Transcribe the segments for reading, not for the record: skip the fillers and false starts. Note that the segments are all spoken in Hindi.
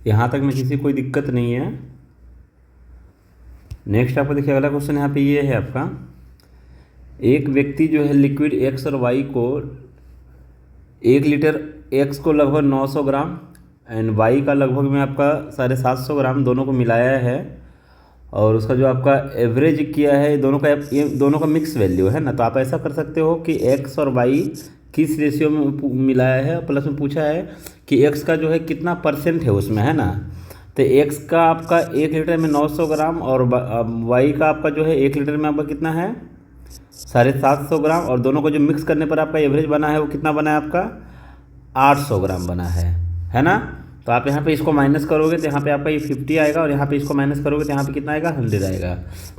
यहाँ तक में किसी कोई दिक्कत नहीं है। नेक्स्ट आपको देखिए अगला क्वेश्चन यहाँ पे ये है आपका, एक व्यक्ति जो है लिक्विड एक्स और वाई को 1 लीटर एक्स को लगभग 900 ग्राम एंड वाई का लगभग में आपका 750 ग्राम दोनों को मिलाया है, और उसका जो आपका एवरेज किया है ये दोनों का मिक्स वैल्यू है ना। तो आप ऐसा कर सकते हो कि एक्स और वाई किस रेशियो में मिलाया है, प्लस में पूछा है कि एक्स का जो है कितना परसेंट है उसमें, है ना। तो एक्स का आपका 1 लीटर में 900 ग्राम और वाई का आपका जो है 1 लीटर में आपका कितना है 750 ग्राम, और दोनों को जो मिक्स करने पर आपका एवरेज बना है वो कितना बना है आपका 800 ग्राम बना है ना। तो आप यहाँ पे इसको माइनस करोगे तो यहाँ पे आपका ये 50 आएगा, और यहाँ पे इसको माइनस करोगे तो यहाँ पे कितना आएगा 100 आएगा।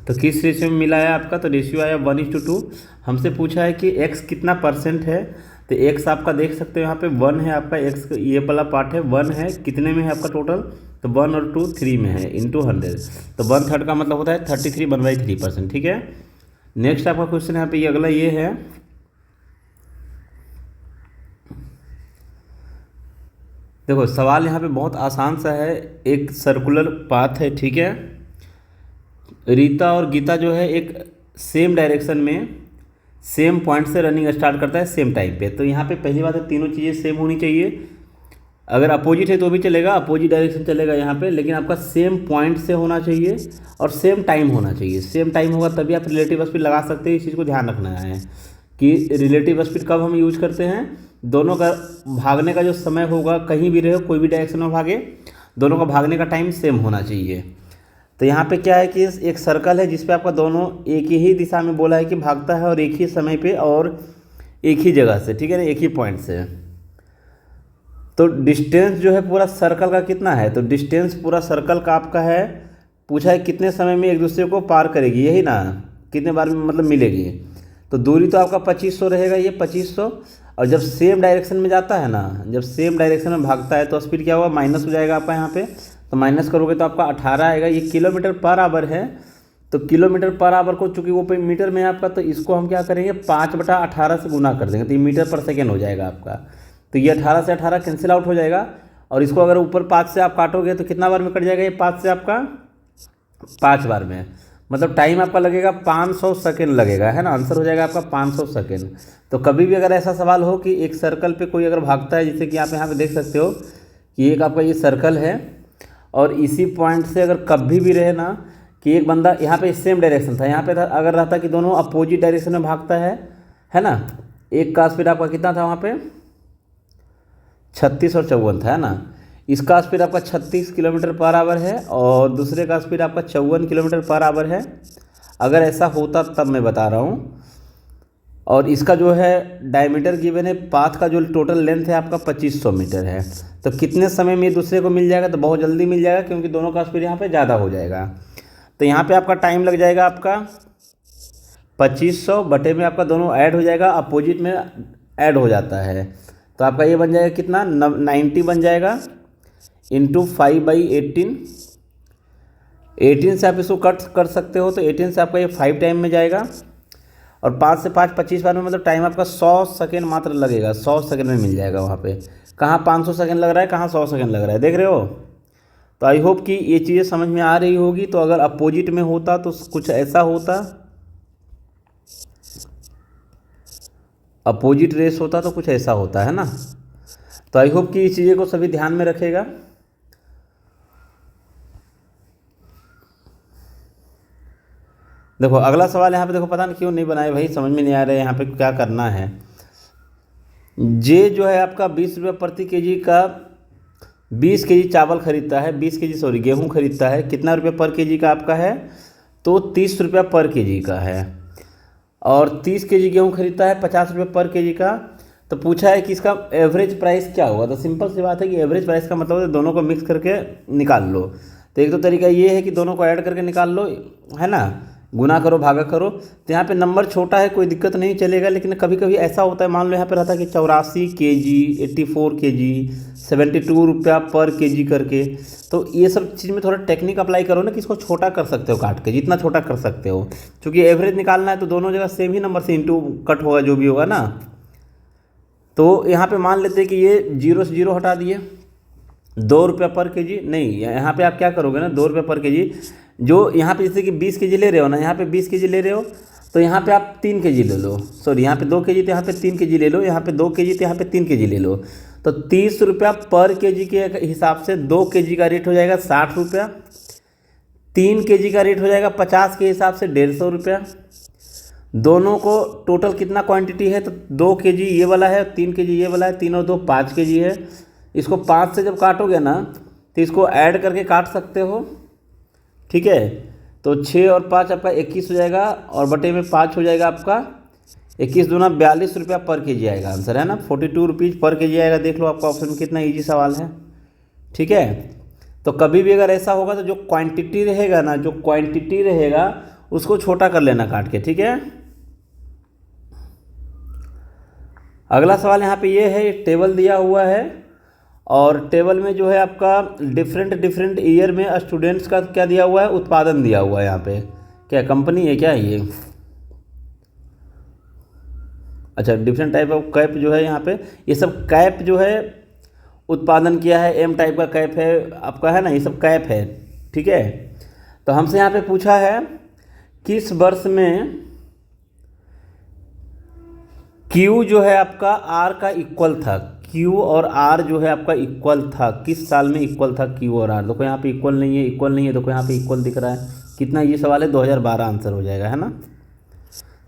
तो किस रेशियो में मिला है आपका, तो रेशियो आया 1:2। हमसे पूछा है कि x कितना परसेंट है, तो x आपका देख सकते हो यहाँ पे 1 है आपका, x ये वाला पार्ट है 1 है, कितने में है आपका टोटल, तो 1 और 2 3 में है इंटू 100, तो 1/3 का मतलब होता है 33 1/3%। ठीक है। नेक्स्ट आपका क्वेश्चन यहाँ पे ये अगला ये है, देखो सवाल यहाँ पे बहुत आसान सा है, एक सर्कुलर पाथ है। ठीक है। रीता और गीता जो है एक सेम डायरेक्शन में सेम पॉइंट से रनिंग स्टार्ट करता है सेम टाइम पे। तो यहाँ पे पहली बात है तीनों चीज़ें सेम होनी चाहिए, अगर अपोजिट है तो भी चलेगा, अपोजिट डायरेक्शन चलेगा यहाँ पे, लेकिन आपका सेम पॉइंट से होना चाहिए और सेम टाइम होना चाहिए। सेम टाइम होगा तभी आप रिलेटिव स्पीड लगा सकते हैं। इस चीज़ को ध्यान रखना है कि रिलेटिव स्पीड कब हम यूज करते हैं, दोनों का भागने का जो समय होगा, कहीं भी रहे कोई भी डायरेक्शन में भागे, दोनों का भागने का टाइम सेम होना चाहिए। तो यहाँ पे क्या है कि एक सर्कल है जिस पे आपका दोनों एक ही दिशा में बोला है कि भागता है, और एक ही समय पे और एक ही जगह से, ठीक है ना, एक ही पॉइंट से। तो डिस्टेंस जो है पूरा सर्कल का कितना है, तो डिस्टेंस पूरा सर्कल का आपका है, पूछा है कितने समय में एक दूसरे को पार करेगी, यही ना, कितने बार में मतलब मिलेगी। तो दूरी तो आपका 2500 रहेगा, ये 2500, और जब सेम डायरेक्शन में जाता है ना, जब सेम डायरेक्शन में भागता है तो स्पीड क्या होगा माइनस हो जाएगा आपका यहाँ पे, तो माइनस करोगे तो आपका 18 आएगा। ये किलोमीटर पर आवर है, तो किलोमीटर पर आवर को चूँकि वो पे मीटर में है आपका, तो इसको हम क्या करेंगे 5/18 से गुना कर देंगे, तो ये मीटर पर सेकेंड हो जाएगा आपका। तो ये 18 से 18 कैंसिल आउट हो जाएगा, और इसको अगर ऊपर 5 से आप काटोगे तो कितना बार में कट जाएगा, ये 5 से आपका 5 बार में, मतलब टाइम आपका लगेगा 500 सेकेंड लगेगा, है ना। आंसर हो जाएगा आपका 500 सेकेंड। तो कभी भी अगर ऐसा सवाल हो कि एक सर्कल पे कोई अगर भागता है, जैसे कि आप यहाँ पे देख सकते हो कि एक आपका ये सर्कल है, और इसी पॉइंट से अगर कभी भी रहे ना कि एक बंदा यहाँ पे सेम डायरेक्शन था, यहाँ पे था, अगर रहता कि दोनों अपोजिट डायरेक्शन में भागता है ना, एक का स्पीड आपका कितना था वहाँ पे 36 और 54 था, है ना। इसका स्पीड आपका 36 किलोमीटर पर आवर है, और दूसरे का स्पीड आपका 54 किलोमीटर पर आवर है। अगर ऐसा होता तब मैं बता रहा हूँ। और इसका जो है डायमीटर गिवन है, पाथ का जो टोटल लेंथ है आपका 2500 मीटर है। तो कितने समय में एक दूसरे को मिल जाएगा, तो बहुत जल्दी मिल जाएगा, क्योंकि दोनों का स्पीड यहाँ पे ज़्यादा हो जाएगा। तो यहाँ पे आपका टाइम लग जाएगा आपका 2500 बटे में आपका दोनों ऐड हो जाएगा, अपोजिट में ऐड हो जाता है, तो आपका ये बन जाएगा कितना 90 बन जाएगा, इंटू 5/18। 18 से आप इसको कट कर सकते हो, तो 18 से आपका ये 5 टाइम में जाएगा, और 5 से 5 25 बार में, मतलब टाइम आपका 100 सेकेंड मात्र लगेगा, 100 सेकेंड में मिल जाएगा वहाँ पे। कहाँ 500 सेकेंड लग रहा है, कहाँ 100 सेकेंड लग रहा है, देख रहे हो। तो आई होप कि ये चीज़ें समझ में आ रही होगी। तो अगर अपोजिट में होता तो कुछ ऐसा होता, अपोजिट रेस होता तो कुछ ऐसा होता, है ना। तो आई होप कि इस चीज़ें को सभी ध्यान में रखेगा। देखो अगला सवाल यहाँ पे, देखो पता नहीं क्यों नहीं बनाए भाई, समझ में नहीं आ रहा है यहाँ पे क्या करना है। जे जो है आपका 20 रुपये प्रति केजी का 20 केजी चावल खरीदता है, 20 केजी सॉरी गेहूँ खरीदता है, कितना रुपये पर केजी का आपका है, तो 30 रुपया पर केजी का है। और 30 केजी गेहूँ खरीदता है 50 रुपये पर केजी का। तो पूछा है कि इसका एवरेज प्राइस क्या होगा। तो सिंपल सी बात है कि एवरेज प्राइस का मतलब है दोनों को मिक्स करके निकाल लो। तो एक तो तरीका ये है कि दोनों को ऐड करके निकाल लो, है ना, गुना करो भागा करो। तो यहाँ पे नंबर छोटा है कोई दिक्कत नहीं चलेगा, लेकिन कभी कभी ऐसा होता है, मान लो यहाँ पे रहता है कि 84 केजी, 84 केजी, 72 रुपया पर केजी करके। तो ये सब चीज़ में थोड़ा टेक्निक अप्लाई करो ना, कि इसको छोटा कर सकते हो काट के, जितना छोटा कर सकते हो, क्योंकि एवरेज निकालना है तो दोनों जगह सेम ही नंबर से इंटू कट होगा जो भी होगा ना। तो यहाँ पे मान लेते हैं कि ये 0 से 0 हटा दिए, ₹2 पर केजी नहीं, यहाँ पे आप क्या करोगे ना, ₹2 पर केजी। जो यहाँ पे जैसे कि 20 केजी ले रहे हो ना, यहाँ पे 20 केजी ले रहे हो तो यहाँ पे आप 3 केजी ले लो, सॉरी यहाँ पे 2 केजी तो यहाँ पे 3 केजी ले लो, यहाँ पे 2 केजी तो यहाँ पे 3 केजी ले लो। तो ₹30 पर केजी के हिसाब से 2 केजी का रेट हो जाएगा ₹60, 3 केजी का रेट हो जाएगा 50 के हिसाब से ₹150। दोनों को टोटल कितना क्वांटिटी है, तो 2 केजी ये वाला है, 3 केजी ये वाला है, 3 और 2 5 केजी है। इसको 5 से जब काटोगे ना तो इसको ऐड करके काट सकते हो, ठीक है। तो 6 और 5 आपका 21 हो जाएगा, और बटे में 5 हो जाएगा आपका 21 दूना ₹42 पर केजी आएगा आंसर, है ना। 42 रुपीज़ पर केजी आएगा। देख लो आपका ऑप्शन में कितना ईजी सवाल है, ठीक है। तो कभी भी अगर ऐसा होगा तो जो क्वांटिटी रहेगा ना, जो क्वांटिटी रहेगा उसको छोटा कर लेना काट के, ठीक है। अगला सवाल यहाँ पे ये है, एक टेबल दिया हुआ है और टेबल में जो है आपका डिफरेंट ईयर में स्टूडेंट्स का क्या दिया हुआ है, उत्पादन दिया हुआ है। यहाँ पे क्या कंपनी है क्या ये, अच्छा डिफरेंट टाइप ऑफ कैप जो है यहाँ पे, ये सब कैप जो है उत्पादन किया है। एम टाइप का कैप है आपका, है ना, ये सब कैप है, ठीक है। तो हमसे यहाँ पे पूछा है किस वर्ष में Q जो है आपका R का इक्वल था, Q और R जो है आपका इक्वल था, किस साल में इक्वल था Q और R। देखो यहाँ पे इक्वल नहीं है, इक्वल नहीं है, देखो यहाँ पे इक्वल दिख रहा है। कितना ये सवाल है, 2012 आंसर हो जाएगा, है ना।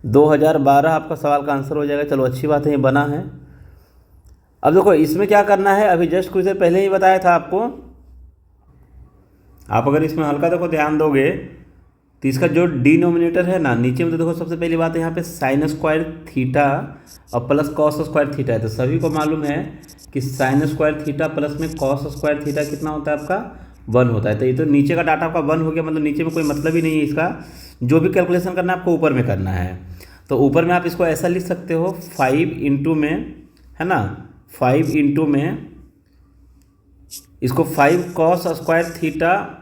2012 आपका सवाल का आंसर हो जाएगा। चलो अच्छी बात है, ये बना है। अब देखो इसमें क्या करना है, अभी जस्ट कुछ देर पहले ही बताया था आपको। आप अगर इसमें हल्का देखो ध्यान दोगे तो इसका जो डिनोमिनेटर है ना, नीचे में तो देखो सबसे पहली बात है यहाँ पे साइन स्क्वायर थीटा और प्लस कॉस स्क्वायर थीटा है। तो सभी को मालूम है कि साइन स्क्वायर थीटा प्लस में कॉस स्क्वायर थीटा कितना होता है आपका, 1 होता है। तो ये तो नीचे का डाटा आपका 1 हो गया, मतलब नीचे में कोई मतलब ही नहीं है इसका। जो भी कैलकुलेशन करना है आपको ऊपर में करना है। तो ऊपर में आप इसको ऐसा लिख सकते हो 5 इंटू में, है ना, 5 इंटू में इसको 5 cos square theta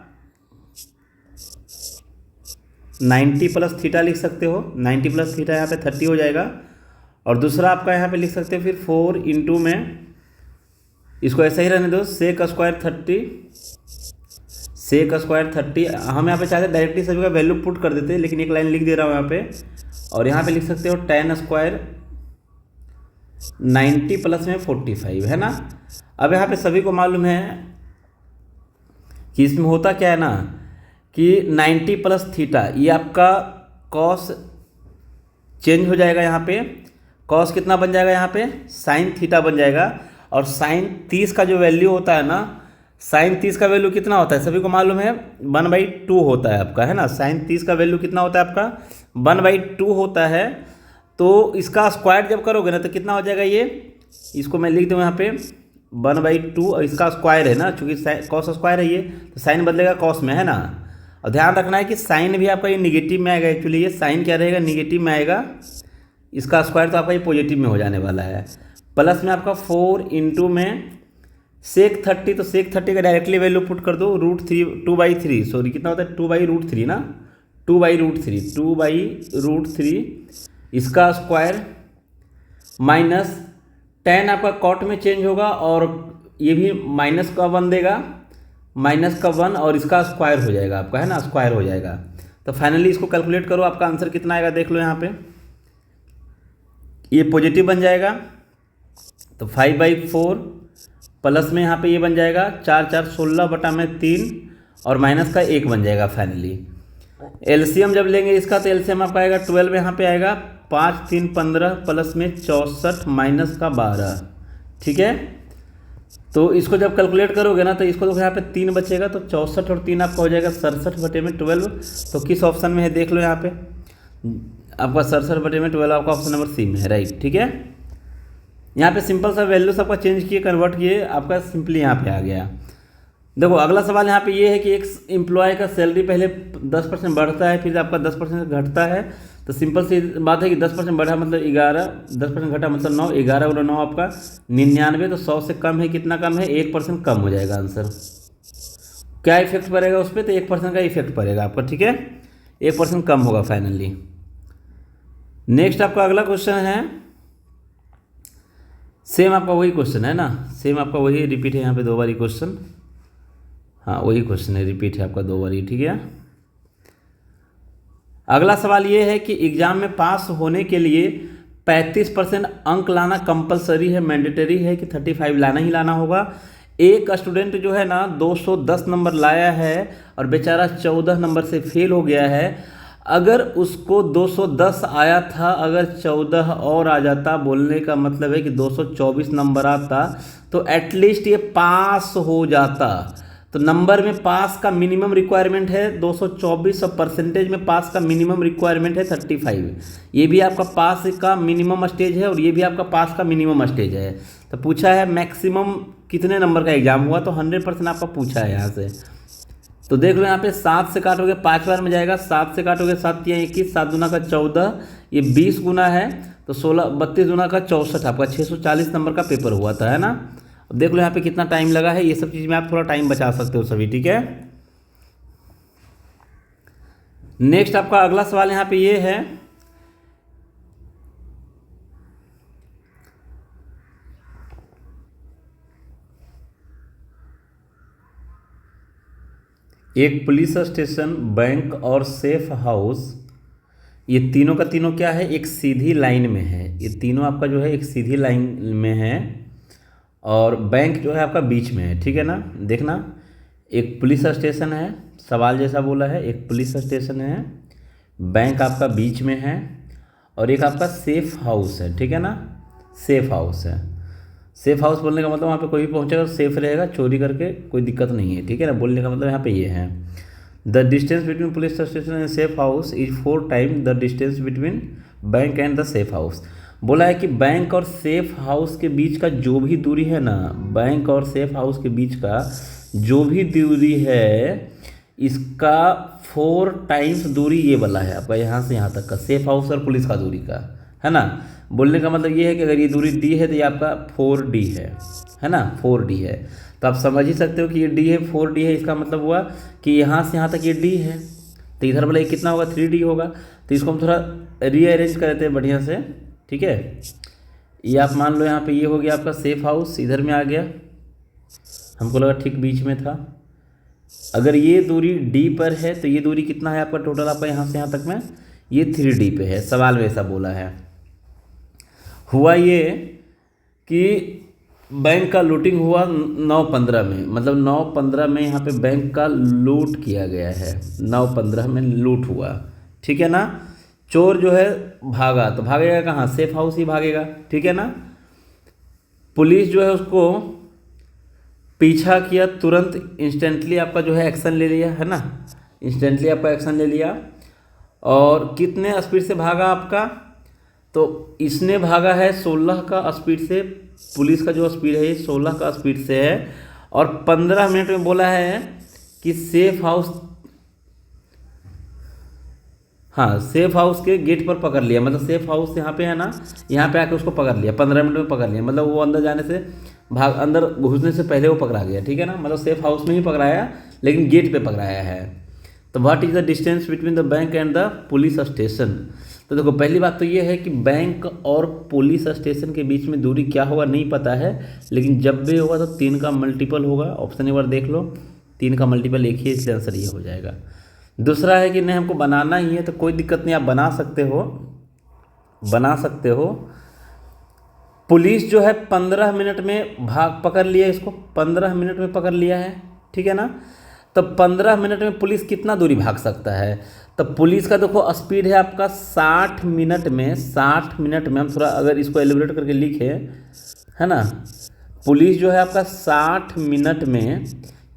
90 plus theta लिख सकते हो। 90 प्लस थीटा यहाँ पे 30 हो जाएगा। और दूसरा आपका यहाँ पे लिख सकते हो फिर 4 इंटू में, इसको ऐसा ही रहने दो, सेक स्क्वायर 30। हम यहाँ पे चाहते डायरेक्टली सभी का वैल्यू पुट कर देते, लेकिन एक लाइन लिख दे रहा हूँ यहाँ पे। और यहाँ पे लिख सकते हो tan स्क्वायर 90 प्लस में 45, है ना। अब यहाँ पे सभी को मालूम है कि इसमें होता क्या है ना कि 90 प्लस थीटा, ये आपका कॉस चेंज हो जाएगा। यहाँ पे कॉस कितना बन जाएगा, यहाँ पे साइन थीटा बन जाएगा। और साइन 30 का जो वैल्यू होता है ना, साइन 30 का वैल्यू कितना होता है, सभी को मालूम है 1/2 होता है आपका, है ना। साइन 30 का वैल्यू कितना होता है आपका, 1/2 होता है। तो इसका स्क्वायर जब करोगे ना तो कितना हो जाएगा, ये इसको मैं लिख दूँ यहाँ पे 1/2, और इसका स्क्वायर है ना, चूँकि कॉस स्क्वायर है ये, तो साइन बदलेगा कॉस में, है ना। और ध्यान रखना है कि साइन भी आपका ये निगेटिव में आएगा। एक्चुअली ये साइन क्या रहेगा, निगेटिव में आएगा। इसका स्क्वायर तो आपका ये पॉजिटिव में हो जाने वाला है। प्लस में आपका 4 इंटू में सेक 30, तो सेक 30 का डायरेक्टली वैल्यू पुट कर दो, √2/3, सॉरी कितना होता है 2/√3 ना, 2/√3 इसका स्क्वायर माइनस tan आपका कॉट में चेंज होगा, और ये भी माइनस का 1 देगा, माइनस का 1, और इसका स्क्वायर हो जाएगा आपका, है ना, स्क्वायर हो जाएगा। तो फाइनली इसको कैलकुलेट करो, आपका आंसर कितना आएगा देख लो यहाँ पे। ये पॉजिटिव बन जाएगा तो 5/4 प्लस में यहाँ पे ये बन जाएगा 4 4 16 बटा में 3, और माइनस का 1 बन जाएगा फाइनली। एलसीएम जब लेंगे इसका तो एलसीएम आपका आएगा 12 यहाँ पे आएगा, 5 3 15 प्लस में 64 माइनस का 12, ठीक है। तो इसको जब कैलकुलेट करोगे ना तो इसको तो यहाँ पे 3 बचेगा, तो 64 और 3 आपका हो जाएगा 67 बटे में 12। तो किस ऑप्शन में है देख लो यहाँ पे, आपका 67 बटे में 12 आपका ऑप्शन नंबर सी में है, राइट, ठीक है। यहाँ पे सिंपल सा वैल्यूज आपका चेंज किए, कन्वर्ट किए, आपका सिंपली यहाँ पे आ गया। देखो अगला सवाल यहाँ पे ये है कि एक एम्प्लॉय का सैलरी पहले 10% बढ़ता है, फिर आपका 10% घटता है। तो सिंपल सी बात है कि 10% बढ़ा मतलब 11, 10% घटा मतलब 9, 11 गुना 9 आपका 99। तो 100 से कम है, कितना कम है, 1% कम हो जाएगा आंसर। क्या इफेक्ट पड़ेगा उस पर, तो 1% का इफेक्ट पड़ेगा आपका, ठीक है, 1% कम होगा फाइनली। नेक्स्ट आपका अगला क्वेश्चन है, सेम आपका वही क्वेश्चन है ना, सेम आपका वही रिपीट है यहाँ पे 2 बार क्वेश्चन। हाँ वही क्वेश्चन है, रिपीट है आपका 2 बार ही, ठीक है। अगला सवाल ये है कि एग्जाम में पास होने के लिए 35% अंक लाना कंपलसरी है, मैंडेटरी है कि 35 लाना ही लाना होगा। एक स्टूडेंट जो है ना 210 नंबर लाया है और बेचारा 14 नंबर से फेल हो गया है। अगर उसको 210 आया था, अगर 14 और आ जाता, बोलने का मतलब है कि 224 नंबर आता, तो एटलीस्ट ये पास हो जाता। तो नंबर में पास का मिनिमम रिक्वायरमेंट है 224 और परसेंटेज में पास का मिनिमम रिक्वायरमेंट है 35। ये भी आपका पास का मिनिमम स्टेज है और ये भी आपका पास का मिनिमम स्टेज है। तो पूछा है मैक्सिमम कितने नंबर का एग्जाम हुआ, तो 100% आपका पूछा है यहाँ से। तो देख लो यहाँ पे 7 से काटोगे 5 बार में जाएगा, 7 से काटोगे 7 या 21, 7 दूना का 14, ये 20 गुना है तो 16, 32 दूना का 64, आपका 640 नंबर का पेपर हुआ था, है ना। अब देख लो यहाँ पे कितना टाइम लगा है, ये सब चीज़ में आप थोड़ा टाइम बचा सकते हो सभी, ठीक है। नेक्स्ट आपका अगला सवाल यहाँ पे ये है, एक पुलिस स्टेशन, बैंक और सेफ हाउस, ये तीनों का तीनों क्या है, एक सीधी लाइन में है। ये तीनों आपका जो है एक सीधी लाइन में है और बैंक जो है आपका बीच में है, ठीक है ना। देखना, एक पुलिस स्टेशन है, सवाल जैसा बोला है, एक पुलिस स्टेशन है, बैंक आपका बीच में है और एक आपका सेफ हाउस है, ठीक है ना। सेफ हाउस है, सेफ हाउस बोलने का मतलब वहाँ पे कोई भी पहुँचेगा तो सेफ रहेगा, चोरी करके कोई दिक्कत नहीं है, ठीक है ना। बोलने का मतलब यहाँ पे ये है, the distance between police station and safe house is 4 time the distance between bank and the safe house. बोला है कि बैंक और सेफ हाउस के बीच का जो भी दूरी है ना, बैंक और सेफ हाउस के बीच का जो भी दूरी है, इसका 4 टाइम्स दूरी ये वाला है आपका, यहाँ से यहाँ तक का, सेफ हाउस और पुलिस का दूरी का, है ना। बोलने का मतलब ये है कि अगर ये दूरी डी है तो ये आपका 4D है ना, 4D है। तो आप समझ ही सकते हो कि ये डी है, 4D है, इसका मतलब हुआ कि यहाँ से यहाँ तक ये डी है, तो इधर वाला ये कितना होगा, 3D होगा। तो इसको हम थोड़ा रीअरेंज कर देते हैं बढ़िया से, ठीक है। ये आप मान लो यहाँ पे ये हो गया आपका सेफ हाउस, इधर में आ गया, हमको लगा ठीक बीच में था। अगर ये दूरी डी पर है तो ये दूरी कितना है आपका टोटल, आपका यहाँ से यहाँ तक में ये 3D पे है, सवाल में ऐसा बोला है। हुआ ये कि बैंक का लूटिंग हुआ 9/15 में, मतलब 9/15 में यहाँ पे बैंक का लूट किया गया है, 9/15 में लूट हुआ, ठीक है ना। चोर जो है भागा, तो भागेगा कहाँ, सेफ हाउस ही भागेगा, ठीक है ना। पुलिस जो है उसको पीछा किया, तुरंत इंस्टेंटली आपका जो है एक्शन ले लिया, है ना, इंस्टेंटली आपका एक्शन ले लिया। और कितने स्पीड से भागा आपका, तो इसने भागा है 16 का स्पीड से, पुलिस का जो स्पीड है ये 16 का स्पीड से है। और 15 मिनट में बोला है कि सेफ हाउस, हाँ सेफ हाउस के गेट पर पकड़ लिया, मतलब सेफ हाउस यहाँ पे है ना, यहाँ पे आके उसको पकड़ लिया, 15 मिनट में पकड़ लिया, मतलब वो अंदर जाने से अंदर घुसने से पहले वो पकड़ा गया, ठीक है ना। मतलब सेफ हाउस में ही पकड़ाया लेकिन गेट पे पकड़ाया है। तो what is the distance between the bank and the police station. तो देखो पहली बात तो ये है कि बैंक और पुलिस स्टेशन के बीच में दूरी क्या होगा नहीं पता है, लेकिन जब भी होगा तो 3 का मल्टीपल होगा। ऑप्शन एक बार देख लो, 3 का मल्टीपल एक ही, इसलिए आंसर ये हो जाएगा। दूसरा है कि नहीं हमको बनाना ही है, तो कोई दिक्कत नहीं, आप बना सकते हो, बना सकते हो। पुलिस जो है 15 मिनट में भाग पकड़ लिया, इसको 15 मिनट में पकड़ लिया है, ठीक है ना। तो 15 मिनट में पुलिस कितना दूरी भाग सकता है, तो पुलिस का देखो स्पीड है आपका 60 मिनट में, 60 मिनट में हम थोड़ा अगर इसको एलिब्रेट करके लिखे, है ना, पुलिस जो है आपका 60 मिनट में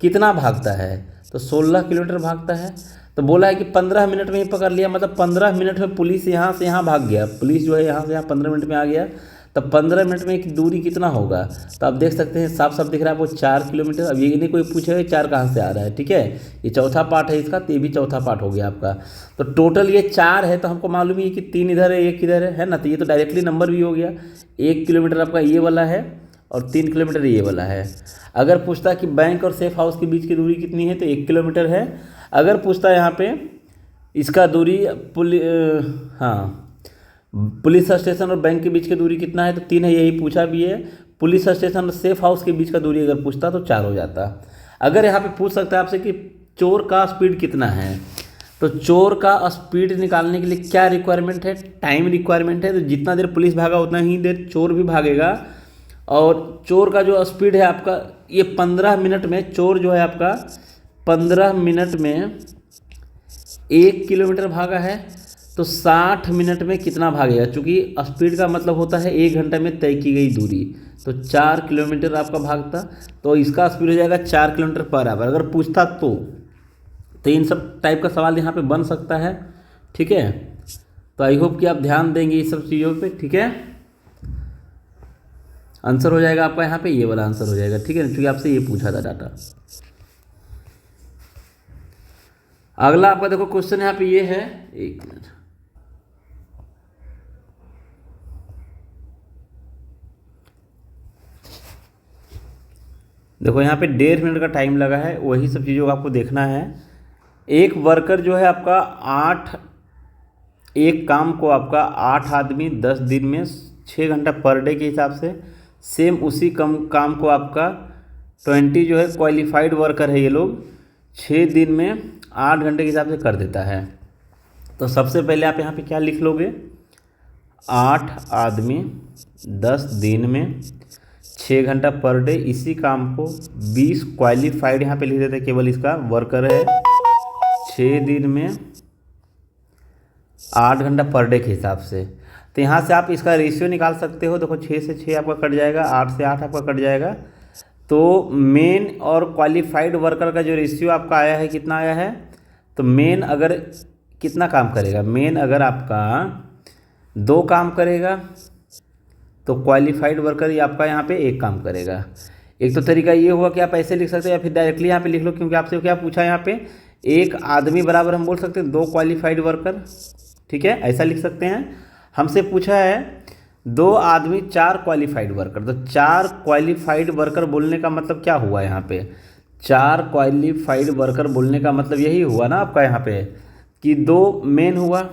कितना भागता है, तो 16 किलोमीटर भागता है। तो बोला है कि 15 मिनट में ही पकड़ लिया, मतलब 15 मिनट में पुलिस यहाँ से यहाँ भाग गया, पुलिस जो है यहाँ से यहाँ 15 मिनट में आ गया, तो 15 मिनट में एक दूरी कितना होगा, तो आप देख सकते हैं साफ साफ दिख रहा है वो 4 किलोमीटर। अब ये नहीं कोई पूछेगा 4 कहाँ से आ रहा है, ठीक है, ये चौथा पार्ट है इसका, तो ये भी चौथा पार्ट हो गया आपका। तो टोटल ये 4 है, तो हमको मालूम है कि 3 इधर है 1 इधर है ना, तो ये तो डायरेक्टली नंबर भी हो गया। 1 किलोमीटर आपका ये वाला है और 3 किलोमीटर ये वाला है। अगर पूछता कि बैंक और सेफ हाउस के बीच की दूरी कितनी है, तो 1 किलोमीटर है। अगर पूछता यहाँ पे इसका दूरी पुलिस स्टेशन और बैंक के बीच की दूरी कितना है, तो 3 है, यही पूछा भी है। पुलिस स्टेशन और सेफ हाउस के बीच का दूरी अगर पूछता तो 4 हो जाता। अगर यहाँ पे पूछ सकता है आपसे कि चोर का स्पीड कितना है, तो चोर का स्पीड निकालने के लिए क्या रिक्वायरमेंट है, टाइम रिक्वायरमेंट है। तो जितना देर पुलिस भागा उतना ही देर चोर भी भागेगा। और चोर का जो स्पीड है आपका, ये 15 मिनट में चोर जो है आपका 15 मिनट में 1 किलोमीटर भागा है, तो 60 मिनट में कितना भागेगा। चूँकि स्पीड का मतलब होता है 1 घंटे में तय की गई दूरी, तो 4 किलोमीटर आपका भागता, तो इसका स्पीड हो जाएगा 4 किलोमीटर पर आवर। अगर पूछता तो इन सब टाइप का सवाल यहाँ पे बन सकता है, ठीक है। तो आई होप कि आप ध्यान देंगे इस सब चीज़ों पे, ठीक है। आंसर हो जाएगा आपका यहाँ पे ये वाला आंसर हो जाएगा, ठीक है, क्योंकि आपसे ये पूछा था डाटा। अगला आपका देखो क्वेश्चन यहाँ पे ये है, एक मिनट, देखो यहाँ पे 1.5 मिनट का टाइम लगा है, वही सब चीज़ों को आपको देखना है। एक वर्कर जो है आपका 8, एक काम को आपका 8 आदमी 10 दिन में 6 घंटा पर डे के हिसाब से, सेम उसी काम को आपका 20 जो है क्वालिफाइड वर्कर है ये लोग 6 दिन में 8 घंटे के हिसाब से कर देता है। तो सबसे पहले आप यहाँ पे क्या लिख लोगे, 8 आदमी 10 दिन में 6 घंटा पर डे, इसी काम को 20 क्वालिफाइड यहाँ पे लिख देते हैं, केवल इसका वर्कर है 6 दिन में 8 घंटा पर डे के हिसाब से। तो यहाँ से आप इसका रेशियो निकाल सकते हो। देखो 6 से 6 आपका कट जाएगा, 8 से 8 आपका कट जाएगा। तो मेन और क्वालिफाइड वर्कर का जो रेशियो आपका आया है, कितना आया है, तो मेन अगर कितना काम करेगा, मेन अगर आपका 2 काम करेगा तो क्वालिफाइड वर्कर ये आपका यहाँ पे 1 काम करेगा। एक तो तरीका ये हुआ कि आप ऐसे लिख सकते हो या फिर डायरेक्टली यहाँ पे लिख लो, क्योंकि आपसे क्या पूछा है यहाँ पे, 1 आदमी बराबर हम बोल सकते हैं 2 क्वालिफाइड वर्कर, ठीक है, ऐसा लिख सकते हैं। हमसे पूछा है 2 आदमी 4 क्वालिफाइड वर्कर, तो 4 क्वालिफाइड वर्कर बोलने का मतलब क्या हुआ यहाँ पे, 4 क्वालिफाइड वर्कर बोलने का मतलब यही हुआ ना आपका यहाँ पे कि 2 मेन हुआ,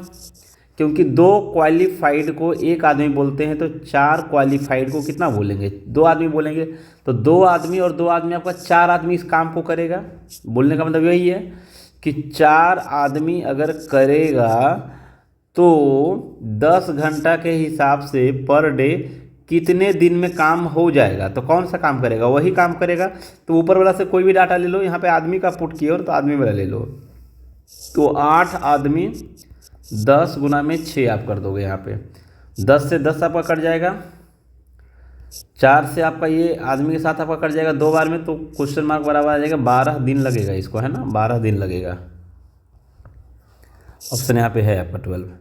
क्योंकि 2 क्वालिफाइड को 1 आदमी बोलते हैं, तो 4 क्वालिफाइड को कितना बोलेंगे, 2 आदमी बोलेंगे। तो 2 आदमी और 2 आदमी आपका 4 आदमी इस काम को करेगा। बोलने का मतलब यही है कि 4 आदमी अगर करेगा तो 10 घंटा के हिसाब से पर डे कितने दिन में काम हो जाएगा। तो कौन सा काम करेगा, वही काम करेगा। तो ऊपर वाला से कोई भी डाटा ले लो, यहाँ पे आदमी का पुट किए और तो आदमी वाला ले लो। तो 8 आदमी 10 गुना में 6 आप कर दोगे, यहाँ पे 10 से 10 आपका कट जाएगा, 4 से आपका ये आदमी के साथ आपका कट जाएगा 2 बार में, तो क्वेश्चन मार्क बराबर आ जाएगा 12 दिन लगेगा इसको, है ना, 12 दिन लगेगा। ऑप्शन यहाँ पे है आपका 12।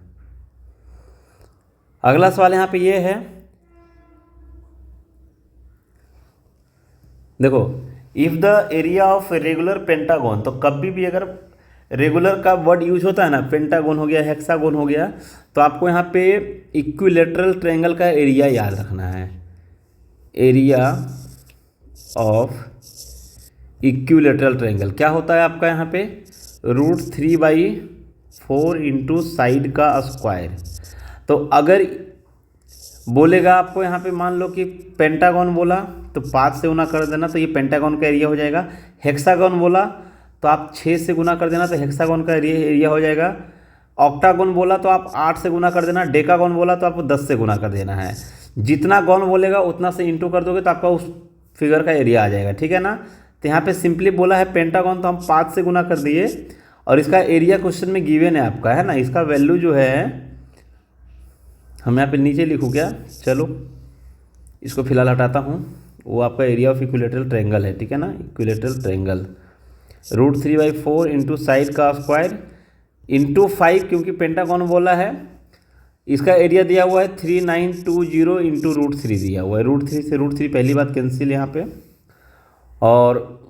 अगला सवाल यहाँ पे ये है, देखो, if the area of regular pentagon, तो कभी भी अगर रेगुलर का वर्ड यूज होता है ना, पेंटागन हो गया, हेक्सागन हो गया, तो आपको यहाँ पे इक्विलेटरल ट्रायंगल का एरिया याद रखना है। एरिया ऑफ इक्विलेटरल ट्रायंगल क्या होता है आपका यहाँ पे, √3/4 इंटू साइड का स्क्वायर। तो अगर बोलेगा आपको यहाँ पे, मान लो कि पेंटागन बोला तो 5 से गुना कर देना, तो ये पेंटागन का एरिया हो जाएगा। हेक्सागन बोला तो आप 6 से गुना कर देना, तो हेक्सागन का एरिया हो जाएगा। ऑक्टागन बोला तो आप 8 से गुना कर देना। डेकागन बोला तो आपको 10 से गुना कर देना है। जितना गौन बोलेगा उतना से इंटू कर दोगे तो आपका उस फिगर का एरिया आ जाएगा, ठीक है ना। तो यहाँ पे सिंपली बोला है पेंटागन, तो हम 5 से गुना कर दिए और इसका एरिया क्वेश्चन में गिवन है आपका, है ना। इसका वैल्यू जो है हम यहाँ पे नीचे लिखूँ क्या, चलो इसको फिलहाल हटाता हूँ। वो आपका एरिया ऑफ इक्विलेटरल ट्रायंगल है, ठीक है ना, इक्विलेटरल ट्रायंगल। √3/4 इंटू साइड का स्क्वायर इंटू 5, क्योंकि पेंटागन बोला है। इसका एरिया दिया हुआ है 3920 इंटू √3 दिया हुआ है। √3 से √3 पहली बात कैंसिल यहाँ पे, और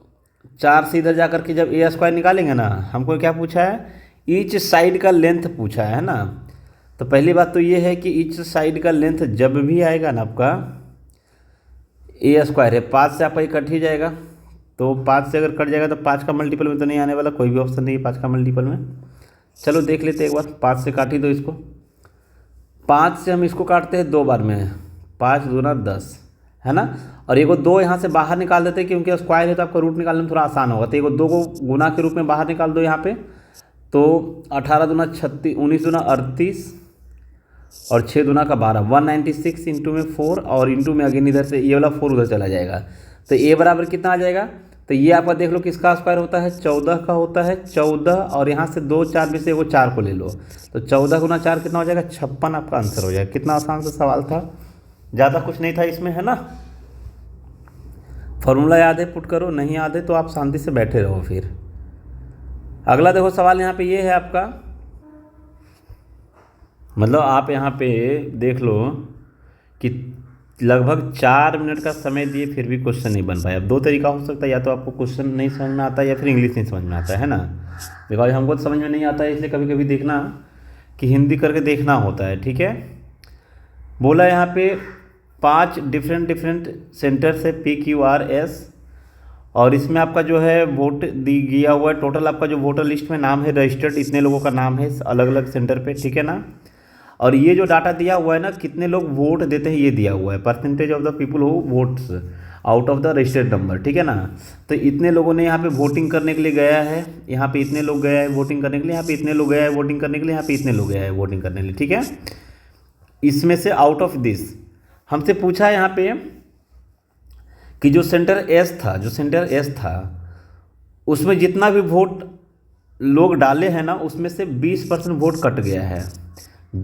4 से इधर जा कर के जब a² निकालेंगे ना, हमको क्या पूछा है, ईच साइड का लेंथ पूछा है ना। तो पहली बात तो ये है कि ईच साइड का लेंथ जब भी आएगा ना आपका a² है, 5 से आपका कट ही जाएगा। तो 5 से अगर कट जाएगा तो 5 का मल्टीपल में तो नहीं आने वाला, कोई भी ऑप्शन नहीं है 5 का मल्टीपल में। चलो देख लेते हैं एक बार, 5 से काट ही दो इसको। 5 से हम इसको काटते हैं 2 बार में, 5 दूना 10, है ना। और एगो 2 यहाँ से बाहर निकाल देते हैं क्योंकि स्क्वायर है तो आपको रूट निकालने में थोड़ा आसान होगा। तो एगो 2 को गुना के रूप में बाहर निकाल दो यहाँ पे, तो 18 दूना 36, 19 दूना 38 और 6 दूना का 12, 196 इंटू में 4 और इंटू में अगेन इधर से ये वाला 4 उधर चला जाएगा। तो ए बराबर कितना आ जाएगा, तो ये आपका देख लो किसका स्क्वायर होता है, 14 का होता है। 14 और यहाँ से 2 4 में से वो 4 को ले लो, तो 14 गुना 4 कितना हो जाएगा, 56 आपका आंसर हो जाएगा। कितना आसान सा सवाल था, ज़्यादा कुछ नहीं था इसमें, है ना। फॉर्मूला याद है पुट करो, नहीं याद है तो आप शांति से बैठे रहो। फिर अगला देखो सवाल यहाँ पे ये है आपका, मतलब आप यहाँ पे देख लो कि लगभग 4 मिनट का समय दिए फिर भी क्वेश्चन नहीं बन पाया। अब 2 तरीका हो सकता है, या तो आपको क्वेश्चन नहीं समझ में आता है या फिर इंग्लिश नहीं समझ में आता है ना। बिकॉज हमको तो समझ में नहीं आता है, इसलिए कभी कभी देखना कि हिंदी करके देखना होता है, ठीक है। बोला यहाँ पे 5 डिफरेंट सेंटर से PQRS, और इसमें आपका जो है वोट दिया हुआ है। टोटल आपका जो वोटर लिस्ट में नाम है रजिस्टर्ड इतने लोगों का नाम है अलग अलग सेंटर पे, ठीक है ना। और ये जो डाटा दिया हुआ है ना, कितने लोग वोट देते हैं ये दिया हुआ है, percentage of the people who votes out of the registered number, ठीक है ना। तो इतने लोगों ने यहाँ पे वोटिंग करने के लिए गया है, यहाँ पे इतने लोग गया है वोटिंग करने के लिए, यहाँ पे इतने लोग गया है वोटिंग करने के लिए, यहाँ पे इतने लोग गया है वोटिंग करने के लिए, ठीक है। इसमें से आउट ऑफ दिस हमसे पूछा है यहाँ पे कि जो सेंटर एस था उसमें जितना भी वोट लोग डाले हैं ना, उसमें से 20% वोट कट गया है,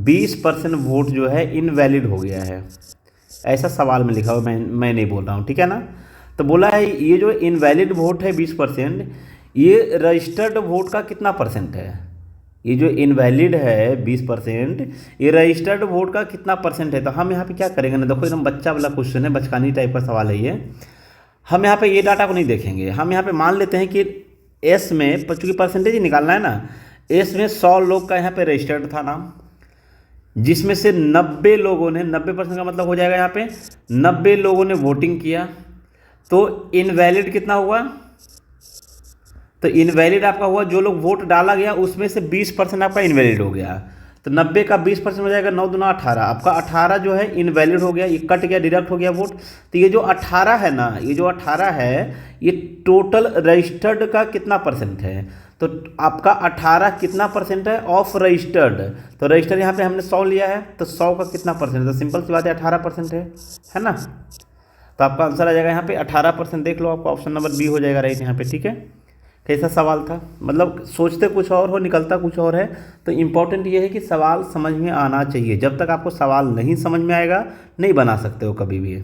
20% वोट जो है इनवैलिड हो गया है। ऐसा सवाल में लिखा हुआ, मैं नहीं बोल रहा हूँ, ठीक है ना। तो बोला है ये जो इनवैलिड वोट है 20%, ये रजिस्टर्ड वोट का कितना परसेंट है। ये जो इनवैलिड है 20%, ये रजिस्टर्ड वोट का कितना परसेंट है। तो हम यहाँ पे क्या करेंगे ना, देखो एकदम बच्चा वाला क्वेश्चन है, बचकानी टाइप का सवाल है ये। हम यहाँ पे ये डाटा को नहीं देखेंगे, हम यहाँ पे मान लेते हैं कि एस में, चूँकि परसेंटेज ही निकालना है ना, एस में 100 लोग का यहाँ पे रजिस्टर्ड था नाम, जिसमें से 90 लोगों ने, 90% का मतलब हो जाएगा यहाँ पे 90 लोगों ने वोटिंग किया। तो इनवैलिड कितना हुआ, तो इनवैलिड आपका हुआ जो लोग वोट डाला गया उसमें से 20% आपका इनवैलिड हो गया। तो 90 का 20% हो जाएगा 9 दूना 18, आपका 18 जो है इनवैलिड हो गया, ये कट गया, डिडक्ट हो गया वोट। तो ये जो 18 है ना, ये जो 18 है ये टोटल रजिस्टर्ड का कितना परसेंट है। तो आपका 18 कितना परसेंट है ऑफ रजिस्टर्ड। तो रजिस्टर्ड यहाँ पे हमने 100 लिया है, तो 100 का कितना परसेंट है, तो सिंपल सी बात है 18% है ना। तो आपका आंसर आ जाएगा यहाँ पे 18%। देख लो आपका ऑप्शन नंबर बी हो जाएगा राइट यहाँ पे, ठीक है। कैसा सवाल था, मतलब सोचते कुछ और हो निकलता कुछ और है। तो इम्पॉर्टेंट ये है कि सवाल समझ में आना चाहिए, जब तक आपको सवाल नहीं समझ में आएगा नहीं बना सकते हो कभी भी।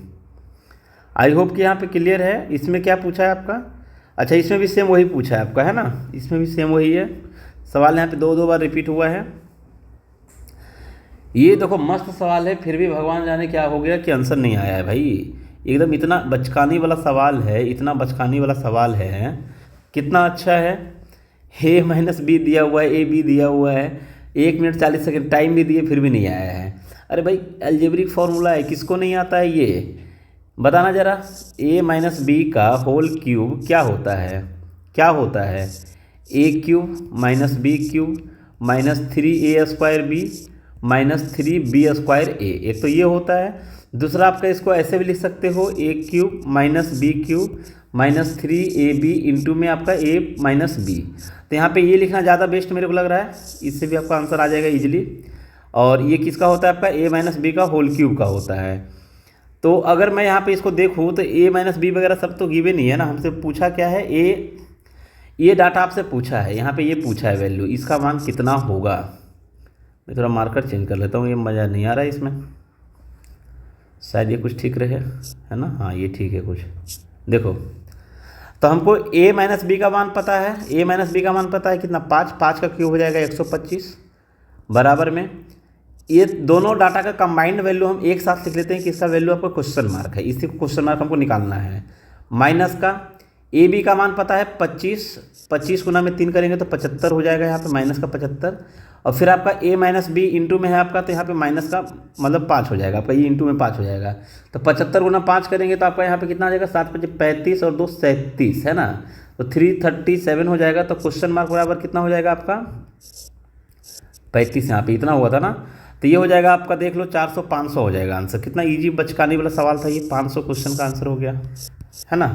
आई होप कि यहाँ पे क्लियर है। इसमें क्या पूछा है आपका, अच्छा इसमें भी सेम वही पूछा है आपका, है ना, इसमें भी सेम वही है। सवाल यहाँ पे 2 बार रिपीट हुआ है। ये देखो मस्त सवाल है, फिर भी भगवान जाने क्या हो गया कि आंसर नहीं आया है भाई। एकदम इतना बचकानी वाला सवाल है, इतना बचकानी वाला सवाल है, कितना अच्छा है। A-B दिया हुआ है, AB दिया हुआ है, 1 मिनट 40 सेकंड टाइम भी दिए फिर भी नहीं आया है। अरे भाई अलजेब्रिक फार्मूला है, किसको नहीं आता है ये बताना ज़रा। A-B का होल क्यूब क्या होता है, क्या होता है, A³ - B³ - 3A² B - 3B² A। एक तो ये होता है, दूसरा आपका इसको ऐसे भी लिख सकते हो A³ - B³ - 3AB इंटू में आपका A - B। तो यहाँ पे ये लिखना ज़्यादा बेस्ट मेरे को लग रहा है, इससे भी आपका आंसर आ जाएगा इजीली। और ये किसका होता है आपका A-B का होल क्यूब का होता है। तो अगर मैं यहाँ पे इसको देखूँ तो A-B वगैरह सब तो गिवे नहीं है ना, हमसे पूछा क्या है ये डाटा आपसे पूछा है, यहाँ पे ये पूछा है वैल्यू, इसका मान कितना होगा। मैं थोड़ा मार्कर चेंज कर लेता हूँ, ये मज़ा नहीं आ रहा है इसमें, शायद ये कुछ ठीक रहे, है ना। हाँ ये ठीक है कुछ। देखो तो हमको A-B का मान पता है, A-B का मान पता है कितना, 5 का क्यूब हो जाएगा 125 बराबर में। ये दोनों डाटा का कंबाइंड वैल्यू हम एक साथ लिख लेते हैं कि इसका वैल्यू आपका क्वेश्चन मार्क है, इसी को क्वेश्चन मार्क हमको निकालना है। माइनस का AB का मान पता है 25 गुना में 3 करेंगे तो 75 हो जाएगा यहाँ पे, माइनस का 75। और फिर आपका A-B इंटू में है आपका, तो यहाँ पे माइनस का मतलब 5 हो जाएगा आपका, ये इंटू में 5 हो जाएगा। तो 75 गुना 5 करेंगे तो आपका यहाँ पे कितना आ जाएगा, 7 × 5 = 35 और 2 = 37 है ना। तो 337 हो जाएगा। तो क्वेश्चन मार्क बराबर कितना हो जाएगा आपका 35, यहाँ पे इतना हुआ था ना। तो ये हो जाएगा आपका, देख लो 400 500 हो जाएगा आंसर। कितना इजी बचकाने वाला सवाल था ये, 500 क्वेश्चन का आंसर हो गया, है ना।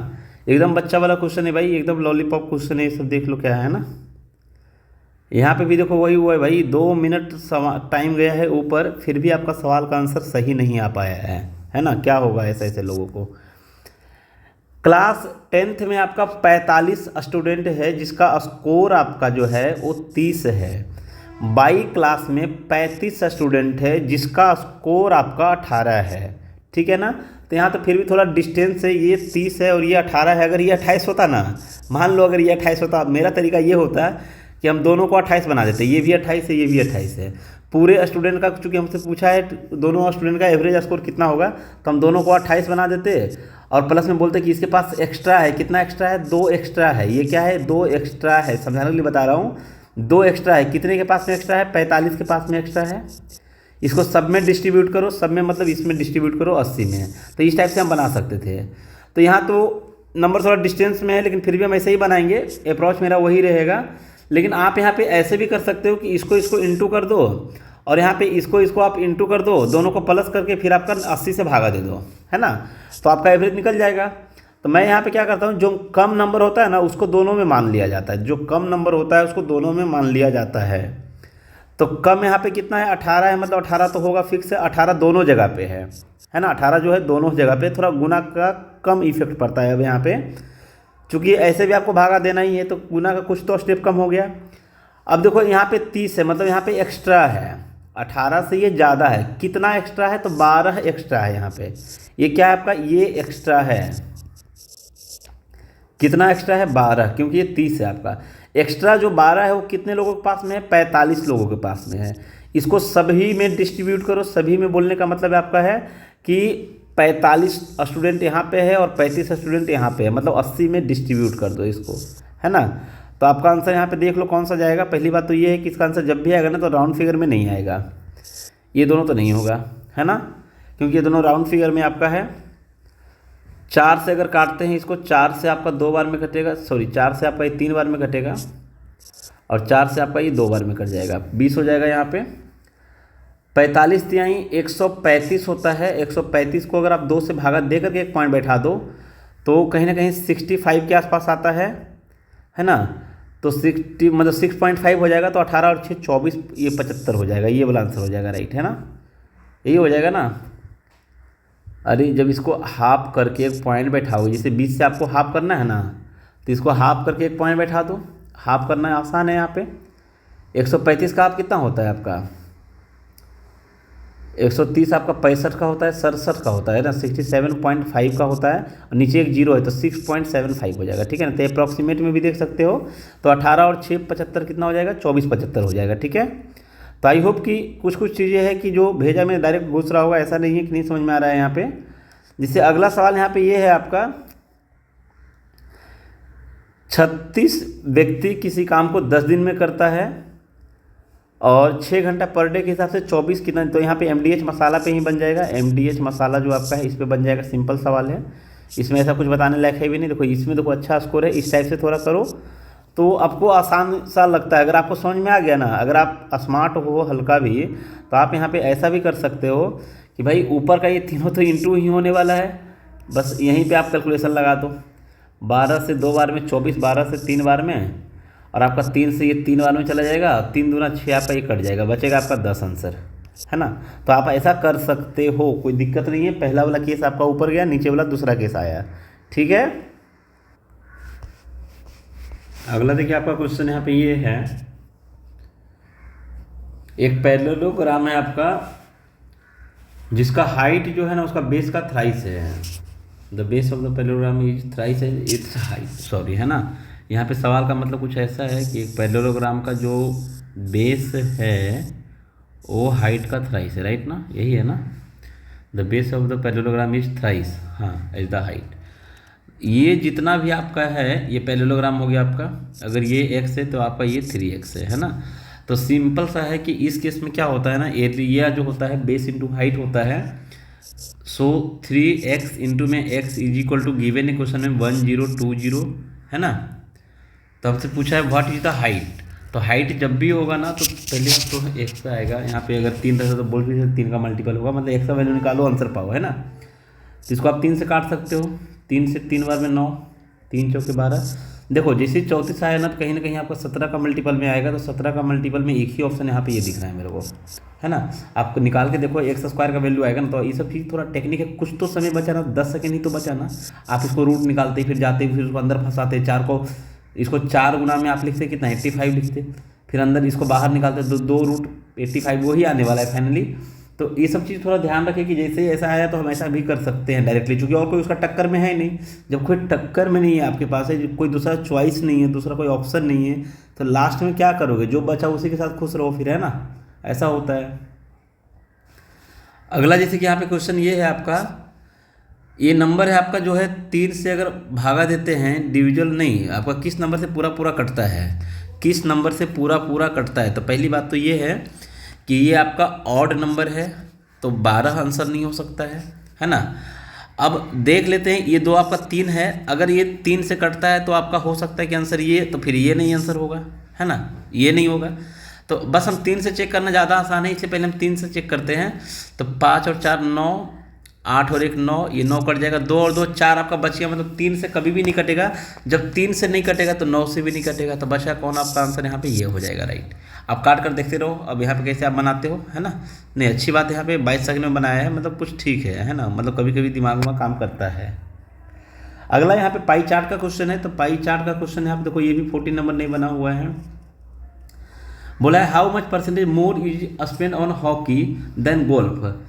एकदम बच्चा वाला क्वेश्चन है भाई, एकदम लॉलीपॉप क्वेश्चन है ये सब, देख लो क्या है ना। यहाँ पे भी देखो वही हुआ है भाई, 2 मिनट टाइम गया है ऊपर, फिर भी आपका सवाल का आंसर सही नहीं आ पाया है ना। क्या होगा ऐसे ऐसे लोगों को। क्लास 10th में आपका 45 स्टूडेंट है जिसका स्कोर आपका जो है वो 30 है। बाई क्लास में 35 स्टूडेंट है जिसका स्कोर आपका 18 है, ठीक है ना। तो यहाँ तो फिर भी थोड़ा डिस्टेंस है, ये 30 है और ये 18 है। अगर ये 28 होता ना, मान लो अगर ये 28 होता, मेरा तरीका ये होता कि हम दोनों को 28 बना देते, ये भी 28 है ये भी 28 है। पूरे स्टूडेंट का चूँकि हमसे पूछा है दोनों स्टूडेंट का एवरेज स्कोर कितना होगा, तो हम दोनों को 28 बना देते और प्लस में बोलते कि इसके पास एक्स्ट्रा है। कितना एक्स्ट्रा है? 2 एक्स्ट्रा है। ये क्या है? 2 एक्स्ट्रा है। समझाने के लिए बता रहा हूँ, 2 एक्स्ट्रा है। कितने के पास में एक्स्ट्रा है? 45 के पास में एक्स्ट्रा है। इसको सब में डिस्ट्रीब्यूट करो, सब में मतलब इसमें डिस्ट्रीब्यूट करो 80 में। तो इस टाइप से हम बना सकते थे। तो यहाँ तो नंबर थोड़ा डिस्टेंस में है, लेकिन फिर भी हम ऐसे ही बनाएंगे। अप्रोच मेरा वही रहेगा। लेकिन आप यहाँ पे ऐसे भी कर सकते हो कि इसको इंटू कर दो और यहाँ पे इसको आप इंटू कर दो, दोनों को प्लस करके फिर आपका 80 से भागा दे दो, है ना। तो आपका एवरेज निकल जाएगा। तो मैं यहाँ पे क्या करता हूँ, जो कम नंबर होता है ना उसको दोनों में मान लिया जाता है। जो कम नंबर होता है उसको दोनों में मान लिया जाता है। तो कम यहाँ पे कितना है? 18 है, मतलब 18 तो होगा फिक्स है। 18 दोनों जगह पे है ना। 18 जो है दोनों जगह पे, थोड़ा गुना का कम इफेक्ट पड़ता है अब यहाँ पे, चूँकि ऐसे भी आपको भागा देना ही है तो गुना का कुछ तो स्टेप कम हो गया। अब देखो यहाँ पे 30 है, मतलब यहाँ पे एक्स्ट्रा है। 18 से ये ज़्यादा है। कितना एक्स्ट्रा है? तो 12 एक्स्ट्रा है यहाँ पे। ये क्या है आपका? ये एक्स्ट्रा है। कितना एक्स्ट्रा है? 12, क्योंकि ये 30 है आपका। एक्स्ट्रा जो 12 है वो कितने लोगों के पास में है? 45 लोगों के पास में है। इसको सभी में डिस्ट्रीब्यूट करो। सभी में बोलने का मतलब आपका है कि 45 स्टूडेंट यहाँ पे है और 35 स्टूडेंट यहाँ पे है, मतलब 80 में डिस्ट्रीब्यूट कर दो इसको, है ना। तो आपका आंसर यहाँ पे देख लो कौन सा जाएगा। पहली बात तो ये है कि इसका आंसर जब भी आएगा ना तो राउंड फिगर में नहीं आएगा। ये दोनों तो नहीं होगा, है ना, क्योंकि ये दोनों राउंड फिगर में आपका है। 4 से अगर काटते हैं इसको, 4 से आपका 2 बार में कटेगा, सॉरी 4 से आपका ये 3 बार में कटेगा और 4 से आपका ये 2 बार में कट जाएगा। 20 हो जाएगा यहाँ पे। 45 तिहाई 135 होता है। 135 को अगर आप 2 से भागा दे करके एक पॉइंट बैठा दो तो कहीं ना कहीं 65 के आसपास आता है ना। तो 60 मतलब 6.5 हो जाएगा। तो 18 और 6 24, ये 75 हो जाएगा। ये वाला आंसर हो जाएगा, राइट है ना। यही हो जाएगा ना। अरे जब इसको हाफ करके एक पॉइंट बैठाओगे, जैसे 20 से आपको हाफ करना है ना, तो इसको हाफ करके एक पॉइंट बैठा दो। हाफ करना आसान है यहाँ पे। 135 का हाफ कितना होता है आपका? 130 आपका 65 का होता है, 67 का होता है ना, 67.5 का होता है और नीचे एक जीरो है तो 6.75 हो जाएगा, ठीक है ना। तो अप्रॉक्सीमेट में भी देख सकते हो। तो 18 और 6 75 कितना हो जाएगा? 24-75 हो जाएगा, ठीक है। तो आई होप कि कुछ कुछ चीज़ें हैं कि जो भेजा में डायरेक्ट घुस रहा होगा, ऐसा नहीं है कि नहीं समझ में आ रहा है यहाँ पे। जिससे अगला सवाल यहाँ पे ये है आपका, 36 व्यक्ति किसी काम को 10 दिन में करता है और 6 घंटा पर डे के हिसाब से 24 कितना, तो यहाँ पे MDH मसाला पे ही बन जाएगा। MDH मसाला जो आपका है इस पे बन जाएगा। सिंपल सवाल है, इसमें ऐसा कुछ बताने लायक है भी नहीं। देखो इसमें देखो अच्छा स्कोर है। इस टाइप से थोड़ा करो तो आपको आसान सा लगता है। अगर आपको समझ में आ गया ना, अगर आप स्मार्ट हो हल्का भी, तो आप यहाँ पे ऐसा भी कर सकते हो कि भाई ऊपर का ये तीनों तो इंटू ही होने वाला है, बस यहीं पे आप कैलकुलेशन लगा दो। 12 से 2 बार में 24, 12 से 3 बार में, और आपका 3 से ये 3 बार में चला जाएगा। 3 दूना 6 आपका ये कट जाएगा, बचेगा आपका 10 आंसर, है ना। तो आप ऐसा कर सकते हो, कोई दिक्कत नहीं है। पहला वाला केस आपका ऊपर गया, नीचे वाला दूसरा केस आया, ठीक है। अगला देखिए आपका क्वेश्चन यहाँ पे ये है, एक पैरेललोग्राम है आपका जिसका हाइट जो है ना उसका बेस का थ्राइस है। The base of the parallelogram is thrice है इट्स हाइट, सॉरी, है ना। यहाँ पे सवाल का मतलब कुछ ऐसा है कि एक पैरेललोग्राम का जो बेस है वो हाइट का थ्राइस है, राइट ना, यही है ना। The base of the parallelogram is thrice, हाँ, इज द हाइट। ये जितना भी आपका है ये पैरेललोग्राम हो गया आपका। अगर ये x है तो आपका ये 3x है ना। तो सिंपल सा है कि इस केस में क्या होता है ना, एरिया जो होता है बेस इंटू हाइट होता है। सो 3x इंटू में x is equal to given है क्वेश्चन में 1020, है ना। तो आपसे पूछा है व्हाट इज द हाइट। तो हाइट जब भी होगा ना तो पहले तो एक्स्ट्रा आएगा। यहाँ पे अगर 3 रहता तो बोल भी 3 का मल्टीपल होगा, मतलब एक्स्ट्रा वैल्यू निकालो आंसर पाओ, है ना। तो इसको आप 3 से काट सकते हो, 3 से 3 बार में 9, 3 चौके 12। देखो जैसे 34 आया ना तो कहीं ना कहीं आपका 17 का मल्टीपल में आएगा, तो 17 का मल्टीपल में एक ही ऑप्शन यहाँ पे ये दिख रहा है मेरे को, है ना। आपको निकाल के देखो एक्स स्क्वायर का वैल्यू आएगा ना। तो ये सब चीज़ थोड़ा टेक्निक है, कुछ तो समय बचाना, 10 सेकेंड ही तो बचाना। आप इसको रूट निकालते फिर जाते फिर उसको अंदर फंसाते, 4 को इसको 4 गुना में आप लिखते कितना 85 लिखते, फिर अंदर इसको बाहर निकालते, दो रूट 85 वही आने वाला है फाइनली। तो ये सब चीज़ थोड़ा ध्यान रखें कि जैसे ऐसा आया तो हम ऐसा भी कर सकते हैं डायरेक्टली, क्योंकि और कोई उसका टक्कर में है नहीं। जब कोई टक्कर में नहीं है आपके पास है, कोई दूसरा चॉइस नहीं है, दूसरा कोई ऑप्शन नहीं है, तो लास्ट में क्या करोगे, जो बचा उसी के साथ खुश रहो फिर, है ना। ऐसा होता है। अगला जैसे कि यहाँ पे क्वेश्चन ये है आपका, ये नंबर है आपका जो है 3 से अगर भागा देते हैं, डिविजल नहीं, आपका किस नंबर से पूरा पूरा कटता है, किस नंबर से पूरा पूरा कटता है। तो पहली बात तो ये है कि ये आपका ऑड नंबर है, तो 12 आंसर नहीं हो सकता है ना। अब देख लेते हैं, ये 2 आपका 3 है, अगर ये 3 से कटता है तो आपका हो सकता है कि आंसर ये, तो फिर ये नहीं आंसर होगा, है ना, ये नहीं होगा। तो बस हम 3 से चेक करना ज़्यादा आसान है, इसलिए पहले हम 3 से चेक करते हैं। तो 5 और 4 9, 8 और 1 9, ये 9 कट जाएगा, 2 और 2 4 आपका बच गया, मतलब 3 से कभी भी नहीं कटेगा। जब 3 से नहीं कटेगा तो 9 से भी नहीं कटेगा, तो बचा कौन, आपका आंसर यहाँ पे ये हो जाएगा, राइट। आप काट कर देखते रहो। अब यहाँ पे कैसे आप बनाते हो, है ना। नहीं अच्छी बात है, यहाँ पे 22 सेकंड में बनाया है, मतलब कुछ ठीक है ना, मतलब कभी कभी दिमाग में काम करता है। अगला यहाँ पे पाई चार्ट का क्वेश्चन है। तो पाई चार्ट का क्वेश्चन है, आप देखो ये भी 14 नंबर नहीं बना हुआ है। बोला है how much percentage more is spend on hockey than golf.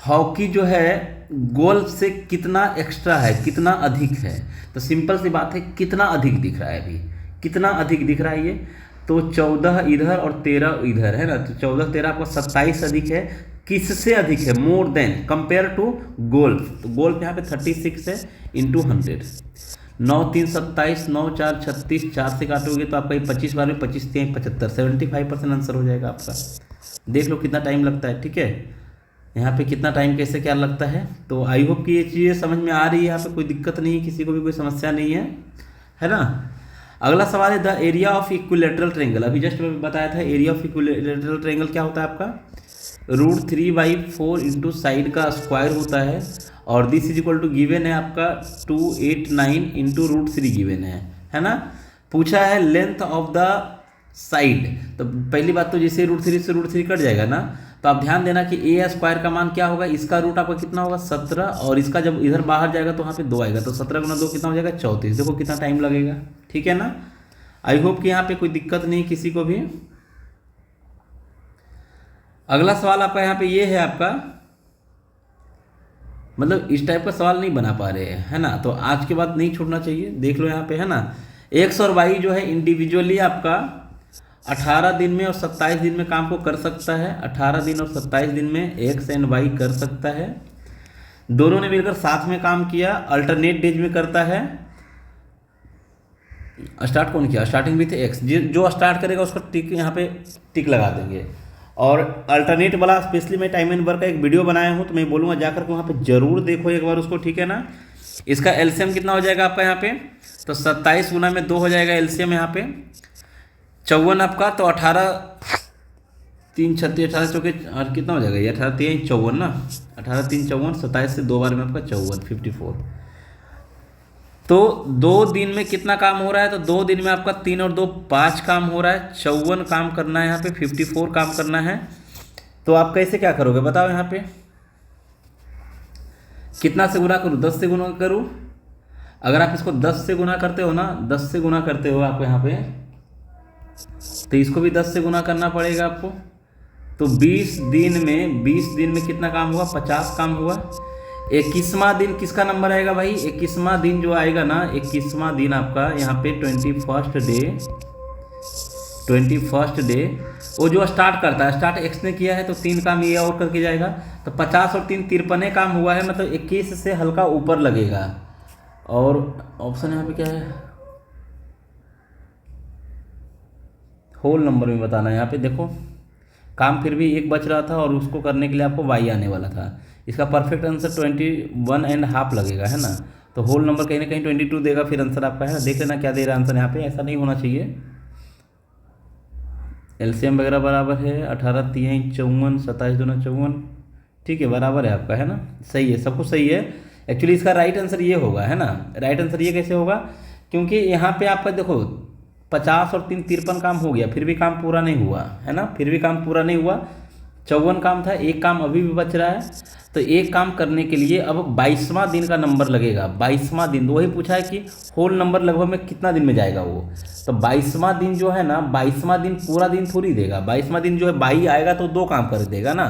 Hockey जो है गोल्फ से कितना एक्स्ट्रा है, कितना अधिक है। तो सिंपल सी बात है, कितना अधिक दिख रहा है, अभी कितना अधिक दिख रहा है ये, तो 14 इधर और 13 इधर, है ना। तो 14 13 आपका 27 अधिक है, किससे अधिक है, more than compare to golf. तो गोल्फ यहाँ पे 36 है इंटू 100, 9 3 27, 9 4 36, 4 से काटोगे तो आपका ये 25 बार में 25 3 75, 75% आंसर हो जाएगा आपका। देख लो कितना टाइम लगता है, ठीक है। यहाँ पे कितना टाइम कैसे क्या लगता है। तो आई होप कि ये चीज़ें समझ में आ रही है, यहाँ पे कोई दिक्कत नहीं है, किसी को भी कोई समस्या नहीं है ना। अगला सवाल है the area of equilateral triangle. अभी जस्ट मैं बताया था एरिया ऑफ इक्विलेटरल ट्रायंगल क्या होता है आपका, √3/4 इंटू साइड का स्क्वायर होता है, और this is equal to given है आपका 289 इंटू √3 गिवन है ना। पूछा है लेंथ ऑफ द साइड। तो पहली बात तो जैसे √3 से √3 कट जाएगा ना, तो आप ध्यान देना कि ए स्क्वायर का मान क्या होगा, इसका रूट आपका कितना होगा 17, और इसका जब इधर बाहर जाएगा तो वहाँ पे 2 आएगा, तो 17 गुना 2 कितना हो जाएगा 34। देखो कितना टाइम लगेगा, ठीक है ना। आई होप कि यहाँ पे कोई दिक्कत नहीं किसी को भी। अगला सवाल आपका यहाँ पे ये है आपका, मतलब इस टाइप का सवाल नहीं बना पा रहे हैं, है ना। तो आज के बाद नहीं छूटना चाहिए, देख लो यहाँ पे, है ना। एक्स और वाई जो है इंडिविजुअली आपका 18 दिन में और 27 दिन में काम को कर सकता है। 18 दिन और 27 दिन में एक्स एंड वाई कर सकता है, दोनों ने मिलकर साथ में काम किया, अल्टरनेट डेज में करता है। स्टार्ट कौन किया, स्टार्टिंग भी थे एक्स, जो स्टार्ट करेगा उसको टिक यहाँ पे टिक लगा देंगे। और अल्टरनेट वाला स्पेशली मैं टाइम एंड वर्क का एक वीडियो बनाया हूँ, तो मैं बोलूँगा जाकर के वहाँ पे जरूर देखो एक बार उसको, ठीक है ना। इसका एलसीएम कितना हो जाएगा आपका यहाँ पे, तो 27 गुना में 2 हो जाएगा एलसीएम यहाँ पे 54 आपका। तो 18 3 36, 18 चौके और कितना हो जाएगा ये 18 3 54 ना, 18 3 54, 27 से 2 बार में आपका 54 54। तो 2 दिन में कितना काम हो रहा है, तो 2 दिन में आपका 3 और 2 5 काम हो रहा है, 54 काम करना है यहाँ पे, 54 काम करना है। तो आप कैसे क्या करोगे बताओ, यहाँ पे कितना से गुना करूँ, 10 से गुना करूँ। अगर आप इसको 10 से गुना करते हो ना, 10 से गुना करते हो आप यहाँ पे, तो इसको भी 10 से गुना करना पड़ेगा आपको। तो 20 दिन में कितना काम हुआ, 50 काम हुआ। 21वां दिन किसका नंबर आएगा भाई, 21वां दिन जो आएगा ना, 21वां दिन आपका यहाँ पे 21st डे वो जो स्टार्ट करता है, स्टार्ट एक्स ने किया है तो 3 काम ये और करके जाएगा, तो 50 और 3 53 काम हुआ है, मतलब 21 से हल्का ऊपर लगेगा। और ऑप्शन यहाँ पे क्या है, होल नंबर में बताना है। यहाँ पे देखो काम फिर भी एक बच रहा था, और उसको करने के लिए आपको वाई आने वाला था। इसका परफेक्ट आंसर 21.5 लगेगा, है ना। तो होल नंबर कहीं ना कहीं 22 देगा फिर आंसर आपका, है ना। देख लेना क्या दे रहा है आंसर यहाँ पे, ऐसा नहीं होना चाहिए। एलसीएम वगैरह बराबर है, 18 तिहाई 54, 27 दूना 54, ठीक है बराबर है आपका, है ना, सही है, सब कुछ सही है। एक्चुअली इसका राइट आंसर ये होगा, है ना। राइट आंसर ये कैसे होगा, क्योंकि यहाँ पे आपका देखो 50 और 3 53 काम हो गया, फिर भी काम पूरा नहीं हुआ, है ना, फिर भी काम पूरा नहीं हुआ। 54 काम था, एक काम अभी भी बच रहा है, तो एक काम करने के लिए अब 22वां दिन का नंबर लगेगा। 22वां दिन, तो वही पूछा है कि होल नंबर लगभग में कितना दिन में जाएगा वो। तो 22वां दिन जो है ना, 22वां दिन पूरा दिन थोड़ी देगा, 22वां दिन जो है 22 आएगा तो 2 काम कर देगा ना।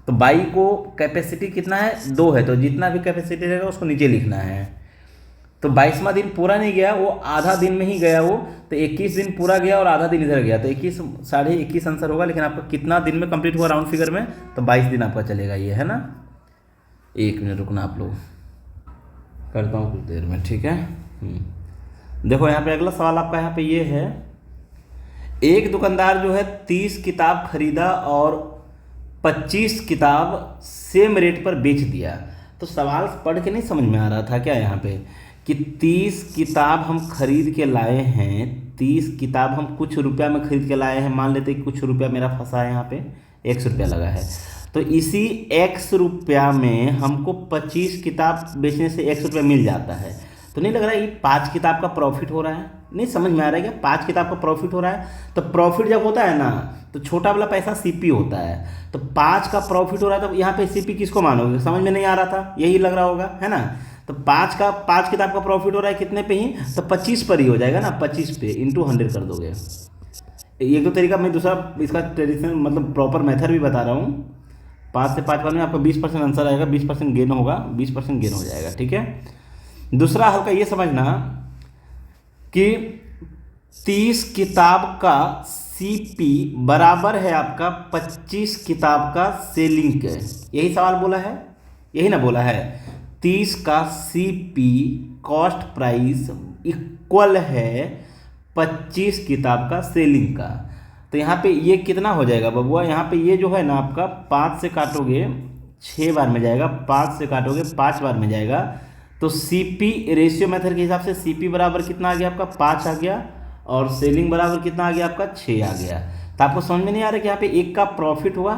तो 22 को कैपेसिटी कितना है, 2 है, तो जितना भी कैपेसिटी रहेगा उसको नीचे लिखना है। तो 22वां दिन पूरा नहीं गया, वो आधा दिन में ही गया वो, तो 21 दिन पूरा गया और आधा दिन इधर गया, तो 21 साढ़े 21 आंसर होगा। लेकिन आपका कितना दिन में कंप्लीट हुआ राउंड फिगर में, तो 22 दिन आपका चलेगा ये, है ना। 1 मिनट रुकना आप लोग, करता हूँ कुछ देर में, ठीक है। देखो यहाँ पे अगला सवाल आपका यहाँ पे ये है, एक दुकानदार जो है 30 किताब खरीदा और 25 किताब सेम रेट पर बेच दिया। तो सवाल पढ़ के नहीं समझ में आ रहा था क्या यहाँ पे, कि 30 किताब हम खरीद के लाए हैं, 30 किताब हम कुछ रुपया में खरीद के लाए हैं, मान लेते कि कुछ रुपया मेरा फंसा है यहाँ पे, 100 रुपया लगा है, तो इसी 100 रुपया में हमको 25 किताब बेचने से 100 रुपया मिल जाता है। तो नहीं लग रहा है कि 5 किताब का प्रॉफिट हो रहा है, नहीं समझ में आ रहा है क्या, 5 किताब का प्रॉफिट हो रहा है। तो प्रॉफिट जब होता है ना, तो छोटा वाला पैसा सीपी होता है, तो 5 का प्रॉफिट हो रहा है, तो यहाँ पे सीपी किसको मानोगे, समझ में नहीं आ रहा था, यही लग रहा होगा, है ना। तो 5 किताब का प्रॉफिट हो रहा है कितने पे ही, तो 25 पर ही हो जाएगा ना, 25 पे इंटू 100 कर दोगे। एक तो तरीका मैं दूसरा इसका ट्रेडिशनल मतलब प्रॉपर मेथड भी बता रहा हूँ। 5 से 5 बार में आपका 20% आंसर आएगा, 20% गेन होगा, 20% गेन हो जाएगा, ठीक है। दूसरा हल्का ये समझना कि 30 किताब का सीपी बराबर है आपका 25 किताब का सेलिंग के, यही सवाल बोला है, यही ना बोला है। 30 का सीपी कॉस्ट प्राइस इक्वल है 25 किताब का सेलिंग का। तो यहाँ पे ये कितना हो जाएगा बबुआ, यहाँ पे ये जो है ना आपका 5 से काटोगे 6 बार में जाएगा, 5 से काटोगे 5 बार में जाएगा, तो सीपी रेशियो मेथड के हिसाब से सीपी बराबर कितना आ गया आपका 5 आ गया, और सेलिंग बराबर कितना आ गया आपका 6 आ गया। तो आपको समझ में नहीं आ रहा कि यहाँ पे एक का प्रॉफिट हुआ,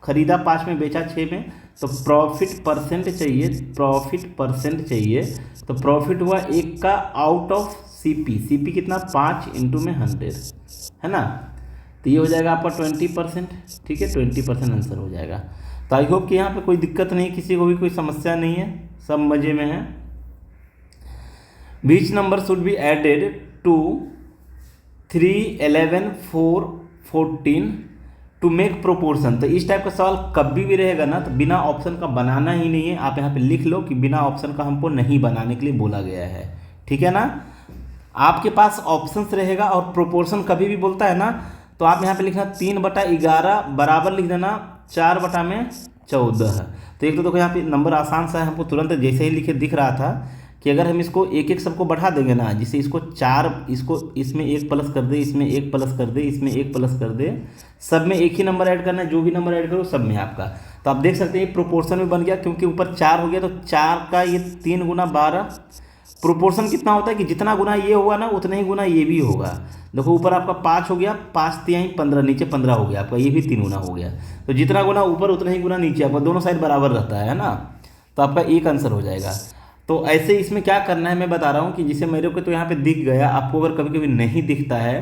खरीदा 5 में बेचा 6 में, तो प्रॉफिट परसेंट चाहिए, प्रॉफिट परसेंट चाहिए, तो प्रॉफिट हुआ एक का आउट ऑफ सीपी, सीपी कितना 5 इंटू में 100, है ना। तो ये हो जाएगा आपका 20%, ठीक है, 20% आंसर हो जाएगा। तो आई होप कि यहाँ पे कोई दिक्कत नहीं, किसी को भी कोई समस्या नहीं है, सब मज़े में है। Which number should be added to 3, 11, 4, 14 to make proportion. तो इस टाइप का सवाल कभी भी रहेगा ना, तो बिना ऑप्शन का बनाना ही नहीं है। आप यहाँ पे लिख लो कि बिना ऑप्शन का हमको नहीं बनाने के लिए बोला गया है, ठीक है ना। आपके पास ऑप्शंस रहेगा, और प्रोपोर्शन कभी भी बोलता है ना, तो आप यहाँ पे लिखना 3/11 बराबर लिख देना 4/14। तो एक तो देखो यहाँ पे नंबर आसान सा है, हमको तुरंत जैसे ही लिखे दिख रहा था कि अगर हम इसको एक एक सबको बढ़ा देंगे ना, जिसे इसको 4, इसको इसमें 1 प्लस कर दे, इसमें 1 प्लस कर दे, इसमें 1 प्लस कर दे, सब में एक ही नंबर ऐड करना है, जो भी नंबर ऐड करो सब में आपका। तो आप देख सकते हैं ये प्रोपोर्शन में बन गया, क्योंकि ऊपर 4 हो गया, तो 4 का ये 3 गुना 12। प्रोपोर्शन कितना होता है कि जितना गुना ये हुआ ना, उतना ही गुना ये भी होगा। देखो ऊपर आपका 5 हो गया, 5 तिहाई 15, नीचे 15 हो गया आपका, ये भी 3 गुना हो गया। तो जितना गुना ऊपर उतना ही गुना नीचे, आपका दोनों साइड बराबर रहता है ना, तो आपका एक आंसर हो जाएगा। तो ऐसे इसमें क्या करना है मैं बता रहा हूँ, कि जिसे मेरे को तो यहाँ पे दिख गया, आपको अगर कभी कभी नहीं दिखता है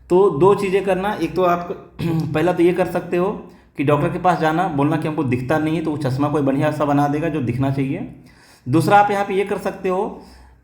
तो 2 चीज़ें करना। एक तो आप पहला तो ये कर सकते हो कि डॉक्टर के पास जाना, बोलना कि हमको दिखता नहीं है, तो वो चश्मा कोई बढ़िया सा बना देगा जो दिखना चाहिए। दूसरा आप यहाँ पे ये कर सकते हो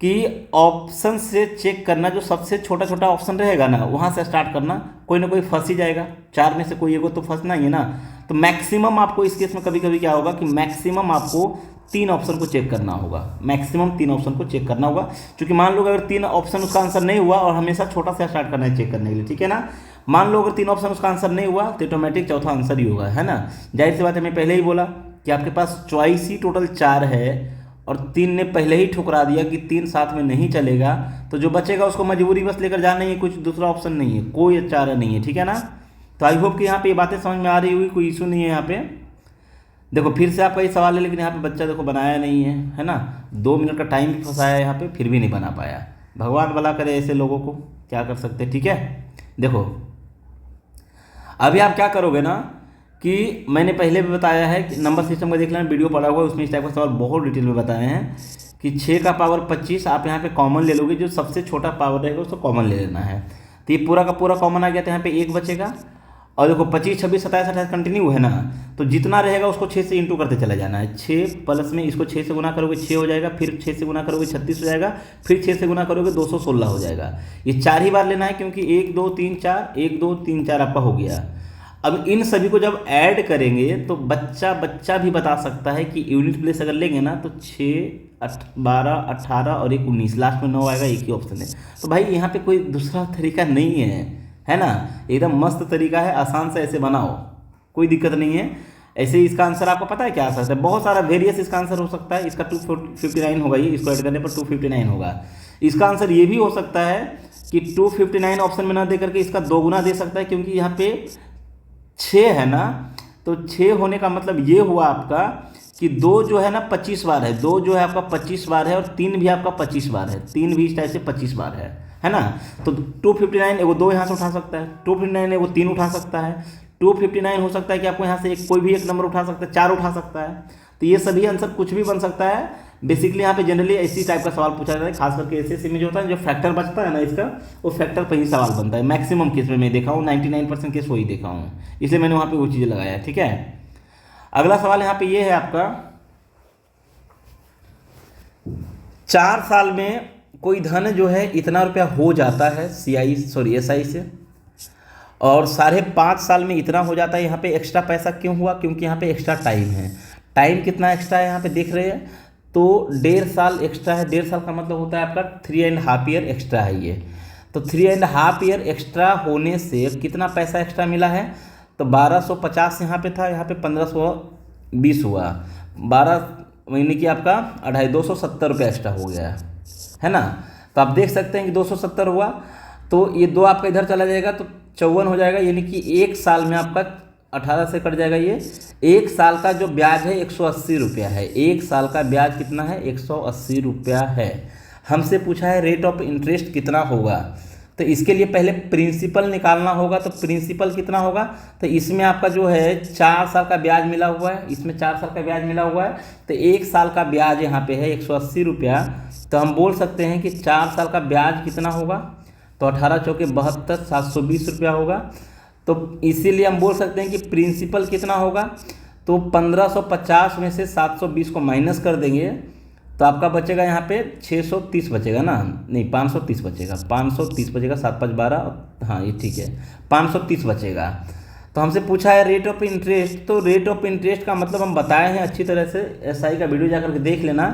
कि ऑप्शन से चेक करना, जो सबसे छोटा छोटा ऑप्शन रहेगा ना, वहाँ से स्टार्ट करना, कोई ना कोई फंस ही जाएगा, 4 में से कोई एगो तो फंसना ही है ना। तो मैक्सिमम आपको इस केस में कभी कभी क्या होगा कि मैक्सिमम आपको 3 ऑप्शन को चेक करना होगा, मैक्सिमम 3 ऑप्शन को चेक करना होगा। क्योंकि मान लो अगर 3 ऑप्शन उसका आंसर नहीं हुआ, और हमेशा छोटा सा स्टार्ट करना है चेक करने के लिए, ठीक है ना। मान लो अगर 3 ऑप्शन उसका आंसर नहीं हुआ, तो ऑटोमेटिक चौथा आंसर ही होगा, है ना। जाहिर सी बात है, मैं पहले ही बोला कि आपके पास चॉइस ही टोटल 4 है, और 3 ने पहले ही ठुकरा दिया कि 3 साथ में नहीं चलेगा, तो जो बचेगा उसको मजबूरी बस लेकर जाना ही है, कुछ दूसरा ऑप्शन नहीं है, कोई चारा नहीं है, ठीक है ना। तो आई होप कि यहाँ पे ये बातें समझ में आ रही हुई, कोई इशू नहीं है यहाँ पे। देखो फिर से आपका ये सवाल है, लेकिन यहाँ पे बच्चा देखो बनाया नहीं है ना, 2 मिनट का टाइम भी फंसाया यहाँ पे, फिर भी नहीं बना पाया। भगवान भला करे ऐसे लोगों को, क्या कर सकते हैं, ठीक है। देखो अभी आप क्या करोगे ना कि मैंने पहले भी बताया है कि नंबर सिस्टम का देख लेना, वीडियो पड़ा हुआ है, उसमें इस टाइप का सवाल बहुत डिटेल में बताए हैं कि 6 का पावर 25 आप यहाँ पे कॉमन ले लोगे, जो सबसे छोटा पावर रहेगा उसको कॉमन ले लेना है। तो ये पूरा का पूरा कॉमन आ गया, तो यहाँ पे 1 बचेगा। और देखो 25 26 27 28 कंटिन्यू है ना, तो जितना रहेगा उसको 6 से इंटू करते चले जाना है। 6 प्लस में इसको 6 से गुना करोगे 6 हो जाएगा, फिर 6 से गुना करोगे 36 हो जाएगा, फिर 6 से गुना करोगे 216 हो जाएगा। ये 4 ही बार लेना है, क्योंकि 1 2 3 4 1 2 3 4 आपका हो गया। अब इन सभी को जब ऐड करेंगे तो बच्चा भी बता सकता है कि यूनिट प्लेस अगर लेंगे ना तो 6 12 18 और 1 19, लास्ट में 9 आएगा, एक ही ऑप्शन है। तो भाई यहाँ पे कोई दूसरा तरीका नहीं है ना, एकदम मस्त तरीका है, आसान से ऐसे बनाओ, कोई दिक्कत नहीं है। ऐसे इसका आंसर आपको पता है क्या आ सकता है, बहुत सारा वेरियस इसका आंसर हो सकता है। इसका 259 होगा, ये इसको ऐड करने पर 259 होगा। इसका आंसर ये भी हो सकता है कि 259 ऑप्शन में ना दे करके इसका 2 गुना दे सकता है, क्योंकि यहाँ पे 6 है ना, तो 6 होने का मतलब ये हुआ आपका कि 2 जो है ना 25 बार है, 2 जो है आपका 25 बार है, और 3 भी आपका 25 बार है, 3 भी इस टाइप से 25 बार है ना। तो 259 एगो 2 यहाँ से उठा सकता है, 259 एगो 3 उठा सकता है, 259 हो सकता है कि आपको यहाँ से कोई भी एक नंबर उठा सकता है, 4 उठा सकता है। तो ये सभी आंसर कुछ भी बन सकता है। बेसिकली यहाँ पे जनरली इसी टाइप का सवाल पूछा जाता है, खास करके एसएससी में जो होता है, जो फैक्टर बचता है ना इसका, वो फैक्टर पर ही सवाल बनता है। मैक्सिमम केस में मैं देखा हूँ, 99% केस वही देखा हूँ, इसलिए मैंने वहाँ पे वो चीज़ें लगाया है। ठीक है, अगला सवाल यहाँ पे ये है आपका, 4 साल में कोई धन जो है इतना रुपया हो जाता है एसआई से, और 5.5 साल में इतना हो जाता है। यहाँ पे एक्स्ट्रा पैसा क्यों हुआ, क्योंकि यहाँ पे एक्स्ट्रा टाइम है। टाइम कितना एक्स्ट्रा है यहाँ पे देख रहे हैं, तो 1.5 साल एक्स्ट्रा है। 1.5 साल का मतलब होता है आपका 3.5 ईयर एक्स्ट्रा है ये। तो 3.5 ईयर एक्स्ट्रा होने से कितना पैसा एक्स्ट्रा मिला है, तो 1250 यहाँ पे था, यहाँ पे 1520 हुआ, 12 महीने की आपका 270 रुपये एक्स्ट्रा हो गया है ना। तो आप देख सकते हैं कि 270 हुआ, तो ये 2 आपका इधर चला जाएगा तो 54 हो जाएगा, यानी कि 1 साल में आपका 18 से कट जाएगा। ये 1 साल का जो ब्याज है 180 रुपया है। 1 साल का ब्याज कितना है, 180 रुपया है। हमसे पूछा है रेट ऑफ इंटरेस्ट कितना होगा, तो इसके लिए पहले प्रिंसिपल निकालना होगा। तो प्रिंसिपल कितना होगा, तो इसमें आपका जो है 4 साल का ब्याज मिला हुआ है, इसमें 4 साल का ब्याज मिला हुआ है, तो 1 साल का ब्याज यहाँ पे है 180 रुपया। तो हम बोल सकते हैं कि 4 साल का ब्याज कितना होगा, तो 18 चौके 72, 720 रुपया होगा। तो इसीलिए हम बोल सकते हैं कि प्रिंसिपल कितना होगा, तो 1550 में से 720 को माइनस कर देंगे तो आपका बचेगा यहाँ पे 630 बचेगा ना, नहीं 530 बचेगा, 530 बचेगा, 7 5 12, हाँ ये ठीक है, 530 बचेगा। तो हमसे पूछा है रेट ऑफ इंटरेस्ट, तो रेट ऑफ इंटरेस्ट का मतलब हम बताए हैं अच्छी तरह से, एसआई का वीडियो जाकर के देख लेना।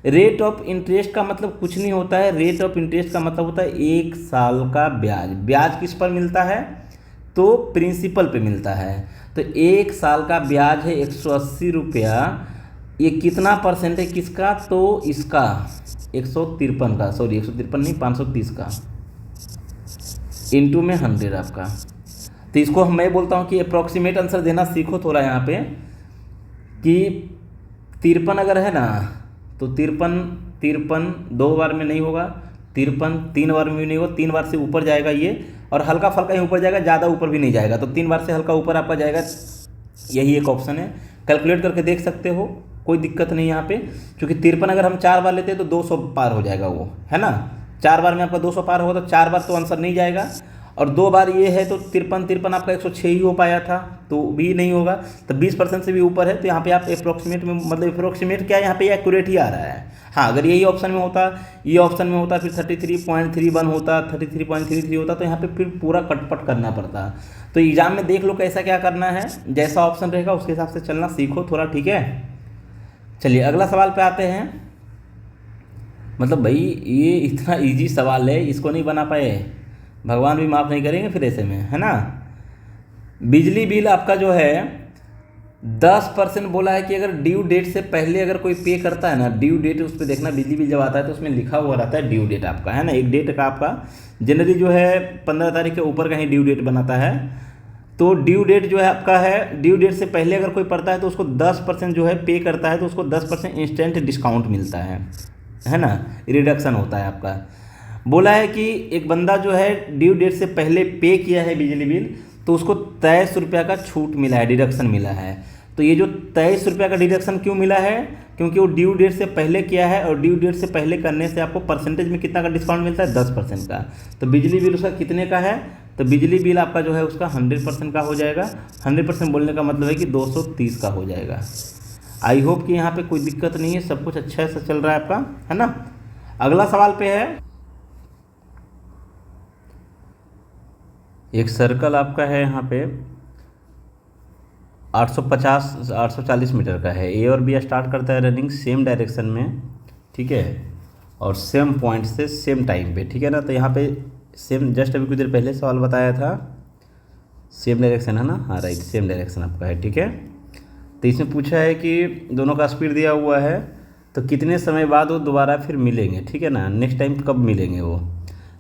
रेट ऑफ इंटरेस्ट का मतलब कुछ नहीं होता है, रेट ऑफ इंटरेस्ट का मतलब होता है 1 साल का ब्याज। ब्याज किस पर मिलता है, तो प्रिंसिपल पे मिलता है। तो 1 साल का ब्याज है 180 रुपया, ये कितना परसेंट है किसका, तो इसका 153 का, सॉरी 153 नहीं 530 का, इंटू में 100 आपका। तो इसको मैं बोलता हूँ कि अप्रॉक्सीमेट आंसर देना सीखो थोड़ा यहाँ पे, कि 53 अगर है ना, तो 53 2 बार में नहीं होगा, 53 3 बार में भी नहीं होगा, 3 बार से ऊपर जाएगा ये, और हल्का फल्का ही ऊपर जाएगा, ज़्यादा ऊपर भी नहीं जाएगा। तो 3 बार से हल्का ऊपर आपका जाएगा, यही एक ऑप्शन है। कैलकुलेट करके देख सकते हो, कोई दिक्कत नहीं यहाँ पे, क्योंकि 53 अगर हम 4 बार लेते हैं तो 200 पार हो जाएगा वो, है ना। 4 बार में आपका 200 पार होगा, तो 4 बार तो आंसर नहीं जाएगा, और 2 बार ये है तो 53 आपका 106 ही हो पाया था, तो भी नहीं होगा। तो 20% से भी ऊपर है, तो यहाँ पे आप अप्रोक्सीमेट में, मतलब अप्रोक्सीमेट क्या है, यहाँ पे एक्यूरेट ही आ रहा है। हाँ, अगर यही ऑप्शन में होता, ये ऑप्शन में होता, फिर 33.31 होता, 33.33 होता, तो यहाँ पे फिर पूरा कटपट करना पड़ता। तो एग्जाम में देख लो कैसा क्या करना है, जैसा ऑप्शन रहेगा उसके हिसाब से चलना सीखो थोड़ा, ठीक है। चलिए अगला सवाल पे आते हैं। मतलब भाई ये इतना इजी सवाल है, इसको नहीं बना पाए, भगवान भी माफ़ नहीं करेंगे फिर ऐसे में, है ना। बिजली बिल आपका जो है 10% बोला है कि अगर ड्यू डेट से पहले अगर कोई पे करता है ना, ड्यू डेट उस पर देखना, बिजली बिल जब आता है तो उसमें लिखा हुआ रहता है ड्यू डेट आपका, है ना। एक डेट का आपका जनरली जो है 15 तारीख के ऊपर का ही ड्यू डेट बनाता है। तो ड्यू डेट जो है आपका है, ड्यू डेट से पहले अगर कोई पड़ता है तो उसको 10% जो है पे करता है, तो उसको 10% इंस्टेंट डिस्काउंट मिलता है ना, रिडक्शन होता है आपका। बोला है कि एक बंदा जो है ड्यू डेट से पहले पे किया है बिजली बिल, तो उसको 23 रुपये का छूट मिला है, डिडक्शन मिला है। तो ये जो 23 रुपये का डिडक्शन क्यों मिला है, क्योंकि वो ड्यू डेट से पहले किया है, और ड्यू डेट से पहले करने से आपको परसेंटेज में कितना का डिस्काउंट मिलता है, 10% का। तो बिजली बिल उसका कितने का है, तो बिजली बिल आपका जो है उसका 100% का हो जाएगा। 100% बोलने का मतलब है कि 230 का हो जाएगा। आई होप कि यहाँ पे कोई दिक्कत नहीं है, सब कुछ अच्छा से चल रहा है आपका, है ना। अगला सवाल पे है, एक सर्कल आपका है यहाँ पे 840 मीटर का है। ए और बी स्टार्ट करता है रनिंग सेम डायरेक्शन में, ठीक है, और सेम पॉइंट से सेम टाइम पे, ठीक है ना। तो यहाँ पे सेम, जस्ट अभी कुछ देर पहले सवाल बताया था, सेम डायरेक्शन है ना, हाँ राइट, सेम डायरेक्शन आपका है, ठीक है। तो इसमें पूछा है कि दोनों का स्पीड दिया हुआ है, तो कितने समय बाद वो दोबारा फिर मिलेंगे, ठीक है ना, नेक्स्ट टाइम कब मिलेंगे वो।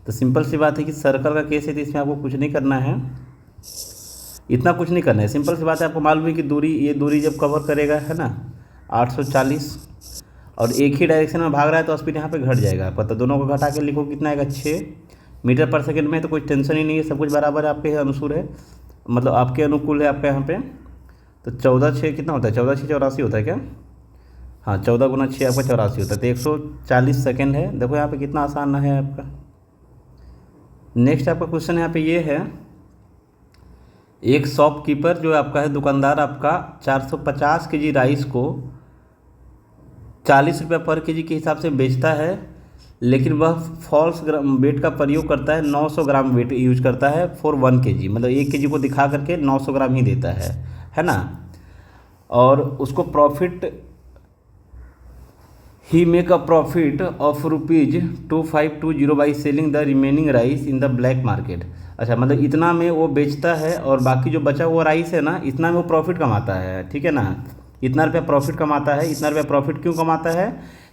तो सिंपल सी बात है कि सर्कल का केस है, तो इसमें आपको कुछ नहीं करना है, इतना कुछ नहीं करना है। सिंपल सी बात है, आपको मालूम है कि दूरी, ये दूरी जब कवर करेगा, है ना, 840, और एक ही डायरेक्शन में भाग रहा है, तो स्पीड यहाँ पे घट जाएगा आपका। तो दोनों को घटा के लिखो, कितना आएगा, 6 मीटर पर सेकंड में। तो कोई टेंशन ही नहीं है, सब कुछ बराबर आपके अनुसार है, मतलब आपके अनुकूल है आपका यहाँ पे। तो 14×6 कितना होता है, 14×6 84 होता है क्या, हाँ 14×6 आपका 84 होता है। तो 140 सेकेंड है। देखो यहाँ पे कितना आसान है आपका। नेक्स्ट आपका क्वेश्चन यहाँ पे ये है, एक शॉपकीपर जो आपका है, दुकानदार आपका 450 केजी राइस को 40 रुपये पर केजी के हिसाब से बेचता है, लेकिन वह फॉल्स वेट का प्रयोग करता है, 900 ग्राम वेट यूज करता है फॉर 1 केजी, मतलब 1 केजी को दिखा करके 900 ग्राम ही देता है ना। और उसको profit, he make a profit of ₹2520 by selling the remaining rice in the black market. अच्छा, मतलब इतना में वो बेचता है, और बाकी जो बचा हुआ राइस है ना, इतना में वो प्रॉफिट कमाता है, ठीक है ना। इतना रुपया प्रॉफिट कमाता है। इतना रुपया प्रॉफिट क्यों कमाता है,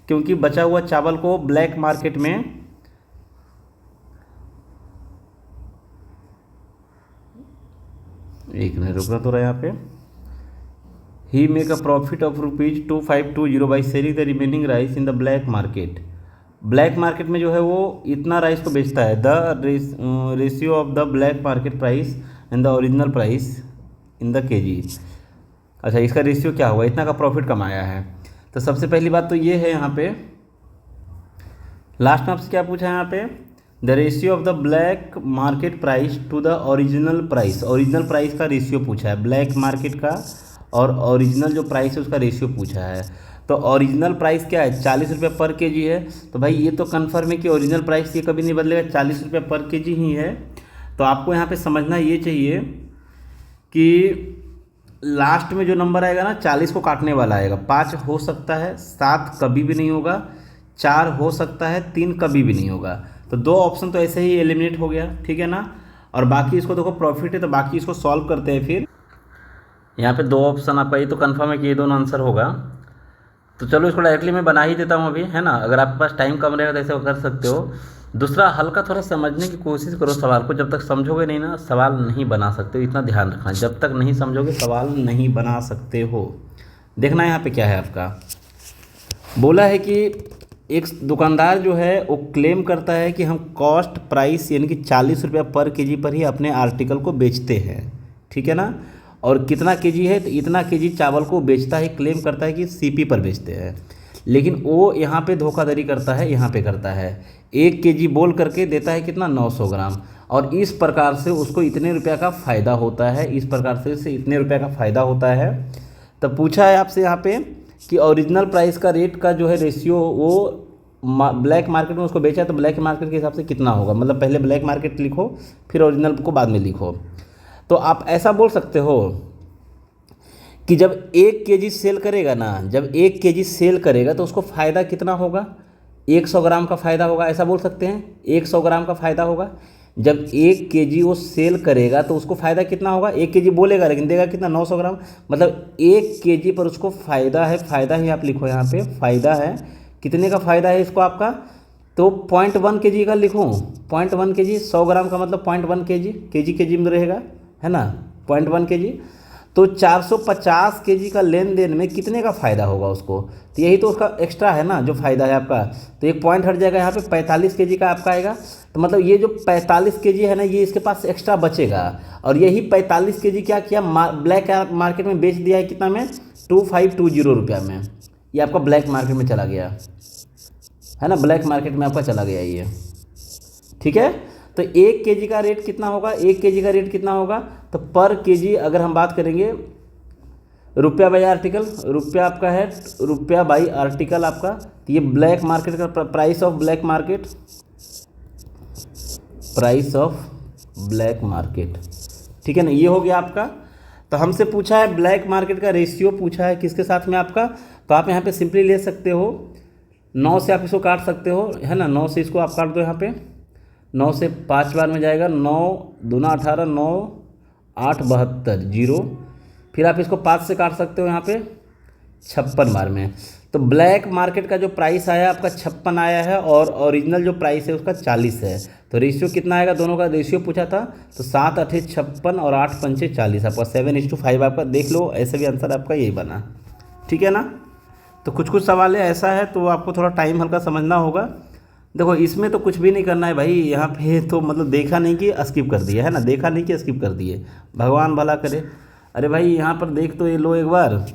क्योंकि बचा हुआ चावल को ब्लैक मार्केट में, एक मिनट रुकना तो रहा यहाँ पे, he make a profit of ₹2520 by selling the remaining rice in the black market. Black market में जो है वो इतना राइस को बेचता है, the ratio of the black market price and the original price in the KG. अच्छा, इसका रेशियो क्या होगा, इतना का प्रॉफिट कमाया है। तो सबसे पहली बात तो ये है, यहाँ पे लास्ट में आपसे क्या पूछा है यहाँ पे, the ratio of the black market price to the original price. Original price का रेशियो पूछा है, ब्लैक मार्केट का और ओरिजिनल जो प्राइस है उसका रेशियो पूछा है। तो ओरिजिनल प्राइस क्या है, 40 रुपये पर केजी है। तो भाई ये तो कन्फर्म है कि ओरिजिनल प्राइस ये कभी नहीं बदलेगा, 40 रुपये पर केजी ही है। तो आपको यहाँ पे समझना ये चाहिए कि लास्ट में जो नंबर आएगा ना, 40 को काटने वाला आएगा। 5 हो सकता है, 7 कभी भी नहीं होगा, 4 हो सकता है, 3 कभी भी नहीं होगा। तो 2 ऑप्शन तो ऐसे ही एलिमिनेट हो गया, ठीक है ना। और बाकी इसको देखो प्रॉफिट है, तो बाकी इसको सॉल्व करते हैं। फिर यहाँ पे 2 ऑप्शन आपका, ये तो कंफर्म है कि ये दोनों आंसर होगा। तो चलो इसको डायरेक्टली मैं बना ही देता हूँ अभी, है ना। अगर आपके पास टाइम कम रहेगा तो ऐसे कर सकते हो। दूसरा, हल्का थोड़ा समझने की कोशिश करो सवाल को। जब तक समझोगे नहीं ना, सवाल नहीं बना सकते हो, इतना ध्यान रखना। जब तक नहीं समझोगे सवाल नहीं बना सकते हो। देखना यहाँ पे क्या है आपका, बोला है कि एक दुकानदार जो है वो क्लेम करता है कि हम कॉस्ट प्राइस यानी कि 40 रुपये पर केजी पर ही अपने आर्टिकल को बेचते हैं, ठीक है ना। और कितना केजी है, तो इतना केजी चावल को बेचता है, क्लेम करता है कि सीपी पर बेचते हैं। लेकिन वो यहाँ पे धोखाधड़ी करता है, यहाँ पे करता है 1 केजी बोल करके देता है कितना, 900 ग्राम। और इस प्रकार से उसको इतने रुपये का फ़ायदा होता है, इस प्रकार से इतने रुपये का फ़ायदा होता है। तब पूछा है आपसे यहाँ पे कि ओरिजिनल प्राइस का रेट का जो है रेशियो, वो ब्लैक मार्केट में उसको बेचा है, तो ब्लैक मार्केट के हिसाब से कितना होगा। मतलब पहले ब्लैक मार्केट लिखो, फिर ओरिजिनल को बाद में लिखो। तो आप ऐसा बोल सकते हो कि जब 1 केजी सेल करेगा ना, जब 1 केजी सेल करेगा तो उसको फ़ायदा कितना होगा, 100 ग्राम का फ़ायदा होगा, ऐसा बोल सकते हैं। 100 ग्राम का फ़ायदा होगा। जब 1 केजी वो सेल करेगा तो उसको फ़ायदा कितना होगा, 1 केजी बोलेगा लेकिन देगा कितना, 900 ग्राम। मतलब 1 केजी पर उसको फ़ायदा है, फ़ायदा ही आप लिखो यहाँ पे, फ़ायदा है। कितने का फ़ायदा है इसको आपका, तो 0.1 केजी का लिखूँ, 0.1 केजी। 100 ग्राम का मतलब 0.1 केजी, केजी में रहेगा, है ना, 0.1 केजी। तो 450 केजी का लेन देन में कितने का फ़ायदा होगा उसको, तो यही तो उसका एक्स्ट्रा है ना जो फ़ायदा है आपका। तो एक पॉइंट हट जाएगा यहाँ पे 45 केजी का आपका आएगा। तो मतलब ये जो 45 केजी है ना ये इसके पास एक्स्ट्रा बचेगा, और यही 45 केजी क्या किया, ब्लैक मार्केट में बेच दिया है कितना में, 2520 रुपया में। ये आपका ब्लैक मार्केट में चला गया है ना, ब्लैक मार्केट में आपका चला गया ये, ठीक है। तो 1 केजी का रेट कितना होगा, 1 केजी का रेट कितना होगा, तो पर केजी अगर हम बात करेंगे रुपया बाई आर्टिकल, रुपया आपका है रुपया बाई आर्टिकल आपका। तो ये ब्लैक मार्केट का price of black market, price of black market, ठीक है ना, ये हो गया आपका। तो हमसे पूछा है ब्लैक मार्केट का रेशियो पूछा है किसके साथ में आपका, तो आप यहाँ पे सिंपली ले सकते हो 9 से, आप इसको काट सकते हो है ना, 9 से इसको आप काट दो, यहाँ पे 9 से 5 बार में जाएगा, 9 दूना 18, 9 8 72 जीरो, फिर आप इसको 5 से काट सकते हो यहाँ पे 56 बार में। तो ब्लैक मार्केट का जो प्राइस आया आपका 56 आया है, और ओरिजिनल जो प्राइस है उसका 40 है। तो रेशियो कितना आएगा, दोनों का रेशियो पूछा था, तो 7 8 56 और 8 5 40, आपका 7:5 आपका, देख लो ऐसे भी आंसर आपका यही बना, ठीक है ना। तो कुछ कुछ सवाल ऐसा है तो आपको थोड़ा टाइम हल्का समझना होगा। देखो इसमें तो कुछ भी नहीं करना है भाई, यहाँ पे तो मतलब देखा नहीं कि स्किप कर दिया है ना, देखा नहीं कि स्किप कर दिए, भगवान भला करे। अरे भाई यहाँ पर देख तो ये लो एक बार,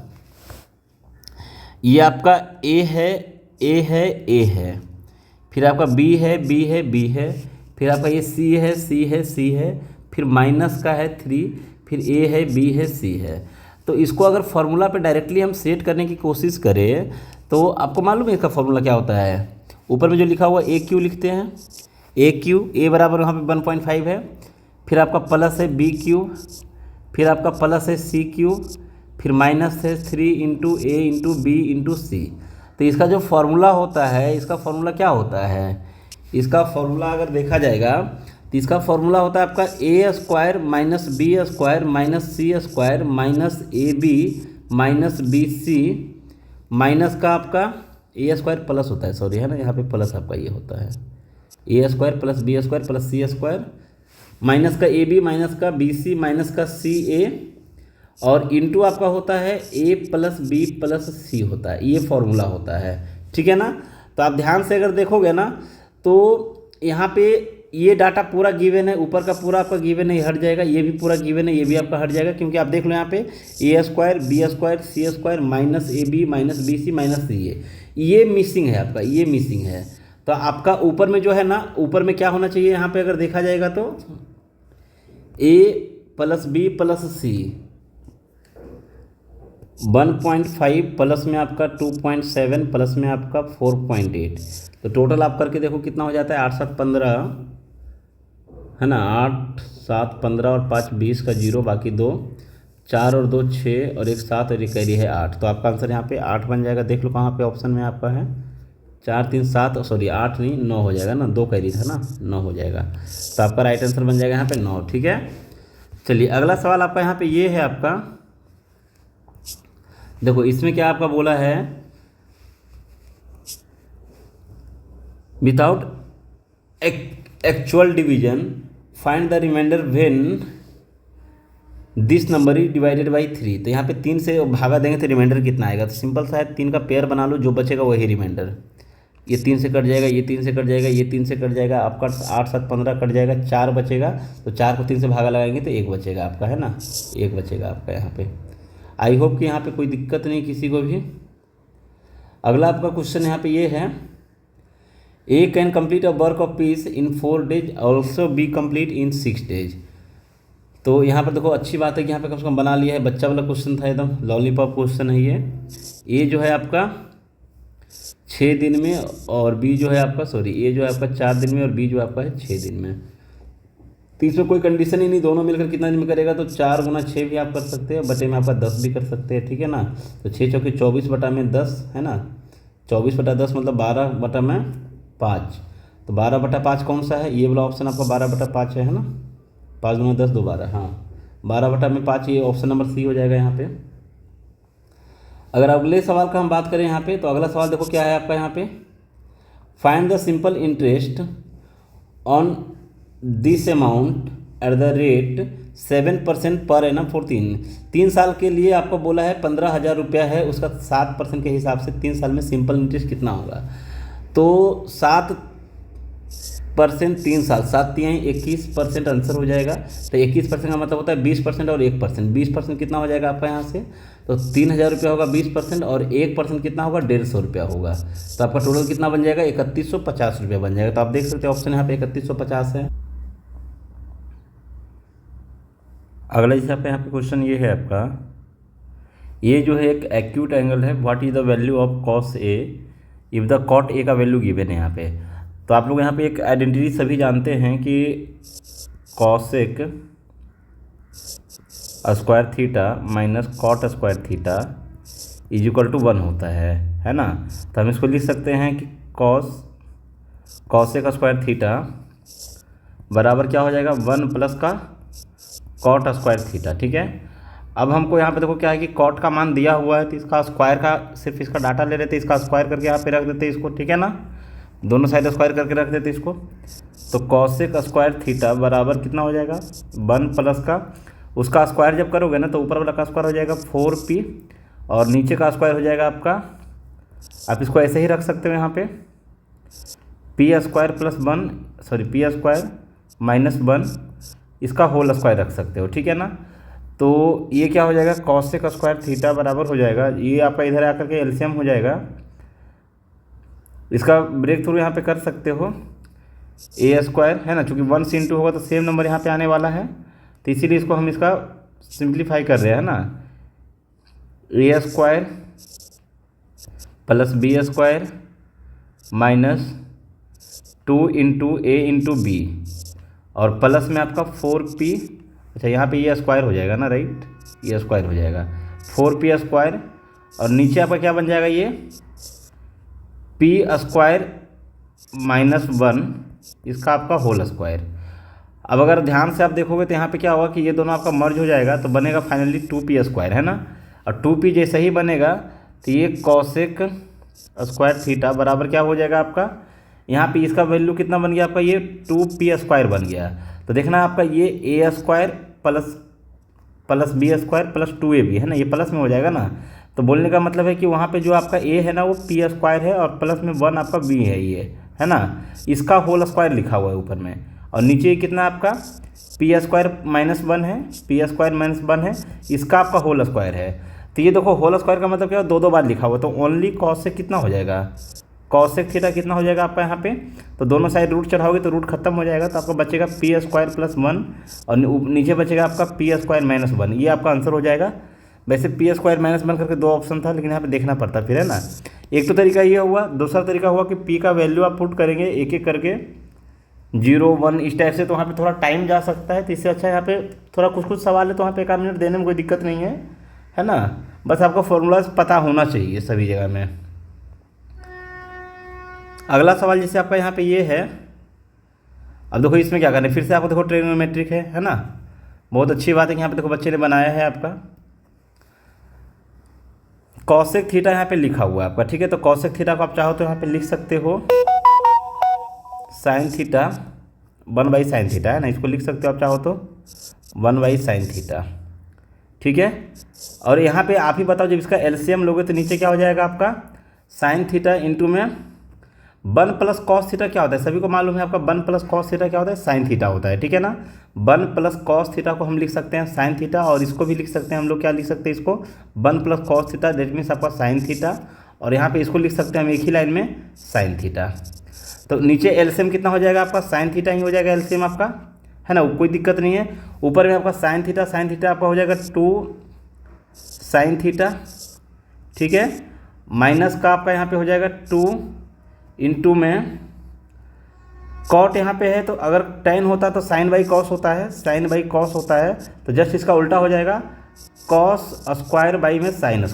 ये आपका ए है, ए है, ए है, फिर आपका बी है, बी है, बी है, फिर आपका ये सी है, सी है, सी है, फिर माइनस का है 3, फिर ए है, बी है, सी है। तो इसको अगर फार्मूला पे डायरेक्टली हम सेट करने की कोशिश करें तो आपको मालूम है इसका फार्मूला क्या होता है, ऊपर में जो लिखा हुआ ए क्यू लिखते हैं, ए क्यू, ए बराबर वहाँ पे 1.5 है, फिर आपका प्लस है बी क्यू, फिर आपका प्लस है सी क्यू, फिर माइनस है 3 इंटू ए इंटू बी इंटू सी। तो इसका जो फार्मूला होता है, इसका फार्मूला क्या होता है, इसका फार्मूला अगर देखा जाएगा तो इसका फार्मूला होता है आपका a square minus b square minus c square minus a b minus b c, minus का आपका ए स्क्वायर प्लस होता है, सॉरी है ना, यहाँ पे प्लस आपका ये होता है, a square plus b square plus c square, minus का ए बी माइनस का बी सी माइनस का सी ए, और इंटू आपका होता है a plus b plus c होता है, ये फॉर्मूला होता है, ठीक है ना। तो आप ध्यान से अगर देखोगे ना तो यहाँ पे ये डाटा पूरा गिवन है, ऊपर का पूरा आपका गिवन है, हट जाएगा, ये भी पूरा गिवन है, ये भी आपका हट जाएगा, क्योंकि आप देख लो यहाँ पे a square b square c square minus a b minus b c minus c ये मिसिंग है आपका, ये मिसिंग है। तो आपका ऊपर में जो है ना, ऊपर में क्या होना चाहिए यहाँ पे अगर देखा जाएगा तो ए प्लस बी प्लस सी 1.5 प्लस में आपका 2.7 प्लस में आपका 4.8, तो टोटल आप करके देखो कितना हो जाता है, 8 7 15 है ना, 8 7 15 और 5 20 का 0, बाकी 2 4 और 2 6 और 1 7 और 1 कैरी है 8। तो आपका आंसर यहाँ पे 8 बन जाएगा, देख लो कहाँ पे ऑप्शन में आपका है, 4 3 7 सॉरी 8 नहीं 9 हो जाएगा ना, 2 कैरी था ना, 9 हो जाएगा। तो आपका राइट आंसर बन जाएगा यहाँ पे 9, ठीक है। चलिए अगला सवाल आपका यहाँ पे ये है आपका, देखो इसमें क्या आपका बोला है, without actual division find the remainder when this number is divided by 3। तो यहाँ पे 3 से भागा देंगे तो रिमाइंडर कितना आएगा, तो सिंपल सा है, 3 का पेयर बना लो, जो बचेगा वही रिमाइंडर, ये 3 से कट जाएगा, ये 3 से कट जाएगा, ये 3 से कट जाएगा, आपका 8 7 15 कट जाएगा, 4 बचेगा, तो 4 को 3 से भागा लगाएंगे तो 1 बचेगा आपका, है ना, 1 बचेगा आपका यहाँ पे। आई होप कि यहाँ पे कोई दिक्कत नहीं किसी को भी। अगला आपका क्वेश्चन यहाँ पे ये है, A can complete a work of piece in 4 days also B complete in 6 days। तो यहाँ पर देखो अच्छी बात है कि यहाँ पे कम से कम बना लिया है, बच्चा वाला क्वेश्चन था, एकदम लॉलीपॉप क्वेश्चन है ये। ए जो है आपका 6 दिन में और बी जो है आपका सॉरी ए जो है आपका 4 दिन में और बी जो आपका है 6 दिन में। तो इसमें कोई कंडीशन ही नहीं, दोनों मिलकर कितना दिन में करेगा, तो 4 गुना 6 भी आप कर सकते हैं, बटे में आपका 10 भी कर सकते हैं, ठीक है ना। तो 6 चौके 24 बटा में 10 है ना, 24 बटा 10 मतलब 12 बटा में 5। तो 12 बटा 5 कौन सा है, ये वाला ऑप्शन आपका 12 बटा 5 है ना, 5 गुना 10 2 12, हाँ 12 बटा में 5, ये ऑप्शन नंबर सी हो जाएगा यहाँ पे। अगर अगले सवाल का हम बात करें यहाँ पे, तो अगला सवाल देखो क्या है आपका यहाँ पे, find the simple interest on this amount 7% per annum for 3 साल के लिए आपको बोला है 15,000 रुपया है, उसका 7% के हिसाब से 3 साल में सिंपल इंटरेस्ट कितना होगा। तो 7% 3 साल, 7×3=21% आंसर हो जाएगा। तो 21% का मतलब होता है 20% और 1%। 20% कितना हो जाएगा आपका यहाँ से, तो 3,000 रुपया होगा 20%, और 1% कितना होगा 150 रुपया होगा। तो आपका टोटल कितना बन जाएगा 3,150 रुपया बन जाएगा। तो आप देख सकते हैं ऑप्शन यहाँ पे 3,150 है। अगला जैसे आपका यहाँ पे क्वेश्चन ये है आपका, ये जो है एक एक्यूट एंगल है, what is the value of cos A if the cot A का वैल्यू गिवन है यहाँ पे। तो आप लोग यहाँ पे एक आइडेंटिटी सभी जानते हैं कि cosec square theta minus cot square theta is equal to 1 होता है ना। तो हम इसको लिख सकते हैं कि कॉसेक स्क्वायर थीटा बराबर क्या हो जाएगा 1 प्लस का कॉट स्क्वायर थीटा। ठीक है, अब हमको यहाँ पे देखो क्या है कि कॉट का मान दिया हुआ है, तो इसका स्क्वायर का सिर्फ इसका डाटा ले लेते, इसका स्क्वायर करके यहाँ पे रख देते इसको। ठीक है ना, दोनों साइड स्क्वायर करके रख देते इसको। तो कॉसेक स्क्वायर थीटा बराबर कितना हो जाएगा 1 प्लस का, उसका स्क्वायर जब करोगे ना तो ऊपर वाला का स्क्वायर हो जाएगा 4p, और नीचे का स्क्वायर हो जाएगा आपका, आप इसको ऐसे ही रख सकते हो यहाँ पे p² plus 1 sorry p² minus 1 इसका होल स्क्वायर रख सकते हो। ठीक है ना, तो ये क्या हो जाएगा कॉसेक स्क्वायर थीटा बराबर हो जाएगा, ये आपका इधर आकर के एलसीएम हो जाएगा, इसका ब्रेक थ्रू यहाँ पे कर सकते हो a² है ना, चूँकि 1 से इंटू होगा तो सेम नंबर यहाँ पे आने वाला है, तो इसीलिए इसको हम इसका सिंप्लीफाई कर रहे हैं ना, a² plus b² minus 2 into a into b, और प्लस में आपका 4p, अच्छा यहाँ पे ये स्क्वायर हो जाएगा ना, राइट, ये स्क्वायर हो जाएगा 4p², और नीचे आपका क्या बन जाएगा ये p² माइनस 1 इसका आपका होल स्क्वायर। अब अगर ध्यान से आप देखोगे तो यहाँ पे क्या होगा कि ये दोनों आपका मर्ज हो जाएगा, तो बनेगा फाइनली 2p² है ना, और 2p जैसे ही बनेगा तो ये कॉसेक स्क्वायर थीटा बराबर क्या हो जाएगा आपका, यहाँ पे इसका वैल्यू कितना बन गया आपका ये 2p² बन गया। तो देखना आपका ये a² plus b² plus 2ab है ना, ये प्लस में हो जाएगा ना। तो बोलने का मतलब है कि वहाँ पे जो आपका a है ना वो p² है, और प्लस में 1 आपका b है, ये है ना, इसका होल स्क्वायर लिखा हुआ है ऊपर में, और नीचे कितना आपका p² माइनस 1 है, p² माइनस 1 है, इसका आपका होल स्क्वायर है। तो ये देखो होल स्क्वायर का मतलब क्या है, दो बार लिखा हुआ, तो ओनली कॉसेक कितना हो जाएगा, कॉसेक थीटा कितना हो जाएगा आपका यहाँ पे, तो दोनों साइड रूट चढ़ाओगे तो रूट खत्म हो जाएगा, तो आपका बचेगा p² प्लस 1, और नीचे बचेगा आपका p² माइनस 1, ये आपका आंसर हो जाएगा। वैसे p² माइनस 1 करके 2 ऑप्शन था, लेकिन यहाँ पे देखना पड़ता फिर है ना। एक तो तरीका ये हुआ, दूसरा तरीका हुआ कि p का वैल्यू आप पुट करेंगे एक एक करके 0 1 इस टाइप से, तो वहाँ पे थोड़ा टाइम जा सकता है, तो इससे अच्छा यहाँ पे थोड़ा कुछ सवाल है तो वहाँ पे 1 मिनट देने में कोई दिक्कत नहीं है ना, बस आपको फॉर्मूलाज पता होना चाहिए सभी जगह में। अगला सवाल जैसे आपका यहाँ पे ये है, अब देखो इसमें क्या करना है, फिर से आपको देखो ट्रिग्नोमेट्रिक है ना, बहुत अच्छी बात है कि यहाँ पे देखो बच्चे ने बनाया है आपका कॉसेक थीटा यहाँ पे लिखा हुआ है आपका। ठीक है, तो कॉसेक थीटा को आप चाहो तो यहाँ पे लिख सकते हो साइन थीटा 1/sin थीटा है ना, इसको लिख सकते हो आप चाहो तो 1/sin थीटा। ठीक है, और यहाँ पे आप ही बताओ जब इसका एलसीएम लोगे तो नीचे क्या हो जाएगा आपका साइन थीटा इंटू में 1 प्लस कॉस थीटा क्या होता है, सभी को मालूम है आपका 1 प्लस कॉस थीटा क्या होता है साइन थीटा होता है। ठीक है ना, 1 प्लस कॉस थीटा को हम लिख सकते हैं साइन थीटा, और इसको भी लिख सकते हैं हम लोग क्या लिख सकते हैं इसको 1 plus cos theta, that means आपका साइन थीटा, और यहाँ पे इसको लिख सकते हैं हम एक ही लाइन में साइन थीटा। तो नीचे एलसीएम कितना हो जाएगा आपका साइन थीटा ही हो जाएगा एलसीएम आपका, है ना, कोई दिक्कत नहीं है। ऊपर में आपका साइन थीटा आपका हो जाएगा 2 sin थीटा। ठीक है, माइनस का आपका यहाँ पे हो जाएगा 2 इंटू में कॉट यहाँ पे है, तो अगर tan होता तो साइन बाई कॉस होता है, साइन बाई कॉस होता है, तो जस्ट इसका उल्टा हो जाएगा कॉस स्क्वायर बाई में साइन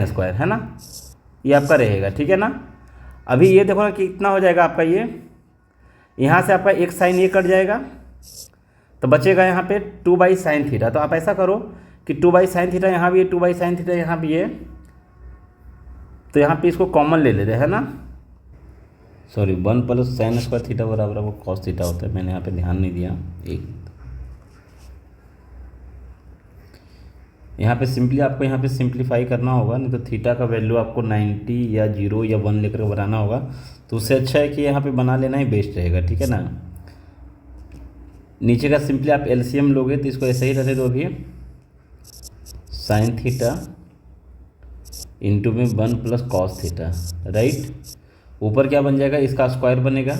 स्क्वायर है ना, ये आपका रहेगा। ठीक है ना, अभी ये देखो ना कितना हो जाएगा आपका, ये यहाँ से आपका एक साइन ये कट जाएगा, तो बचेगा यहाँ पे 2/sin थीटा। तो आप ऐसा करो कि 2/sin थीटा यहाँ भी है, 2/sin थीटा यहाँ भी है, तो यहाँ पे इसको कॉमन ले लेते हैं ना, सॉरी 1 + sin² थीटा बराबर आपको कॉस थीटा होता है, मैंने यहाँ पे ध्यान नहीं दिया। एक यहाँ पे सिंपली आपको यहाँ पे सिंप्लीफाई करना होगा, नहीं तो थीटा का वैल्यू आपको 90 या 0 या 1 लेकर बनाना होगा, तो उससे अच्छा है कि यहाँ पे बना लेना ही बेस्ट रहेगा, ठीक है ना। नीचे का सिंपली आप एलसीएम लोगे तो इसको ऐसे ही रहने दो अभी, sin थीटा इंटू में 1 + cos थीटा, राइट। ऊपर क्या बन जाएगा, इसका स्क्वायर बनेगा,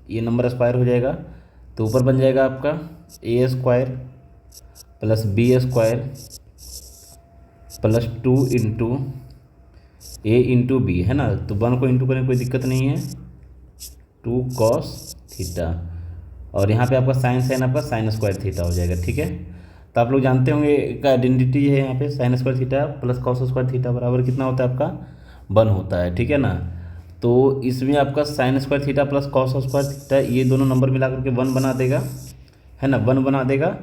ये नंबर स्क्वायर हो जाएगा, तो ऊपर बन जाएगा आपका a² + b² +2 into a into B, है ना। तो 1 को इंटू करने में कोई दिक्कत नहीं है, 2 cos थीटा, और यहाँ पे आपका sin आपका sin² थीटा हो जाएगा, ठीक है। तो आप लोग जानते होंगे एक आइडेंटिटी है यहाँ पे, sin² थीटा + cos² थीटा बराबर कितना होता है आपका 1 होता है, ठीक है ना। तो इसमें आपका sin² थीटा + cos² थीटा ये दोनों नंबर मिला करके 1 बना देगा, है ना, 1 बना देगा।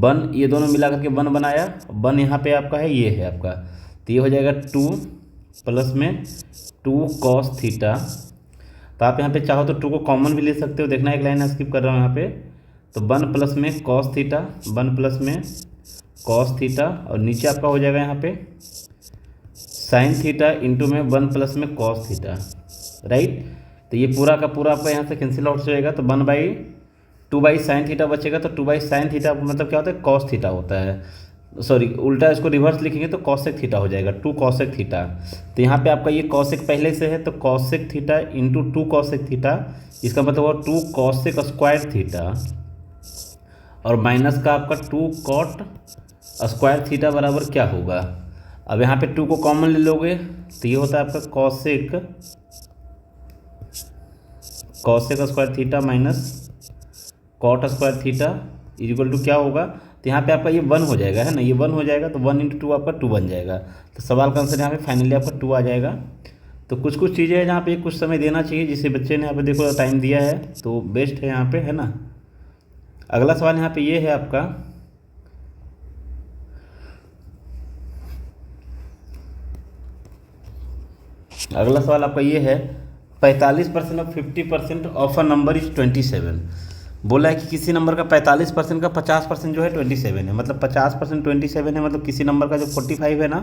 1 ये दोनों मिला करके 1 बनाया, 1 यहाँ पे आपका है, ये है आपका, तो ये हो जाएगा 2 प्लस में 2 cos थीटा। तो आप यहाँ पे चाहो तो 2 को कॉमन भी ले सकते हो, देखना एक लाइन स्किप कर रहा हूँ यहाँ पे। तो 1 प्लस में cos थीटा, 1 प्लस में cos थीटा, और नीचे आपका हो जाएगा यहाँ पे sin थीटा इंटू में 1 प्लस में cos थीटा, राइट। तो ये पूरा का पूरा आपका यहाँ से कैंसिल आउट हो जाएगा, तो 1/2/sin थीटा बचेगा। तो 2/sin थीटा मतलब क्या होता है, cos थीटा होता है, सॉरी उल्टा इसको रिवर्स लिखेंगे तो cosec थीटा हो जाएगा, 2 cosec थीटा। तो यहाँ पे आपका ये cosec पहले से है, तो cosec theta into 2 cosec theta, इसका मतलब हुआ 2 cosec² थीटा, और माइनस का आपका 2 cot² थीटा बराबर क्या होगा। अब यहाँ पे 2 को कॉमन ले लोगे तो ये होता है आपका cosec² theta minus cot² theta equal to क्या होगा। तो यहाँ पे आपका ये 1 हो जाएगा, है ना, ये 1 हो जाएगा, तो 1 × 2 आपका 2 बन जाएगा। तो सवाल का आंसर यहाँ पे फाइनली आपका 2 आ जाएगा। तो कुछ कुछ चीज़ें हैं जहाँ पे कुछ समय देना चाहिए, जिसे बच्चे ने यहाँ पे देखो टाइम दिया है तो बेस्ट है यहाँ पे, है ना। अगला सवाल यहाँ पे ये है आपका, अगला सवाल आपका ये है 45% of 50% of a number is 27। बोला है कि किसी नंबर का 45% का 50% जो है 27 है, मतलब 50% 27 है, मतलब किसी नंबर का जो 45 है ना,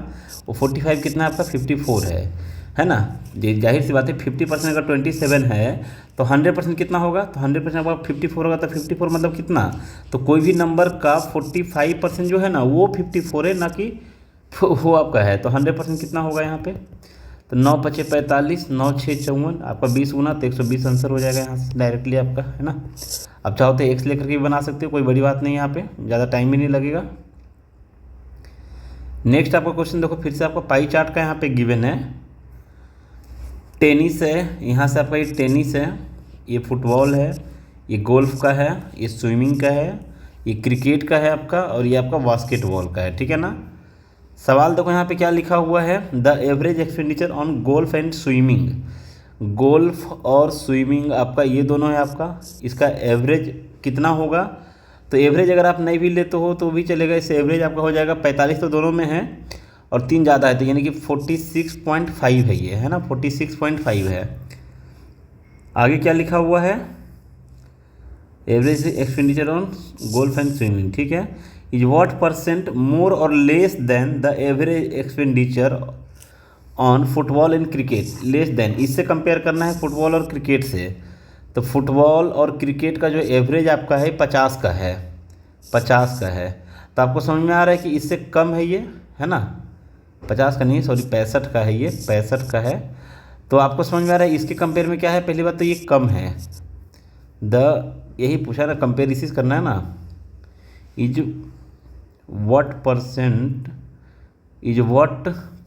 वो 45 कितना है आपका 54 है ना। जाहिर सी बात है 50% अगर 27 है तो 100% कितना होगा, तो 100% आपका 54 होगा, तो 54 मतलब कितना, तो कोई भी नंबर का 45% जो है ना वो 54 है, ना कि वो आपका है। तो 100% कितना होगा यहाँ पे, तो 9 × 5 = 45, 9 × 6 = 54, आपका 20 गुना तो 120 आंसर हो जाएगा यहाँ से डायरेक्टली आपका, है ना। अब चाहो तो एक्स लेकर के भी बना सकते हो, कोई बड़ी बात नहीं, यहाँ पे ज़्यादा टाइम भी नहीं लगेगा। नेक्स्ट आपका क्वेश्चन देखो, फिर से आपका पाई चार्ट का यहाँ पे गिवन है, टेनिस है, यहाँ से आपका ये टेनिस है, ये फुटबॉल है, ये गोल्फ का है, ये स्विमिंग का है, ये क्रिकेट का है आपका, और ये आपका बास्केटबॉल का है, ठीक है ना। सवाल देखो यहाँ पे क्या लिखा हुआ है, the average expenditure on golf and swimming. Golf और स्विमिंग आपका ये दोनों है आपका, इसका एवरेज कितना होगा। तो एवरेज अगर आप नहीं भी लेते हो तो भी चलेगा, इस एवरेज आपका हो जाएगा 45 तो दोनों में है और 3 ज़्यादा है, तो यानी कि 46.5 है ये, है ना, 46.5 है। आगे क्या लिखा हुआ है, average expenditure on golf and swimming, ठीक है, is what % more or less than the average expenditure on football and cricket. Less than, इससे कंपेयर करना है फुटबॉल और क्रिकेट से। तो फुटबॉल और क्रिकेट का जो एवरेज आपका है 50 का है, 50 का है। तो आपको समझ में आ रहा है कि इससे कम है ये, है ना, 50 का नहीं, सॉरी 65 का है, ये 65 का है। तो आपको समझ में आ रहा है इसके कंपेयर में क्या है, पहली बात तो ये कम है, यही पूछा ना, कंपेरिसिस करना है ना, इज व्हाट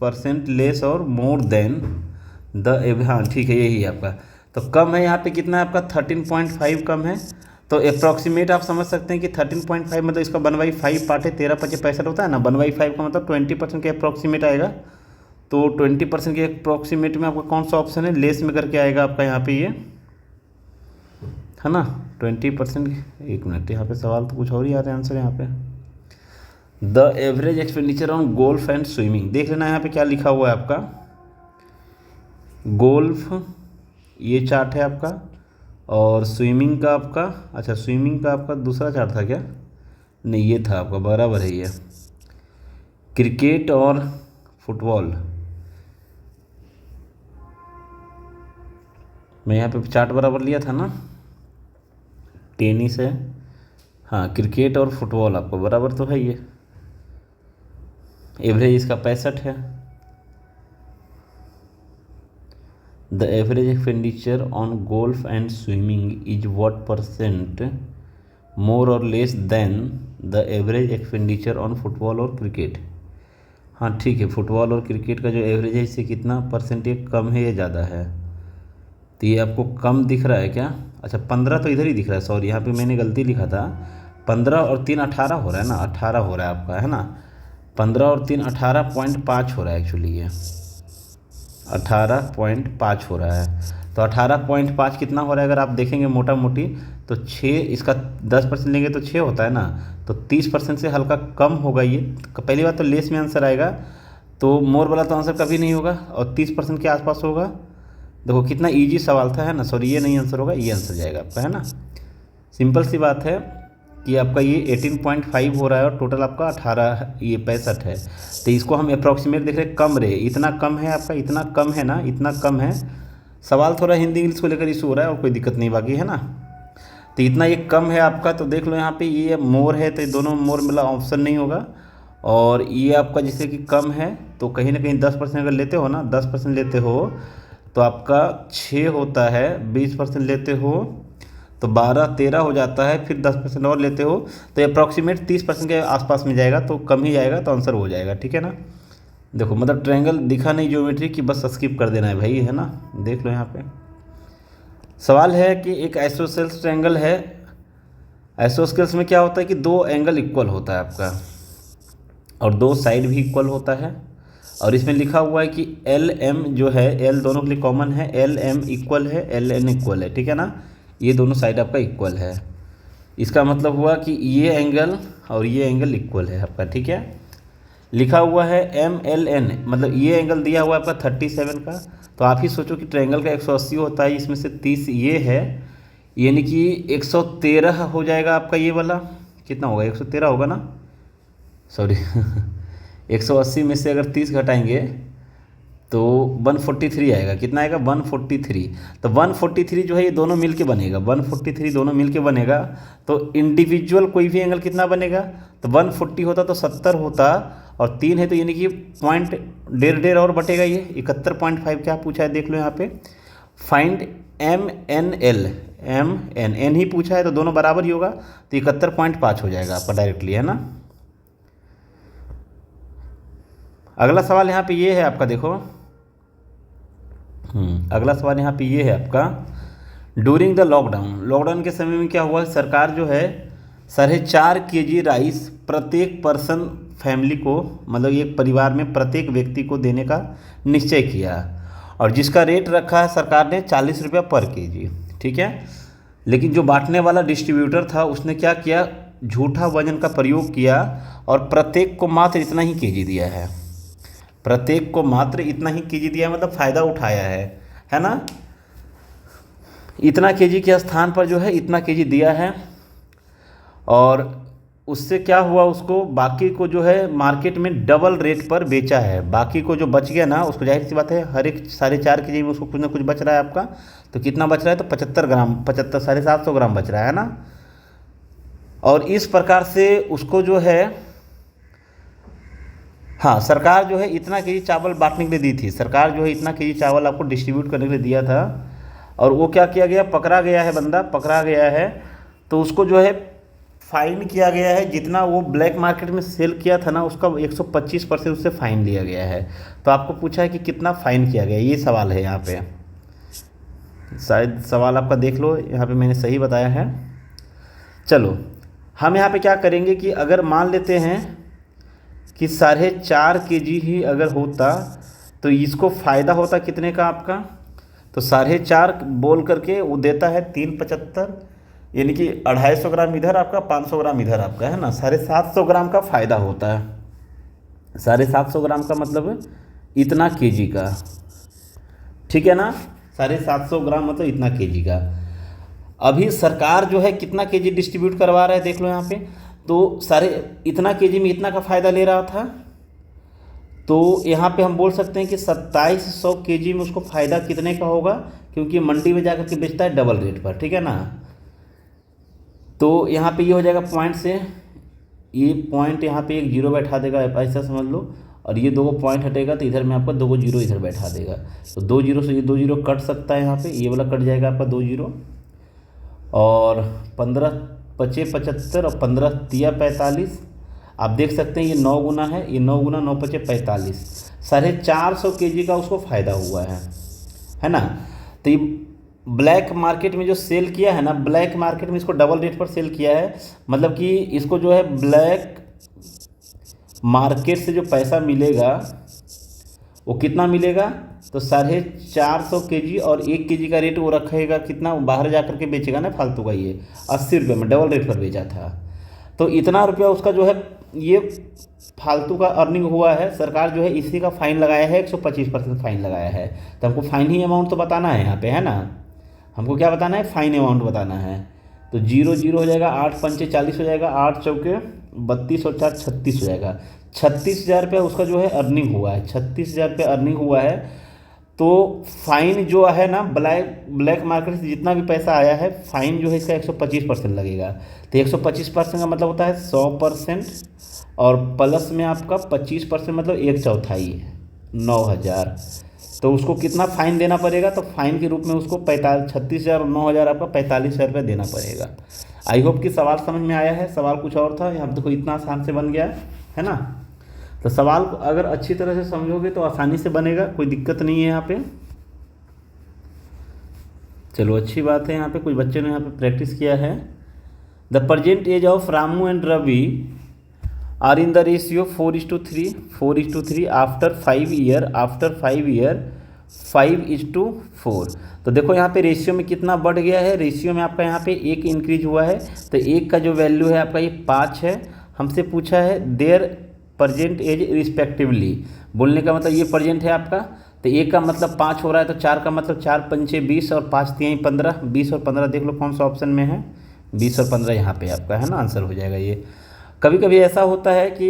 % लेस और मोर देन द, हाँ ठीक है, यही है आपका। तो कम है यहाँ पे कितना है आपका 13.5 कम है। तो अप्रॉक्सीमेट आप समझ सकते हैं कि 13.5 मतलब इसका 1/5 पार्ट है, 13 × 5 = 65 होता है ना, 1/5 का मतलब 20% के अप्रॉक्सीमेट आएगा। तो 20% के अप्रॉक्सीमेट में आपका कौन सा ऑप्शन है, लेस में करके आएगा आपका यहाँ पे, ये है ना 20%। एक मिनट, यहाँ पे सवाल तो कुछ और ही आ रहा है आंसर यहाँ पे, the average expenditure on golf and swimming. देख लेना यहाँ पे क्या लिखा हुआ है आपका, गोल्फ ये चार्ट है आपका। और स्विमिंग का आपका, अच्छा स्विमिंग का आपका दूसरा चार्ट था क्या? नहीं, ये था आपका, बराबर है ये। क्रिकेट और फुटबॉल, मैं यहाँ पे चार्ट बराबर लिया था ना। टेनिस है, हाँ क्रिकेट और फुटबॉल आपको बराबर तो है ये। एवरेज इसका 65 है। The average expenditure on golf and swimming is what percent more or less than the average expenditure on football or cricket. हाँ ठीक है, फुटबॉल और क्रिकेट का जो एवरेज है इससे कितना परसेंट ये कम है या ज़्यादा है? तो ये आपको कम दिख रहा है क्या? अच्छा 15 तो इधर ही दिख रहा है, सॉरी यहाँ पे मैंने गलती लिखा था। 15 और 3 18 हो रहा है ना, 18 हो रहा है आपका, है ना। 15 और 3 18.5 हो रहा है एक्चुअली, ये 18.5 हो रहा है। तो 18.5 कितना हो रहा है अगर आप देखेंगे मोटा मोटी, तो 6, इसका 10% लेंगे तो 6 होता है ना। तो 30% से हल्का कम होगा ये। पहली बात तो लेस में आंसर आएगा, तो मोर वाला तो आंसर कभी नहीं होगा, और 30% के आसपास होगा। देखो कितना इजी सवाल था, है ना। सॉरी ये नहीं आंसर होगा, ये आंसर जाएगा आपका, है ना। सिंपल सी बात है कि आपका ये 18.5 हो रहा है और टोटल आपका 18, ये 65 है। तो इसको हम अप्रॉक्सीमेट देख रहे हैं, कम रहे, इतना कम है आपका, इतना कम है ना, इतना कम है। सवाल थोड़ा हिंदी इंग्लिश को लेकर इशू हो रहा है और कोई दिक्कत नहीं बाकी, है ना। तो इतना ये कम है आपका, तो देख लो यहाँ पे ये मोर है, तो ये दोनों मोर मतलब ऑप्शन नहीं होगा। और ये आपका जैसे कि कम है, तो कहीं ना कहीं 10% अगर लेते हो ना, 10% लेते हो तो आपका 6 होता है। 20% लेते हो तो 12-13 हो जाता है, फिर 10% और लेते हो तो अप्रॉक्सीमेट 30% के आसपास में जाएगा, तो कम ही जाएगा, तो आंसर हो जाएगा, ठीक है ना। देखो मतलब ट्रायंगल दिखा नहीं ज्योमेट्री की, बस स्किप कर देना है भाई, है ना। देख लो यहाँ पे सवाल है कि एक आइसोसेल्स ट्रायंगल है। आइसोस्केल्स में क्या होता है कि दो एंगल इक्वल होता है आपका, और दो साइड भी इक्वल होता है। और इसमें लिखा हुआ है कि एल एम जो है, एल दोनों के लिए कॉमन है, एल एम इक्वल है, एल एन इक्वल है, ठीक है ना। ये दोनों साइड आपका इक्वल है। इसका मतलब हुआ कि ये एंगल और ये एंगल इक्वल है आपका, ठीक है। लिखा हुआ है एम एल एन, मतलब ये एंगल दिया हुआ है आपका 37 का। तो आप ही सोचो कि ट्रायंगल का 180 होता है, इसमें से 30 ये है, यानी कि 113 हो जाएगा आपका ये वाला। कितना होगा? 113 होगा ना, सॉरी 180 में से अगर 30 घटाएंगे तो 143 आएगा। कितना आएगा? 143। तो 143 जो है ये दोनों मिल के बनेगा, 143 दोनों मिल के बनेगा। तो इंडिविजुअल कोई भी एंगल कितना बनेगा? तो 140 होता तो 70 होता, और 3 है तो यानी कि पॉइंट 1.5 और बटेगा, ये 71.5 क्या पूछा है देख लो यहाँ पे। Find M N L, M N N ही पूछा है, तो दोनों बराबर ही होगा, तो 71.5 हो जाएगा आपका डायरेक्टली, है ना। अगला सवाल यहाँ पे ये है आपका, देखो अगला सवाल यहाँ पे ये है आपका। ड्यूरिंग द लॉकडाउन, लॉकडाउन के समय में क्या हुआ, सरकार जो है 4.5 kg राइस प्रत्येक पर्सन फैमिली को, मतलब एक परिवार में प्रत्येक व्यक्ति को देने का निश्चय किया, और जिसका रेट रखा है सरकार ने 40 रुपया पर केजी, ठीक है। लेकिन जो बांटने वाला डिस्ट्रीब्यूटर था उसने क्या किया, झूठा वजन का प्रयोग किया और प्रत्येक को मात्र इतना ही केजी दिया है। प्रत्येक को मात्र इतना ही केजी दिया, मतलब फ़ायदा उठाया है ना। इतना केजी के स्थान पर जो है इतना केजी दिया है, और उससे क्या हुआ, उसको बाकी को जो है मार्केट में डबल रेट पर बेचा है। बाकी को जो बच गया ना, उसको जाहिर सी बात है हर एक 4.5 kg में उसको कुछ ना कुछ बच रहा है आपका। तो कितना बच रहा है? तो 75 ग्राम, 750 ग्राम बच रहा है ना। और इस प्रकार से उसको जो है, हाँ सरकार जो है इतना केजी चावल बांटने के लिए दी थी, सरकार जो है इतना केजी चावल आपको डिस्ट्रीब्यूट करने के लिए दिया था। और वो क्या किया गया, पकड़ा गया है, बंदा पकड़ा गया है, तो उसको जो है फाइन किया गया है। जितना वो ब्लैक मार्केट में सेल किया था ना, उसका 125% उससे फ़ाइन लिया गया है। तो आपको पूछा है कि कितना फ़ाइन किया गया, ये सवाल है यहाँ पे। शायद सवाल आपका देख लो, यहाँ पे मैंने सही बताया है। चलो हम यहाँ पे क्या करेंगे कि अगर मान लेते हैं कि 4.5 kg ही अगर होता, तो इसको फ़ायदा होता कितने का आपका, तो 4.5 बोल करके वो देता है 375, यानी कि 250 ग्राम इधर आपका, 500 ग्राम इधर आपका, है ना। 750 ग्राम का फ़ायदा होता है। 750 ग्राम का मतलब इतना केजी का, ठीक है ना। 750 ग्राम मतलब इतना केजी का। अभी सरकार जो है कितना केजी डिस्ट्रीब्यूट करवा रहा है देख लो यहाँ पे, तो सारे इतना केजी में इतना का फ़ायदा ले रहा था। तो यहाँ पे हम बोल सकते हैं कि 2700 केजी में उसको फ़ायदा कितने का होगा, क्योंकि मंडी में जाकर के बेचता है डबल रेट पर, ठीक है ना। तो यहाँ पे ये हो जाएगा पॉइंट से, ये पॉइंट यहाँ पे एक जीरो बैठा देगा, ऐसा समझ लो, और ये दो पॉइंट हटेगा तो इधर में आपका दो जीरो इधर बैठा देगा। तो 2 जीरो से ये 2 जीरो कट सकता है, यहाँ पे ये वाला कट जाएगा आपका 2 जीरो, और 15 पचे 75 और 15 तिया 45। आप देख सकते हैं ये 9 गुना है, ये 9 गुना 9 पचे 45, 450 केजी का उसको फ़ायदा हुआ है ना। तो ये ब्लैक मार्केट में जो सेल किया है ना, ब्लैक मार्केट में इसको डबल रेट पर सेल किया है, मतलब कि इसको जो है ब्लैक मार्केट से जो पैसा मिलेगा वो कितना मिलेगा, तो 450 केजी और 1 केजी का रेट वो रखेगा कितना, वो बाहर जा कर के बेचेगा ना फालतू का, ये 80 रुपये में डबल रेट पर बेचा था। तो इतना रुपया उसका जो है ये फालतू का अर्निंग हुआ है। सरकार जो है इसी का फ़ाइन लगाया है, 125% फ़ाइन लगाया है। तो हमको फ़ाइन ही अमाउंट तो बताना है यहाँ पे, है ना। हमको क्या बताना है, फ़ाइन अमाउंट बताना है। तो 0 0 हो जाएगा, 8 पंचे 40 हो जाएगा, 8 चौके 32 और 4 36 हो जाएगा। 36,000 रुपया उसका जो है अर्निंग हुआ है, 36,000 रुपया अर्निंग हुआ है। तो फ़ाइन जो है ना, ब्लैक मार्केट से जितना भी पैसा आया है, फ़ाइन जो है इसका 125% लगेगा। तो 125% का मतलब होता है 100%, और प्लस में आपका 25% मतलब 1/4 9,000। तो उसको कितना फ़ाइन देना पड़ेगा, तो फ़ाइन के रूप में उसको 36,000 और 9,000 आपका 45,000 रुपया देना पड़ेगा। आई होप कि सवाल समझ में आया है। सवाल कुछ और था, यहाँ देखो इतना आसान से बन गया है ना। तो सवाल को अगर अच्छी तरह से समझोगे तो आसानी से बनेगा, कोई दिक्कत नहीं है यहाँ पे। चलो अच्छी बात है, यहाँ पे कुछ बच्चों ने यहाँ पे प्रैक्टिस किया है। The present age of Ramu and Ravi are in the ratio 4:3 after 5 year 5:4। तो देखो यहाँ पे रेशियो में कितना बढ़ गया है, रेशियो में आपका यहाँ पे 1 इंक्रीज हुआ है। तो 1 का जो वैल्यू है आपका ये 5 है। हमसे पूछा है देयर प्रेजेंट एज रिस्पेक्टिवली, बोलने का मतलब ये प्रेजेंट है आपका। तो 1 का मतलब 5 हो रहा है, तो 4 का मतलब 4 पंचे 20 और 5 तिहाई 15, 20 और 15 देख लो कौन सा ऑप्शन में है, 20 और 15 यहाँ पे आपका है ना, आंसर हो जाएगा ये। कभी कभी ऐसा होता है कि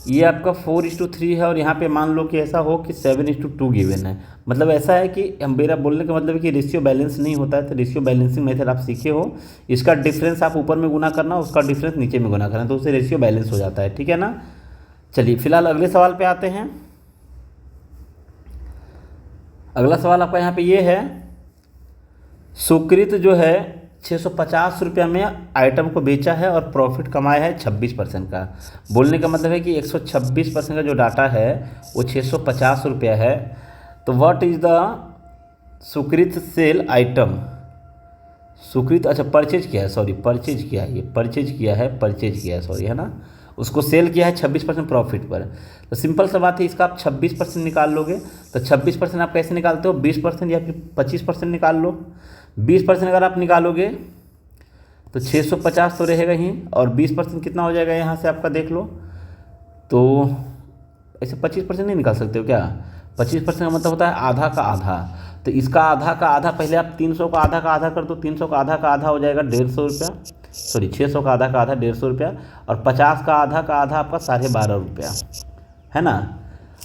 ये आपका 4:3 है और यहाँ पे मान लो कि ऐसा हो कि 7:2 गिवन है। मतलब ऐसा है कि मेरा बोलने का मतलब है कि रेशियो बैलेंस नहीं होता है। तो रेशियो बैलेंसिंग मेथड आप सीखे हो, इसका डिफरेंस आप ऊपर में गुना करना, उसका डिफरेंस नीचे में गुना करना, तो उससे रेशियो बैलेंस हो जाता है, ठीक है ना। चलिए फिलहाल अगले सवाल पे आते हैं। अगला सवाल आपका यहाँ पे ये है, सुकृत जो है 650 रुपया में आइटम को बेचा है और प्रॉफिट कमाया है 26% का। बोलने का मतलब है कि 126% का जो डाटा है वो 650 रुपया है। तो व्हाट इज़ द सुकृत सेल आइटम, सुकृत अच्छा परचेज किया है, सॉरी परचेज किया है, ये परचेज किया है सॉरी, है ना। उसको सेल किया है 26% प्रॉफिट पर। तो सिंपल सा बात है, इसका आप 26% निकाल लोगे। तो 26% आप कैसे निकालते हो, 20% या फिर 25% निकाल लो। 20% अगर आप निकालोगे तो 650 तो रहेगा ही, और 20% कितना हो जाएगा यहाँ से आपका देख लो। तो ऐसे 25% नहीं निकाल सकते हो क्या, 25% का मतलब होता है आधा का आधा। तो इसका आधा का आधा, पहले आप 300 का आधा कर दो, 300 का आधा हो जाएगा 150 रुपया, सॉरी 600 का आधा 150 रुपया, और 50 का आधा आपका 12.5 रुपया, है ना।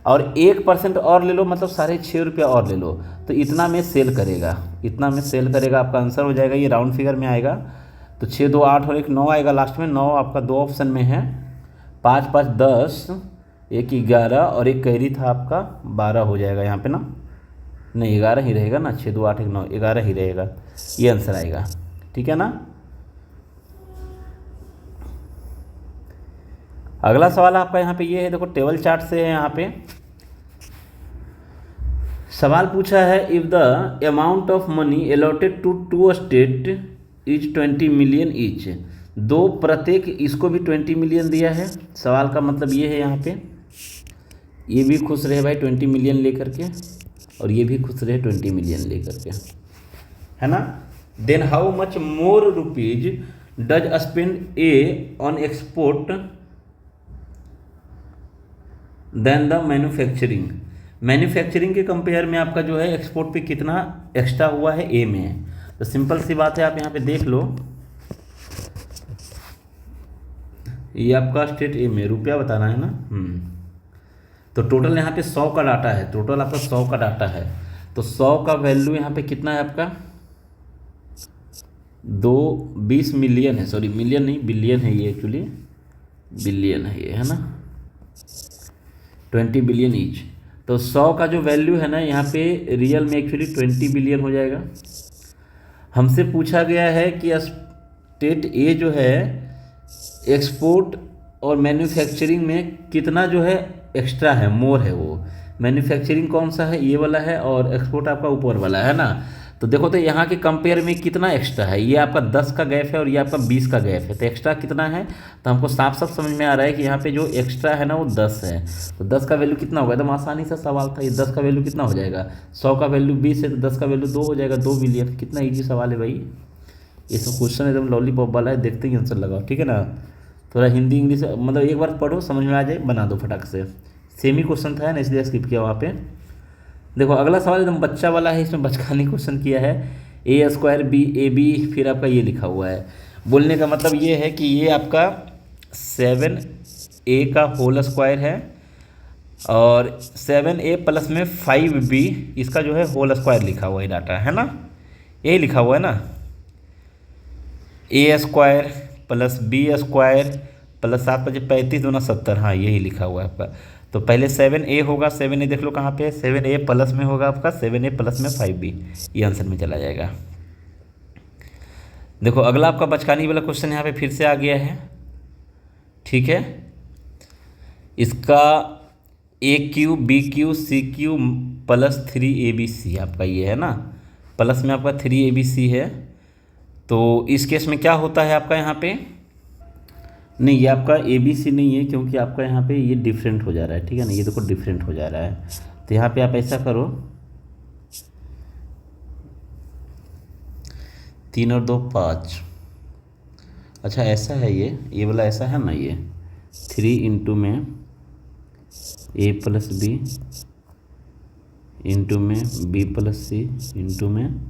और 1% और ले लो, मतलब 6.5 रुपया और ले लो, तो इतना में सेल करेगा, आपका आंसर हो जाएगा। ये राउंड फिगर में आएगा। तो 6 2 8 और 1 9 आएगा लास्ट में, 9 आपका 2 ऑप्शन में है, 5 5 10, 1 11 और 1 कैरी था आपका 12 हो जाएगा यहाँ पे ना, नहीं 11 ही रहेगा ना, 6 2 8 1 9 11 ही रहेगा, ये आंसर आएगा, ठीक है ना। अगला सवाल आपका यहाँ पे ये है, देखो टेबल चार्ट से है। यहाँ पे सवाल पूछा है, if the amount of money allotted to 2 state is 20 million each, 2 प्रत्येक, इसको भी 20 मिलियन दिया है। सवाल का मतलब ये है, यहाँ पे ये भी खुश रहे भाई 20 मिलियन लेकर के, और ये भी खुश रहे 20 मिलियन लेकर के, है ना। Then how much more rupees does spend a on export than the manufacturing, manufacturing के कंपेयर में आपका जो है एक्सपोर्ट पे कितना एक्स्ट्रा हुआ है, ए में है। तो सिंपल सी बात है, आप यहाँ पे देख लो, ये आपका स्टेट ए में रुपया बताना है ना। तो टोटल यहाँ पे 100 का डाटा है, टोटल आपका 100 का डाटा है। तो 100 का वैल्यू यहाँ पे कितना है आपका, 20 मिलियन है, सॉरी मिलियन नहीं बिलियन है ये, एक्चुअली बिलियन है ये, है ना, 20 बिलियन ईच। तो 100 का जो वैल्यू है ना यहाँ पे रियल में एक्चुअली 20 बिलियन हो जाएगा। हमसे पूछा गया है कि स्टेट ए जो है एक्सपोर्ट और मैन्युफैक्चरिंग में कितना जो है एक्स्ट्रा है, मोर है। वो मैन्युफैक्चरिंग कौन सा है, ये वाला है, और एक्सपोर्ट आपका ऊपर वाला है ना। तो देखो तो यहाँ के कंपेयर में कितना एक्स्ट्रा है, ये आपका 10 का गैप है और ये आपका 20 का गैप है। तो एक्स्ट्रा कितना है, तो हमको साफ साफ समझ में आ रहा है कि यहाँ पे जो एक्स्ट्रा है ना वो 10 है। तो 10 का वैल्यू कितना होगा, एकदम आसानी से सवाल था ये। 10 का वैल्यू कितना हो जाएगा, 100 का वैल्यू 20 है तो 10 का वैल्यू 2 हो जाएगा, 2 बिलियन। कितना ईजी सवाल है भाई, ये सब क्वेश्चन एकदम लॉलीपॉप वाला है, देखते ही आंसर लगाओ, ठीक है ना। थोड़ा हिंदी इंग्लिश मतलब एक बार पढ़ो, समझ में आ जाए, बना दो फटाक से। सेमी क्वेश्चन था ना, इसलिए स्किप किया वहाँ पे। देखो अगला सवाल एकदम बच्चा वाला है, इसमें बचकानी क्वेश्चन किया है। A square B A B, फिर आपका ये लिखा हुआ है। बोलने का मतलब ये है कि ये आपका 7a का होल स्क्वायर है और 7a प्लस में 5b इसका जो है होल स्क्वायर लिखा हुआ है डाटा, है ना, यही लिखा हुआ है ना। A square plus b square plus आपका जो 35 दूना 70, हाँ यही लिखा हुआ है आपका। तो पहले 7a होगा, 7a देख लो कहाँ पे है, 7a प्लस में होगा आपका 7a प्लस में 5b, ये आंसर में चला जाएगा। देखो अगला आपका बचकानी वाला क्वेश्चन यहाँ पे फिर से आ गया है, ठीक है। इसका a cube b cube c cube plus 3abc आपका ये है ना, प्लस में आपका 3abc है। तो इस केस में क्या होता है आपका यहाँ पे, नहीं ये आपका ABC नहीं है, क्योंकि आपका यहाँ पे ये डिफरेंट हो जा रहा है, ठीक है ना, ये देखो डिफरेंट हो जा रहा है। तो यहाँ पे आप ऐसा करो, 3 और 2 5, अच्छा ऐसा है ये वाला ऐसा है ना, ये 3 इंटू में a प्लस बी इंटू में b प्लस सी इंटू में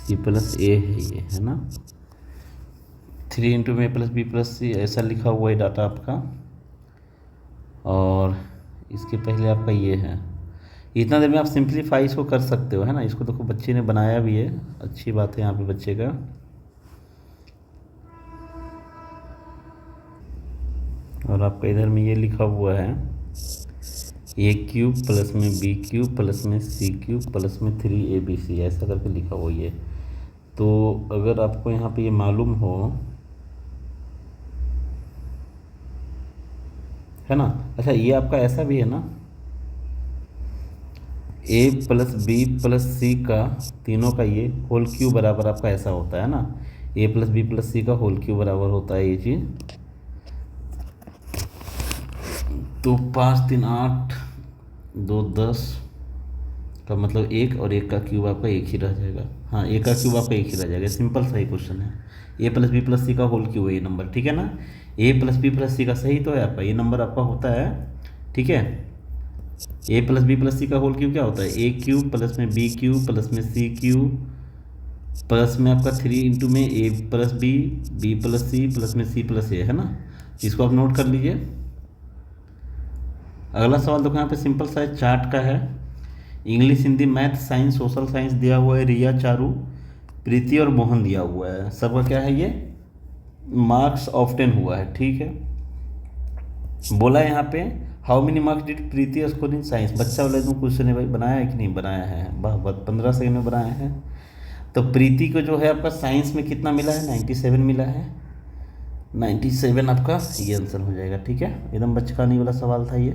c प्लस a है ये, है ना। 3 इंटू में प्लस बी प्लस सी ऐसा लिखा हुआ है डाटा आपका, और इसके पहले आपका ये है। इतना देर में आप सिंप्लीफाई इसको कर सकते हो, है ना। इसको देखो बच्चे ने बनाया भी है, अच्छी बात है यहाँ पे बच्चे का। और आपका इधर में ये लिखा हुआ है ए क्यूब प्लस में बी क्यूब प्लस में सी क्यूब प्लस में 3abc, ऐसा करके लिखा हुआ ये। तो अगर आपको यहाँ पे ये मालूम हो, है ना, अच्छा ये आपका ऐसा भी है ना, a plus b plus c का तीनों का ये होल क्यूब बराबर आपका ऐसा होता है ना, a plus b plus c का होल क्यूब बराबर होता है ये चीज़। तो 5 3 8 2 10 का मतलब 1 और 1 का क्यूब आपका एक ही रह जाएगा, हाँ 1 का क्यूब आपका एक ही रह जाएगा। सिंपल सही क्वेश्चन है, a plus b plus c का होल क्यूब है ये नंबर, ठीक है ना। a plus b plus c का सही तो है आपका, ये नंबर आपका होता है, ठीक है। a plus b plus c का होल क्यूब क्या होता है, a क्यूब प्लस में b क्यूब प्लस में c क्यूब प्लस में आपका 3 इंटू में a plus b plus c plus में c प्लस a, है ना। इसको आप नोट कर लीजिए। अगला सवाल देखो यहाँ पे सिंपल सा चार्ट का है। English Hindi math science social science दिया हुआ है, रिया चारू प्रीति और मोहन दिया हुआ है। सबका क्या है ये मार्क्स ऑफ्टन हुआ है, ठीक है। बोला है यहाँ पे how many marks did Preeti score in science. बच्चा वाला एकदम क्वेश्चन है भाई, बनाया है कि नहीं बनाया है, वाह 15 सेकंड में बनाया है। तो प्रीति को जो है आपका साइंस में कितना मिला है, 97 मिला है, 97 आपका ये आंसर हो जाएगा, ठीक है। एकदम बचकानी वाला सवाल था ये।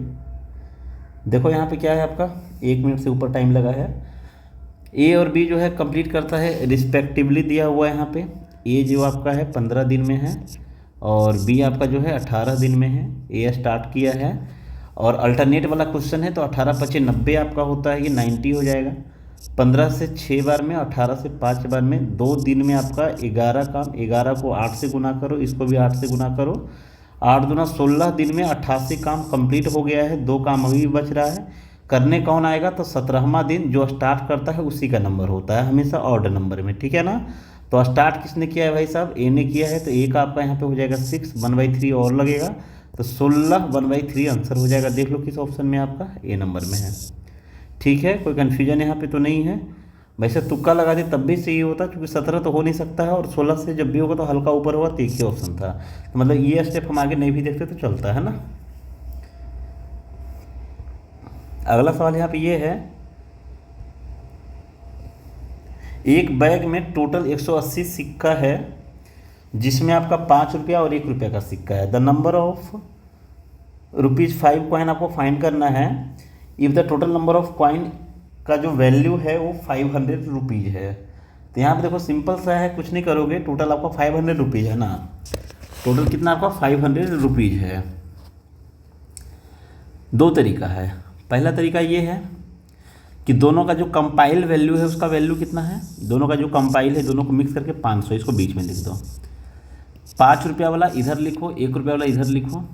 देखो यहाँ पे क्या है आपका 1 मिनट से ऊपर टाइम लगा है। ए और बी जो है कंप्लीट करता है रिस्पेक्टिवली दिया हुआ है यहाँ पे। ए जो आपका है 15 दिन में है और बी आपका जो है 18 दिन में है। ए स्टार्ट किया है और अल्टरनेट वाला क्वेश्चन है तो 18 × 5 = 90 आपका होता है, ये 90 हो जाएगा। 15 से 6 बार में, 18 से 5 बार में, 2 दिन में आपका 11 काम। 11 को 8 से गुना करो, इसको भी 8 से गुना करो, 8 दूना 16 दिन में 88 काम कंप्लीट हो गया है। 2 काम अभी भी बच रहा है, करने कौन आएगा, तो 17वां दिन जो स्टार्ट करता है उसी का नंबर होता है हमेशा ऑड नंबर में, ठीक है ना। तो स्टार्ट किसने किया है भाई साहब, ए ने किया है, तो ए का आपका यहाँ पे हो जाएगा 6, 1/3 और लगेगा, तो 16 1/3 आंसर हो जाएगा। देख लो किस ऑप्शन में आपका ए नंबर में है, ठीक है। कोई कन्फ्यूजन यहाँ पे तो नहीं है। वैसे तुक्का लगा दे तब भी सही होता, क्योंकि 17 तो हो नहीं सकता है, और 16 से जब भी होगा तो हल्का ऊपर होगा, तो एक ही ऑप्शन था। तो मतलब ये स्टेप हम आगे नहीं भी देखते तो चलता है ना। अगला सवाल यहाँ पे ये है, एक बैग में टोटल 180 सिक्का है, जिसमें आपका 5 रुपया और 1 रुपया का सिक्का है। द नंबर ऑफ ₹5 कॉइन आपको फाइंड करना है if the total number of coin का जो वैल्यू है वो 500 रुपीज़ है। तो यहाँ पे देखो सिंपल सा है, कुछ नहीं करोगे, टोटल आपका 500 रुपीज़ है ना, टोटल कितना आपका 500 रुपीज़ है। दो तरीका है, पहला तरीका ये है कि दोनों का जो कंपाइल वैल्यू है उसका वैल्यू कितना है, दोनों का जो कंपाइल है दोनों को मिक्स करके 500, इसको बीच में लिख दो। 5 रुपया वाला इधर लिखो, 1 रुपया वाला इधर लिखो।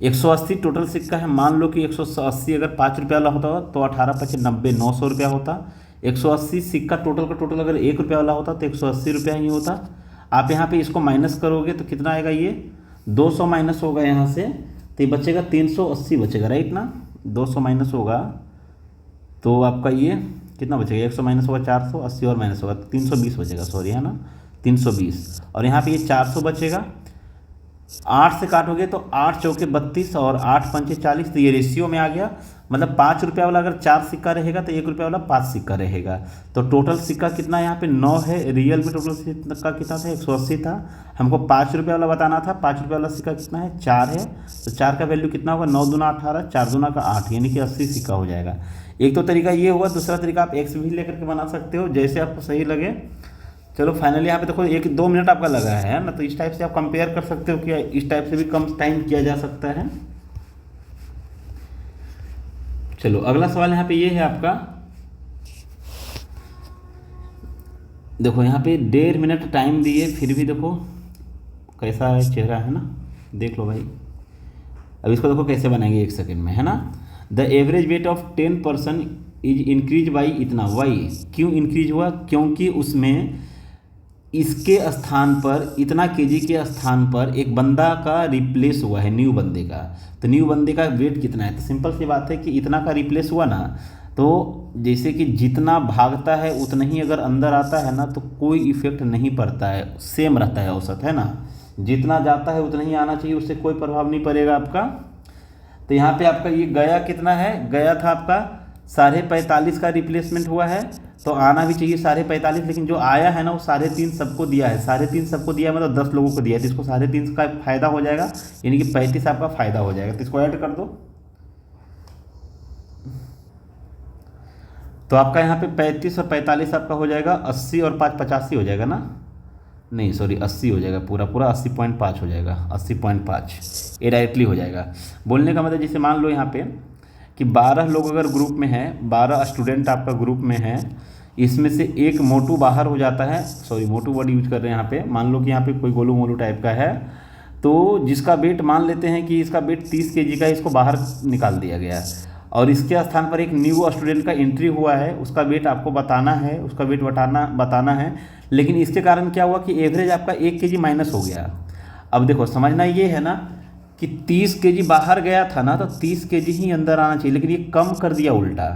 180 टोटल सिक्का है, मान लो कि 180 अगर 5 रुपया वाला होता तो 18 5 90 900 रुपया होता। 180 सिक्का टोटल का टोटल अगर 1 रुपया वाला होता तो 180 रुपया ही होता। आप यहाँ पे इसको माइनस करोगे तो कितना आएगा, ये 200 माइनस होगा यहाँ से, तो ये बचेगा 380 बचेगा, राइट ना। 200 माइनस होगा तो आपका ये कितना बचेगा, 100 माइनस होगा 480 और माइनस होगा 320 बचेगा, सॉरी है ना 320। और यहाँ पे ये 400 बचेगा, 8 से काटोगे तो 8 चौके 32 और 8 पंचे 40, तो ये रेशियो में आ गया। मतलब 5 रुपया वाला अगर 4 सिक्का रहेगा तो 1 रुपया वाला 5 सिक्का रहेगा। तो टोटल सिक्का कितना यहाँ पे 9 है, रियल में टोटल सिक्का कितना था 180 था, हमको 5 रुपया वाला बताना था। 5 रुपया वाला सिक्का कितना है 4 है, तो 4 का वैल्यू कितना होगा 9 दूना 18, 4 दूना का 8, यानी कि 80 सिक्का हो जाएगा। एक तो तरीका ये हुआ, दूसरा तरीका आप एक्स भी लेकर के बना सकते हो, जैसे आपको सही लगे। चलो फाइनली यहाँ पे देखो 1-2 मिनट आपका लगा है ना, तो इस टाइप से आप कंपेयर कर सकते हो कि इस टाइप से भी कम टाइम किया जा सकता है। चलो अगला सवाल यहाँ पे ये है आपका, देखो यहाँ पे 1.5 मिनट टाइम दिए, फिर भी देखो कैसा है चेहरा है ना, देख लो भाई। अब इसको देखो कैसे बनाएंगे 1 सेकेंड में, है ना। The average weight of 10% is increase by इतना, वाई क्यों इंक्रीज हुआ, क्योंकि उसमें इसके स्थान पर इतना केजी के स्थान पर एक बंदा का रिप्लेस हुआ है, न्यू बंदे का। तो न्यू बंदे का वेट कितना है, तो सिंपल सी बात है कि इतना का रिप्लेस हुआ ना, तो जैसे कि जितना भागता है उतना ही अगर अंदर आता है ना, तो कोई इफेक्ट नहीं पड़ता है, सेम रहता है औसत, है ना। जितना जाता है उतना ही आना चाहिए, उससे कोई प्रभाव नहीं पड़ेगा आपका। तो यहाँ पे आपका ये गया कितना है, गया था आपका 45.5 का रिप्लेसमेंट हुआ है, तो आना भी चाहिए 45.5, लेकिन जो आया है ना वो 3.5 सबको दिया है। 3.5 सबको दिया है मतलब 10 लोगों को दिया है, तो इसको 3.5 का फायदा हो जाएगा, यानी कि 35 आपका फायदा हो जाएगा। तो इसको ऐड कर दो, तो आपका यहाँ पे 35 और 45 आपका हो जाएगा 80 और 5 85 हो जाएगा ना, नहीं सॉरी 80 हो जाएगा, पूरा पूरा 80.5 हो जाएगा, 80.5 ये डायरेक्टली हो जाएगा। बोलने का मतलब जैसे मान लो यहाँ पे कि 12 लोग अगर ग्रुप में हैं, 12 स्टूडेंट आपका ग्रुप में है, इसमें से एक मोटू बाहर हो जाता है, सॉरी मोटू वर्ड यूज कर रहे हैं यहाँ पे, मान लो कि यहाँ पे कोई गोलू मोलू टाइप का है, तो जिसका वेट मान लेते हैं कि इसका वेट 30 kg का है, इसको बाहर निकाल दिया गया है, और इसके स्थान पर एक न्यू स्टूडेंट का एंट्री हुआ है, उसका वेट आपको बताना है, उसका वेट बताना है। लेकिन इसके कारण क्या हुआ कि एवरेज आपका 1 kg माइनस हो गया। अब देखो समझना ये है ना कि 30 kg बाहर गया था ना, तो 30 kg ही अंदर आना चाहिए, लेकिन ये कम कर दिया उल्टा,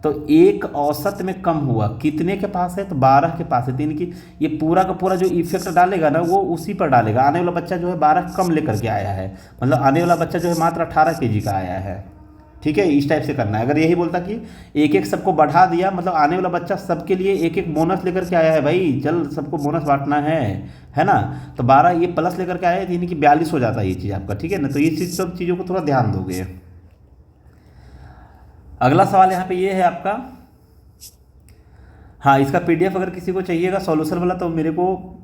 तो एक औसत में कम हुआ। कितने के पास है, तो 12 के पास है, तो यानी कि ये पूरा का पूरा जो इफेक्ट डालेगा ना वो उसी पर डालेगा। आने वाला बच्चा जो है 12 कम लेकर के आया है, मतलब आने वाला बच्चा जो है मात्र 18 kg का आया है, ठीक है। इस टाइप से करना है। अगर यही बोलता कि एक एक सबको बढ़ा दिया, मतलब आने वाला बच्चा सबके लिए एक एक बोनस लेकर के आया है, भाई चल सबको बोनस बांटना है ना, तो 12 ये प्लस लेकर के आया है, यानी कि 42 हो जाता है ये चीज़ आपका, ठीक है ना। तो ये चीज़ सब चीज़ों को थोड़ा ध्यान दोगे। अगला सवाल यहाँ पे ये है आपका, हाँ इसका PDF अगर किसी को चाहिएगा सॉल्यूशन वाला, तो मेरे को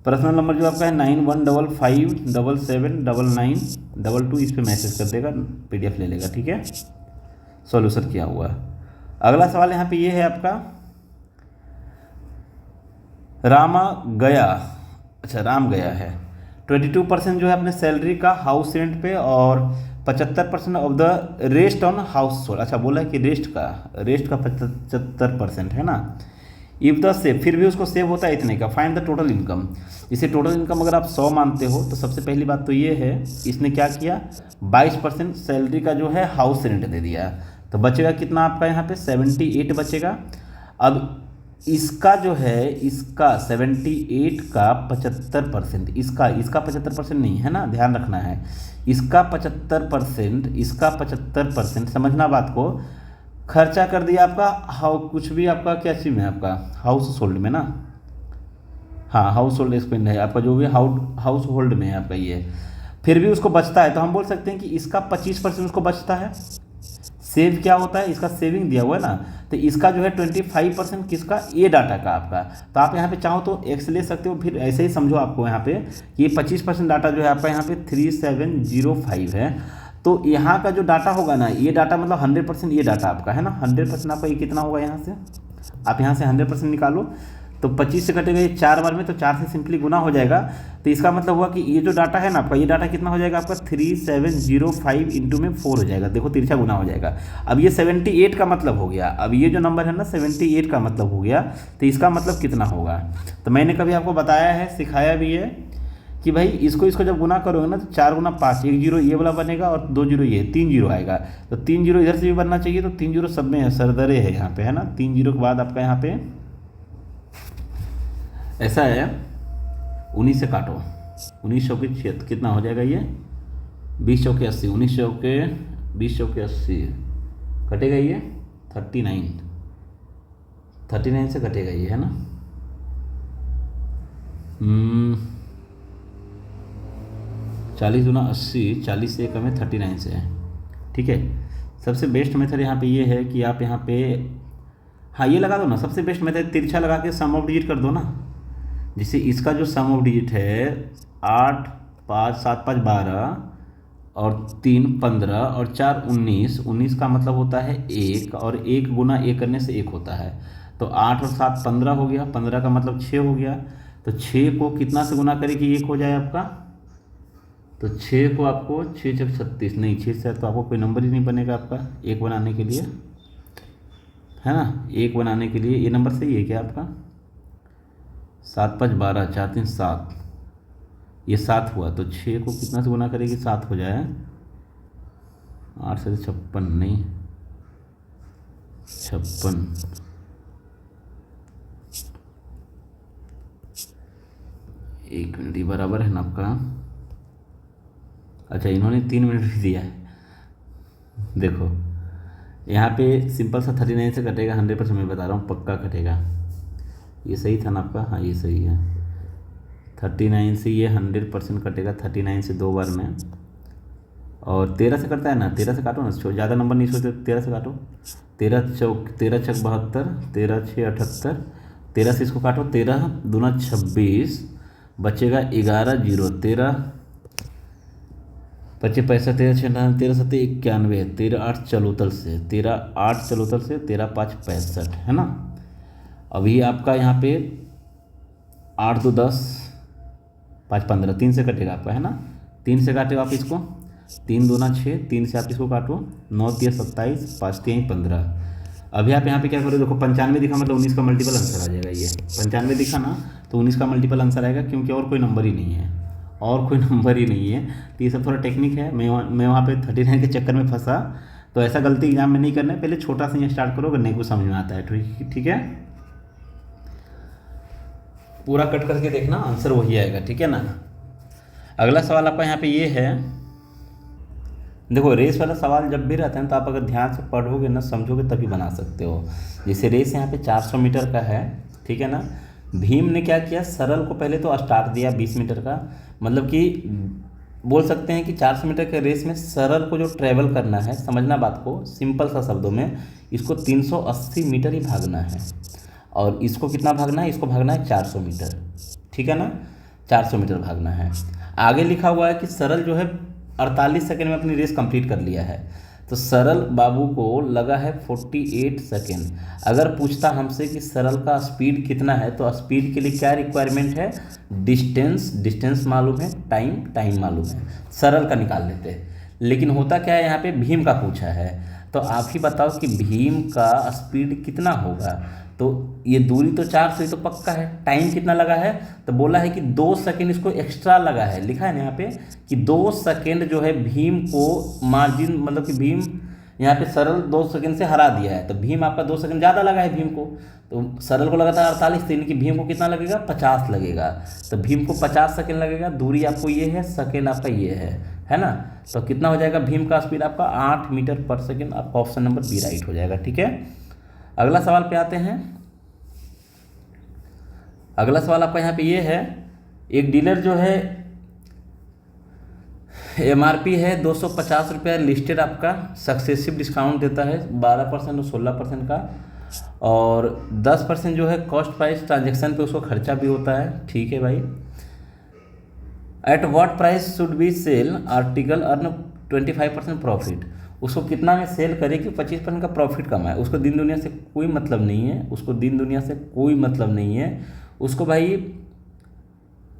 पर्सनल नंबर जो आपका है 9155779922, इस पर मैसेज कर देगा, PDF ले लेगा, ठीक है, सॉल्यूशन किया हुआ। अगला सवाल यहाँ पे ये है आपका, राम गया है 22% जो है अपने सैलरी का हाउस रेंट पे और 75% of the rest on house hold. अच्छा बोला है कि रेस्ट का 75% है ना। इफ़ द सेव, फिर भी उसको सेव होता है इतने का। Find the total income. इसे टोटल इनकम अगर आप 100 मानते हो तो सबसे पहली बात तो ये है, इसने क्या किया, 22% सैलरी का जो है हाउस रेंट दे दिया, तो बचेगा कितना आपका यहाँ पे 78 बचेगा। अब इसका जो है, इसका 78 का 75%, इसका 75% नहीं है ना, ध्यान रखना है। इसका 75%, इसका 75% समझना बात को, खर्चा कर दिया आपका कुछ भी आपका क्या चीज़ में, आपका हाउस होल्ड में ना, हाँ हाउस होल्ड एक्सपेंड है आपका, जो भी हाउस होल्ड में है आपका ये, फिर भी उसको बचता है, तो हम बोल सकते हैं कि इसका 25% उसको बचता है। सेव क्या होता है, इसका सेविंग दिया हुआ है ना, तो इसका जो है 25% किसका, ये डाटा का आपका। तो आप यहाँ पे चाहो तो एक्स ले सकते हो, फिर ऐसे ही समझो आपको यहाँ पे ये 25% डाटा जो है आपका यहाँ पे 3705 है। तो यहाँ का जो डाटा होगा ना, ये डाटा मतलब 100% ये डाटा आपका है ना, 100% आपका ये कितना होगा, यहाँ से आप यहाँ से 100% निकालो तो 25 से कटेगा ये 4 बार में, तो 4 से सिंपली गुना हो जाएगा। तो इसका मतलब हुआ कि ये जो डाटा है ना आपका, ये डाटा कितना हो जाएगा आपका 3705 इंटू में 4 हो जाएगा, देखो तिरछा गुना हो जाएगा। अब ये 78 का मतलब हो गया, अब ये जो नंबर है ना 78 का मतलब हो गया, तो इसका मतलब कितना होगा। तो मैंने कभी आपको बताया है, सिखाया भी है कि भाई इसको जब गुना करोगे ना तो 4 गुना 5, 1 जीरो ये वाला बनेगा और 2 जीरो ये, 3 जीरो आएगा। तो 3 जीरो इधर से भी बनना चाहिए, तो 3 जीरो सब में है, सरदरे है यहाँ पे है ना। 3 जीरो के बाद आपका यहाँ पे ऐसा है, 19 से काटो, 19 चौके कितना हो जाएगा ये, 20 चौके 80, 19 चौके 20 चौके 80 कटेगा ये 39 से कटेगा ये है ना। 40 गुना 80, 40 से कम है 39 से है, ठीक है। सबसे बेस्ट मेथड यहाँ पे ये है कि आप यहाँ पे हाँ ये लगा दो ना, सबसे बेस्ट मेथड तिरछा लगा के सम ऑफ डिजिट कर दो ना। जिससे इसका जो सम ऑफ डिजिट है 8, 5, 7, 5, 12 और 3, 15 और 4, 19, 19 का मतलब होता है 1, और 1 गुना 1 करने से 1 होता है। तो 8 और 7 15 हो गया, 15 का मतलब 6 हो गया। तो 6 को कितना से गुना करे कि 1 हो जाए आपका, तो 6 को आपको 6 चक 36, नहीं 6 से तो आपको कोई नंबर ही नहीं बनेगा आपका 1 बनाने के लिए, है ना। 1 बनाने के लिए ये नंबर सही है क्या आपका, 7, 5, 12, 4, 3, 7, ये 7 हुआ। तो 6 को कितना से गुना करेगी 7 हो जाए, 8 से 56, नहीं 56, एक मिनट, ये बराबर है ना आपका। अच्छा इन्होंने 3 मिनट भी दिया है, देखो यहाँ पे सिंपल सा 39 से कटेगा, 100% मैं बता रहा हूँ पक्का कटेगा। ये सही था ना आपका, हाँ ये सही है। 39 से ये 100% कटेगा, 39 से 2 बार में, और 13 से कटता है ना, 13 से काटो ना, ज़्यादा नंबर नहीं सोचते, 13 से काटो। 13 चौक 13 छक 72, 13 6 78, 13 से इसको काटो, 13 दूना 26, बचेगा 11 जीरो, 13 25 पैसा, 13 6 13 7 91, 13 8 चलोतल से, 13 8 चलोतल से, 13 5 65 है ना। अभी आपका यहाँ पे 8 2 10, 5 15, 3 से कटेगा आपका है ना, 3 से काटे आप इसको, 3 दूना 6, 3 से आप इसको काटो, 9 3 27, 5 3 15। अभी आप यहाँ पे क्या करो, देखो 95 दिखा मतलब 19 का मल्टीपल आंसर आ जाएगा। ये 95 दिखा ना तो 19 का मल्टीपल आंसर आएगा, क्योंकि और कोई नंबर ही नहीं है, और कोई नंबर ही नहीं है। तो ये सब थोड़ा टेक्निक है, मैं वहाँ पे 39 के चक्कर में फंसा, तो ऐसा गलती एग्जाम में नहीं करना है। पहले छोटा सा ये स्टार्ट करो, अगर नहीं कुछ समझ में आता है, ठीक है। पूरा कट करके देखना, आंसर वही आएगा, ठीक है ना। अगला सवाल आपका यहाँ पे ये है, देखो रेस वाला सवाल जब भी रहता है तो आप अगर ध्यान से पढ़ोगे ना, समझोगे तभी बना सकते हो। जैसे रेस यहाँ पे 400 मीटर का है, ठीक है ना। भीम ने क्या किया, सरल को पहले तो स्टार्ट दिया 20 मीटर का, मतलब कि बोल सकते हैं कि 400 मीटर के रेस में सरल को जो ट्रैवल करना है, समझना बात को सिंपल सा शब्दों में, इसको 380 मीटर ही भागना है, और इसको कितना भागना है, इसको भागना है 400 मीटर, ठीक है ना। 400 मीटर भागना है। आगे लिखा हुआ है कि सरल जो है 48 सेकंड में अपनी रेस कंप्लीट कर लिया है, तो सरल बाबू को लगा है 48 सेकंड। अगर पूछता हमसे कि सरल का स्पीड कितना है, तो स्पीड के लिए क्या रिक्वायरमेंट है, डिस्टेंस मालूम है, टाइम मालूम है, सरल का निकाल लेते हैं। लेकिन होता क्या है यहाँ पे भीम का पूछा है, तो आप ही बताओ कि भीम का स्पीड कितना होगा। तो ये दूरी तो 400, ये तो पक्का है। टाइम कितना लगा है, तो बोला है कि 2 सेकेंड इसको एक्स्ट्रा लगा है, लिखा है ना यहाँ पे कि 2 सेकेंड जो है भीम को मार्जिन, मतलब कि भीम यहाँ पे सरल 2 सेकेंड से हरा दिया है, तो भीम आपका 2 सेकेंड ज़्यादा लगा है भीम को। तो सरल को लगा था 48, तो इनकी भीम को कितना लगेगा, 50 लगेगा। तो भीम को 50 सेकेंड लगेगा, दूरी आपको ये है, सेकेंड आपका ये है ना। तो कितना हो जाएगा भीम का स्पीड आपका 8 मीटर पर सेकेंड, आपका ऑप्शन नंबर बी राइट हो जाएगा। ठीक है, अगला सवाल पे आते हैं। अगला सवाल आपका यहाँ पे ये है, एक डीलर जो है एमआरपी है 250 रुपया लिस्टेड, आपका सक्सेसिव डिस्काउंट देता है 12% और 16% का, और 10% जो है कॉस्ट प्राइस ट्रांजेक्शन पे उसको खर्चा भी होता है। ठीक है भाई, at what price should be sell article earn 25% profit, उसको कितना में सेल करे कि 25% का प्रॉफिट कमाए। उसको दिन दुनिया से कोई मतलब नहीं है, उसको दिन दुनिया से कोई मतलब नहीं है उसको भाई।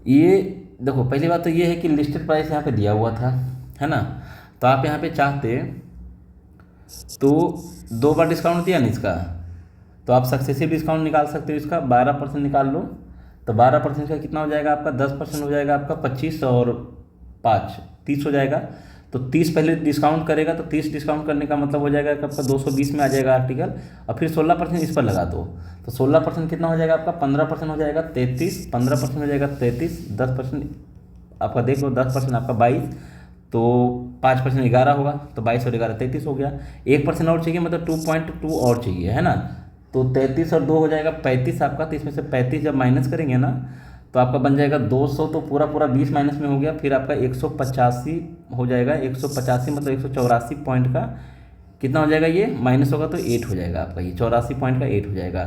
ये देखो, पहली बात तो ये है कि लिस्टेड प्राइस यहाँ पे दिया हुआ था, है ना। तो आप यहाँ पे चाहते तो 2 बार डिस्काउंट दिया ना इसका, तो आप सक्सेसिव डिस्काउंट निकाल सकते हो इसका, 12% निकाल लो। तो 12% का कितना हो जाएगा आपका, 10% हो जाएगा आपका 25 और 5 30 हो जाएगा। तो 30 पहले डिस्काउंट करेगा, तो 30 डिस्काउंट करने का मतलब हो जाएगा कि आपका 220 में आ जाएगा आर्टिकल, और फिर 16% इस पर लगा दो। तो 16% कितना हो जाएगा आपका, 15% हो जाएगा 33, 15% हो जाएगा 33, 10% आपका देख लो, 10% आपका 22, तो 5% 11 होगा, तो 22 और 11 33 हो गया। 1% और चाहिए, मतलब 2.2 और चाहिए, है ना। तो 33 और 2 हो जाएगा 35 आपका, तो इसमें से 35 जब माइनस करेंगे ना, तो आपका बन जाएगा 200, तो पूरा पूरा 20 माइनस में हो गया, फिर आपका 185 हो जाएगा। 185 मतलब 184 पॉइंट का कितना हो जाएगा, ये माइनस होगा तो 8 हो जाएगा आपका, ये 84 पॉइंट का 8 हो जाएगा।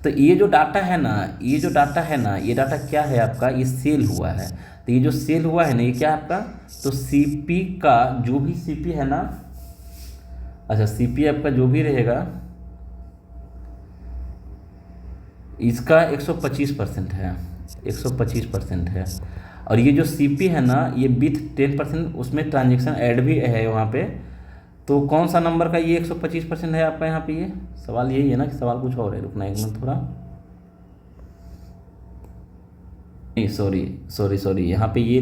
तो ये जो डाटा है ना, ये जो डाटा है ना, ये डाटा क्या है आपका, ये सेल हुआ है। तो ये जो सेल हुआ है ना, ये क्या है आपका, तो सीपी का जो भी सीपी है ना, अच्छा सीपी आपका जो भी रहेगा इसका 125% है, 125% है। और ये जो सीपी है ना, ये विथ 10% उसमें ट्रांजेक्शन ऐड भी है वहाँ पे। तो कौन सा नंबर का ये 125% है आपका यहाँ पे, ये सवाल यही है ना कि सवाल कुछ और है, रुकना एक मिनट थोड़ा, नहीं सॉरी यहाँ पे ये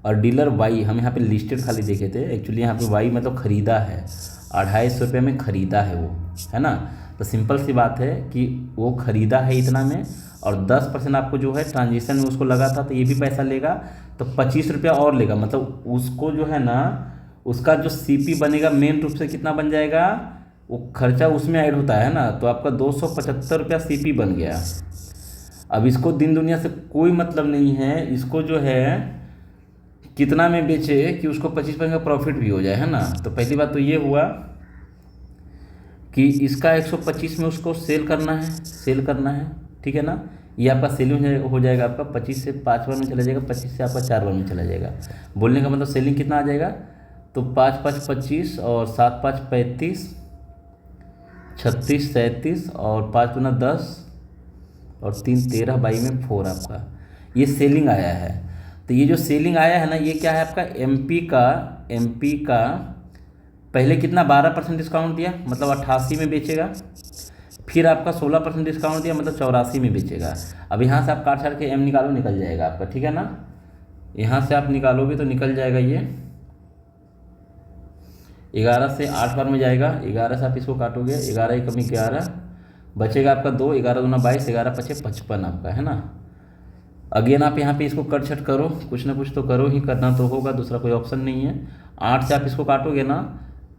और डीलर वाई हम यहाँ पे लिस्टेड खाली देखे थे, एक्चुअली यहाँ पे वाई मतलब ख़रीदा है, 250 रुपये में ख़रीदा है वो, है ना। तो सिंपल सी बात है कि वो ख़रीदा है इतना में, और 10% आपको जो है ट्रांजेक्शन में उसको लगा था, तो ये भी पैसा लेगा, तो 25 रुपया और लेगा। मतलब उसको जो है ना, उसका जो सीपी बनेगा मेन रूप से कितना बन जाएगा, वो खर्चा उसमें ऐड होता है ना, तो आपका 275 रुपया सीपी बन गया। अब इसको दिन दुनिया से कोई मतलब नहीं है, इसको जो है कितना में बेचे कि उसको 25% का प्रॉफिट भी हो जाए, है ना। तो पहली बात तो ये हुआ कि इसका 125 में उसको सेल करना है, ठीक है ना। ये आपका सेलिंग हो जाएगा आपका 25 से 5 बार में चला जाएगा, 25 से आपका 4 बार में चला जाएगा। बोलने का मतलब सेलिंग कितना आ जाएगा, तो 5 5 25 और 7 5 35, 36 37 और 5 दूना 10 और 3 13 22 में 4 आपका ये सेलिंग आया है। तो ये जो सेलिंग आया है ना, ये क्या है आपका एमपी का पहले कितना 12% डिस्काउंट दिया, मतलब 88 में बेचेगा, फिर आपका 16% डिस्काउंट दिया, मतलब 84 में बेचेगा। अब यहाँ से आप काट छाट के एम निकालो, निकल जाएगा आपका, ठीक है ना। यहाँ से आप निकालोगे तो निकल जाएगा ये 11 से 8 बार में जाएगा, 11 से आप इसको काटोगे, 11 एक कमी 11 बचेगा आपका 2, 11 दूना 22, 11 पचे 55 आपका, है ना। अगेन आप यहाँ पे इसको कट छट करो, कुछ ना कुछ तो करो ही, करना तो होगा, दूसरा कोई ऑप्शन नहीं है। 8 से आप इसको काटोगे ना,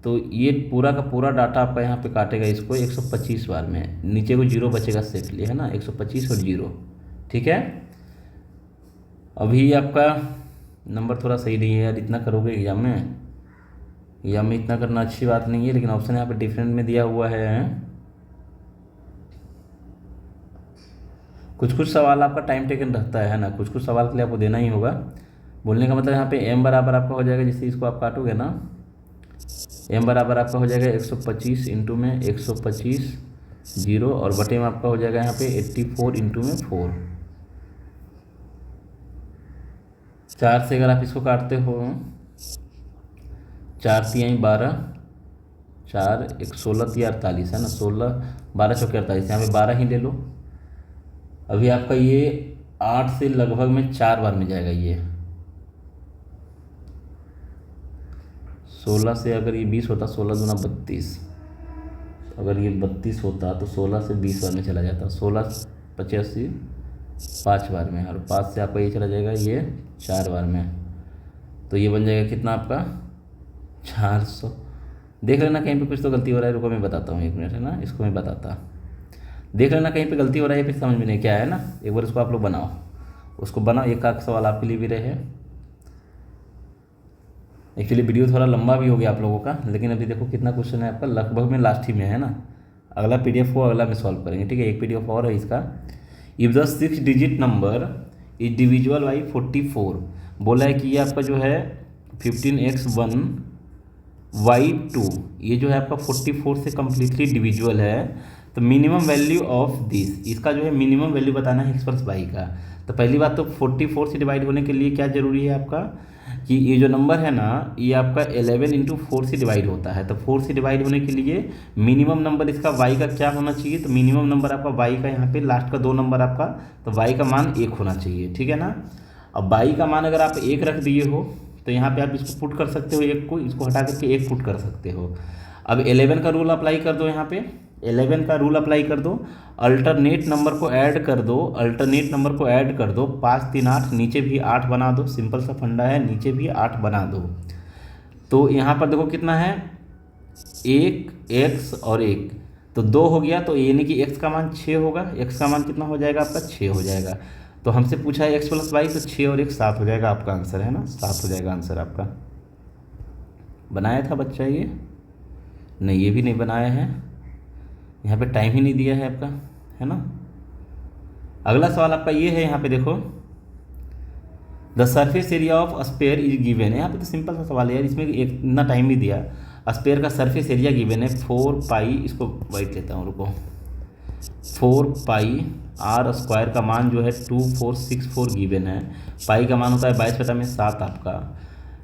तो ये पूरा का पूरा डाटा आपका यहाँ पे काटेगा इसको 125 बार में, नीचे को 0 बचेगा सेफली, है ना, 125 और 0, ठीक है। अभी आपका नंबर थोड़ा सही नहीं है यार, इतना करोगे एग्जाम में इतना करना अच्छी बात नहीं है, लेकिन ऑप्शन यहाँ पे डिफरेंट में दिया हुआ है। कुछ सवाल आपका टाइम टेकन रहता है ना, कुछ सवाल के लिए आपको देना ही होगा। बोलने का मतलब यहाँ पे m बराबर आपका हो जाएगा, जैसे इसको आप काटोगे ना, m बराबर आपका हो जाएगा 125 इंटू में 125 0, और बटे में आपका हो जाएगा यहाँ पे 84 इंटू में 4। 4 से अगर आप इसको काटते हो 4×3 12, 4 1 16 3 48 है ना, 16 12 चौके 48, यहाँ पे 12 ही ले लो। अभी आपका ये 8 से लगभग में 4 बार में जाएगा ये। 16 से अगर ये 20 होता, 16 दूना 32, अगर ये 32 होता तो 16 से 20 बार में चला जाता, 16 85 5 बार में, और 5 से आपका ये चला जाएगा ये 4 बार में, तो ये बन जाएगा कितना आपका 400। देख लेना कहीं पे कुछ तो गलती हो रहा है, रुको मैं बताता हूँ 1 मिनट, है ना, इसको मैं बताता, देख लेना कहीं पे गलती हो रहा है, फिर समझ में नहीं क्या है ना, एक बार इसको आप लोग बनाओ, उसको बनाओ, एक आध सवाल आपके लिए भी रहे। एक्चुअली वीडियो थोड़ा लंबा भी हो गया आप लोगों का, लेकिन अभी देखो कितना क्वेश्चन है आपका, लगभग में लास्ट ही में है ना। अगला पीडीएफ को अगला में सॉल्व करेंगे, ठीक है। एक पीडीएफ और है इसका। If the 6 digit number is divisible by 44, बोला है कि ये आपका जो है 15x1 y2, ये जो है आपका 44 से कम्प्लीटली डिविजिबल है, तो मिनिमम वैल्यू ऑफ दिस, इसका जो है मिनिमम वैल्यू बताना है x प्लस वाई का। तो पहली बात तो 44 से डिवाइड होने के लिए क्या जरूरी है आपका, कि ये जो नंबर है ना, ये आपका 11 इंटू 4 से डिवाइड होता है, तो 4 से डिवाइड होने के लिए मिनिमम नंबर इसका y का क्या होना चाहिए, तो मिनिमम नंबर आपका y का यहाँ पे लास्ट का 2 नंबर आपका, तो y का मान 1 होना चाहिए, ठीक है ना। अब y का मान अगर आप 1 रख दिए हो तो यहाँ पे आप इसको पुट कर सकते हो, 1 को, इसको हटा करके 1 पुट कर सकते हो। अब 11 का रूल अप्लाई कर दो, यहाँ पे 11 का रूल अप्लाई कर दो, अल्टरनेट नंबर को ऐड कर दो, अल्टरनेट नंबर को ऐड कर दो, 5 3 8, नीचे भी 8 बना दो, सिंपल सा फंडा है, नीचे भी 8 बना दो। तो यहाँ पर देखो कितना है, 1 x और 1, तो 2 हो गया, तो यानी कि x का मान 6 होगा, x का मान कितना हो जाएगा आपका 6 हो जाएगा। तो हमसे पूछा है x प्लस वाई, तो 6 और 1 7 हो जाएगा आपका आंसर, है ना, 7 हो जाएगा आंसर आपका। बनाया था बच्चा ये? नहीं, ये भी नहीं बनाया है, यहाँ पे टाइम ही नहीं दिया है आपका, है ना। अगला सवाल आपका ये है, यहाँ पे देखो, the surface area of spare is given है। यहाँ पे तो सिंपल सा सवाल है यार, इसमें एक इतना टाइम नहीं दिया। स्पेयर का सरफेस एरिया गिवन है 4 पाई, इसको वाइट लेता हूँ, रुको, 4 पाई आर स्क्वायर का मान जो है 2464 गिवन है, पाई का मान होता है 22/7 आपका।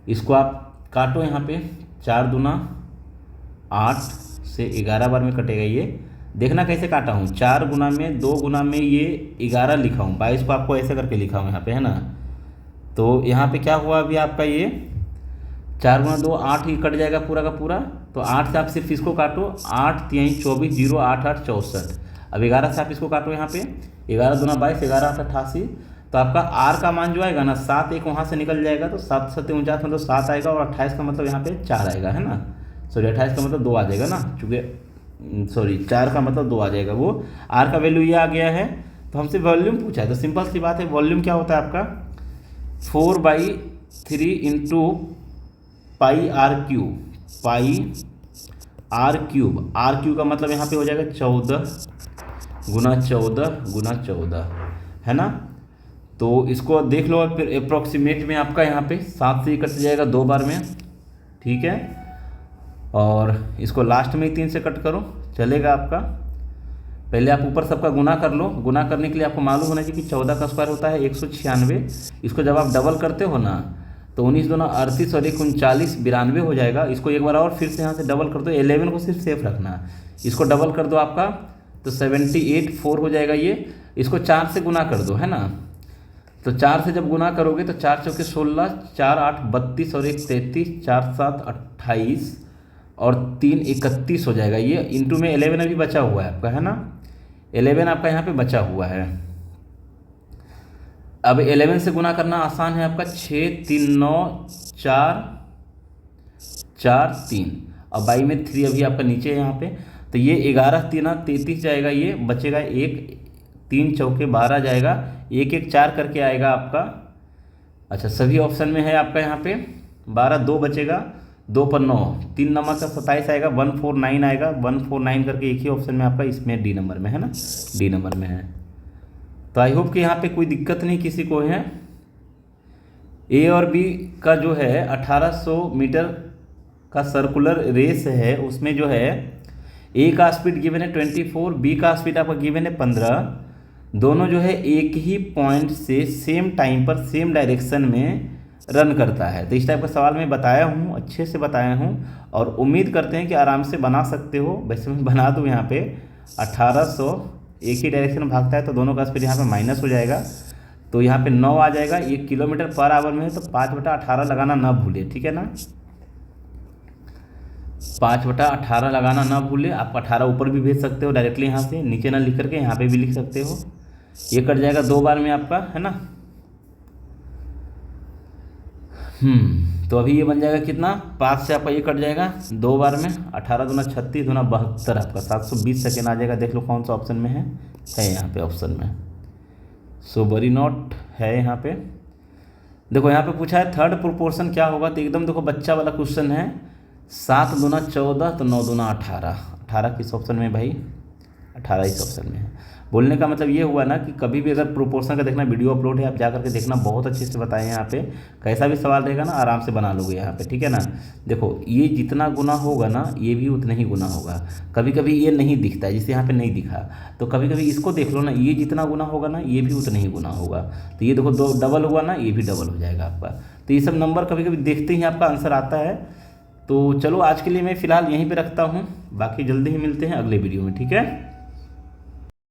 इसको आप काटो, यहाँ पे 4 दूना 8 से 11 बार में कटेगा ये, देखना कैसे काटा हूँ, 4 गुना में 2 गुना में ये 11 लिखा हूँ, 22 को आपको ऐसे करके लिखा हूँ यहाँ पे, है ना। तो यहाँ पे क्या हुआ अभी आपका, ये 4 गुना 2 8 ही कट जाएगा पूरा का पूरा, तो 8 से आप सिर्फ इसको काटो, 8 3 24 0 8 8 64। अब 11 से आप इसको काटो, यहाँ पे 11 दूना 22, 11 8 88, तो आपका आर का मान जो आएगा ना 7, एक वहाँ से निकल जाएगा, तो 7 7 49 मतलब 7 आएगा, और 28 का मतलब यहाँ पे 4 आएगा, है ना, सॉरी 28 का मतलब 2 आ जाएगा ना, चूँकि सॉरी 4 का मतलब 2 आ जाएगा, वो आर का वैल्यू ये आ गया है। तो हमसे वॉल्यूम पूछा है, तो सिंपल सी बात है, वॉल्यूम क्या होता है आपका 4/3 into pi r cube, pi r cube, r cube का मतलब यहाँ पे हो जाएगा 14 गुना 14 गुना 14, है ना। तो इसको देख लो, फिर अप्रॉक्सीमेट में आपका यहाँ पे 7 से कट जाएगा 2 बार में, ठीक है, और इसको लास्ट में 3 से कट करो, चलेगा आपका। पहले आप ऊपर सबका गुना कर लो, गुना करने के लिए आपको मालूम होना चाहिए कि 14 का स्क्वायर होता है 196, इसको जब आप डबल करते हो ना, तो 19 दूना 38 और 1 39 92 हो जाएगा। इसको एक बार और फिर से यहाँ से डबल कर दो, 11 को सिर्फ सेफ रखना, इसको डबल कर दो आपका, तो 78 4 हो जाएगा ये। इसको 4 से गुना कर दो, है ना, तो 4 से जब गुना करोगे तो 4 चौके 16, 4 8 32 और 1 33, 4 7 28 और 3 31 हो जाएगा ये। इंटू में 11 अभी बचा हुआ है आपका, है ना, 11 आपका यहाँ पे बचा हुआ है। अब 11 से गुना करना आसान है आपका, 6 3 9 4 4 3, अब बाई में 3 अभी आपका नीचे है यहाँ पे, तो ये 11 3 33 जाएगा, ये बचेगा 1 3 चौके 12 जाएगा, 1 1 4 करके आएगा आपका। अच्छा, सभी ऑप्शन में है आपका यहाँ पे 12, 2 बचेगा, 2 पर 9, 3 नंबर का 27 आएगा, 149 आएगा, 149 करके एक ही ऑप्शन में आपका, इसमें डी नंबर में है ना, डी नंबर में है। तो आई होप कि यहाँ पे कोई दिक्कत नहीं किसी को है। ए और बी का जो है 1800 मीटर का सर्कुलर रेस है, उसमें जो है ए का स्पीड गिवन है 24, बी का स्पीड आपका गिवन है 15, दोनों जो है एक ही पॉइंट से सेम टाइम पर सेम डायरेक्शन में रन करता है। तो इस टाइप का सवाल मैं बताया हूँ, अच्छे से बताया हूँ, और उम्मीद करते हैं कि आराम से बना सकते हो। वैसे मैं बना दूँ यहाँ पे 1800 एक ही डायरेक्शन में भागता है तो दोनों का स्पीड यहाँ पे माइनस हो जाएगा, तो यहाँ पे 9 आ जाएगा। ये किलोमीटर पर आवर में है तो 5/18 लगाना ना भूले, ठीक है ना, 5/18 लगाना ना भूले। आप 18 ऊपर भी भेज सकते हो डायरेक्टली, यहाँ से नीचे ना लिख करके यहाँ पे भी लिख सकते हो। ये कट जाएगा 2 बार में आपका, है ना। तो अभी ये बन जाएगा कितना, 5 से आपका ये कट जाएगा 2 बार में, 18 दूना 36 दूना 72, आपका 720 सेकेंड आ जाएगा। देख लो कौन सा ऑप्शन में है यहाँ पे ऑप्शन में। सो वरी नॉट है यहाँ पे। देखो यहाँ पे पूछा है थर्ड प्रोपोर्शन क्या होगा, तो एकदम देखो बच्चा वाला क्वेश्चन है। 7 दूना 14 तो 9 दूना 18, 18 किस ऑप्शन में भाई, 18 इस ऑप्शन में है। बोलने का मतलब ये हुआ ना कि कभी भी अगर प्रोपोर्शन का देखना, वीडियो अपलोड है, आप जा करके देखना, बहुत अच्छे से बताए हैं यहाँ पे। कैसा भी सवाल रहेगा ना आराम से बना लोगे यहाँ पे, ठीक है ना। देखो ये जितना गुना होगा ना ये भी उतना ही गुना होगा। कभी कभी ये नहीं दिखता है, जिससे यहाँ पे नहीं दिखा, तो कभी कभी इसको देख लो ना, ये जितना गुना होगा ना ये भी उतना ही गुना होगा। तो ये देखो 2 डबल हुआ ना, ये भी डबल हो जाएगा आपका। तो ये सब नंबर कभी कभी देखते ही आपका आंसर आता है। तो चलो आज के लिए मैं फ़िलहाल यहीं पे रखता हूँ, बाकी जल्दी ही मिलते हैं अगले वीडियो में, ठीक है।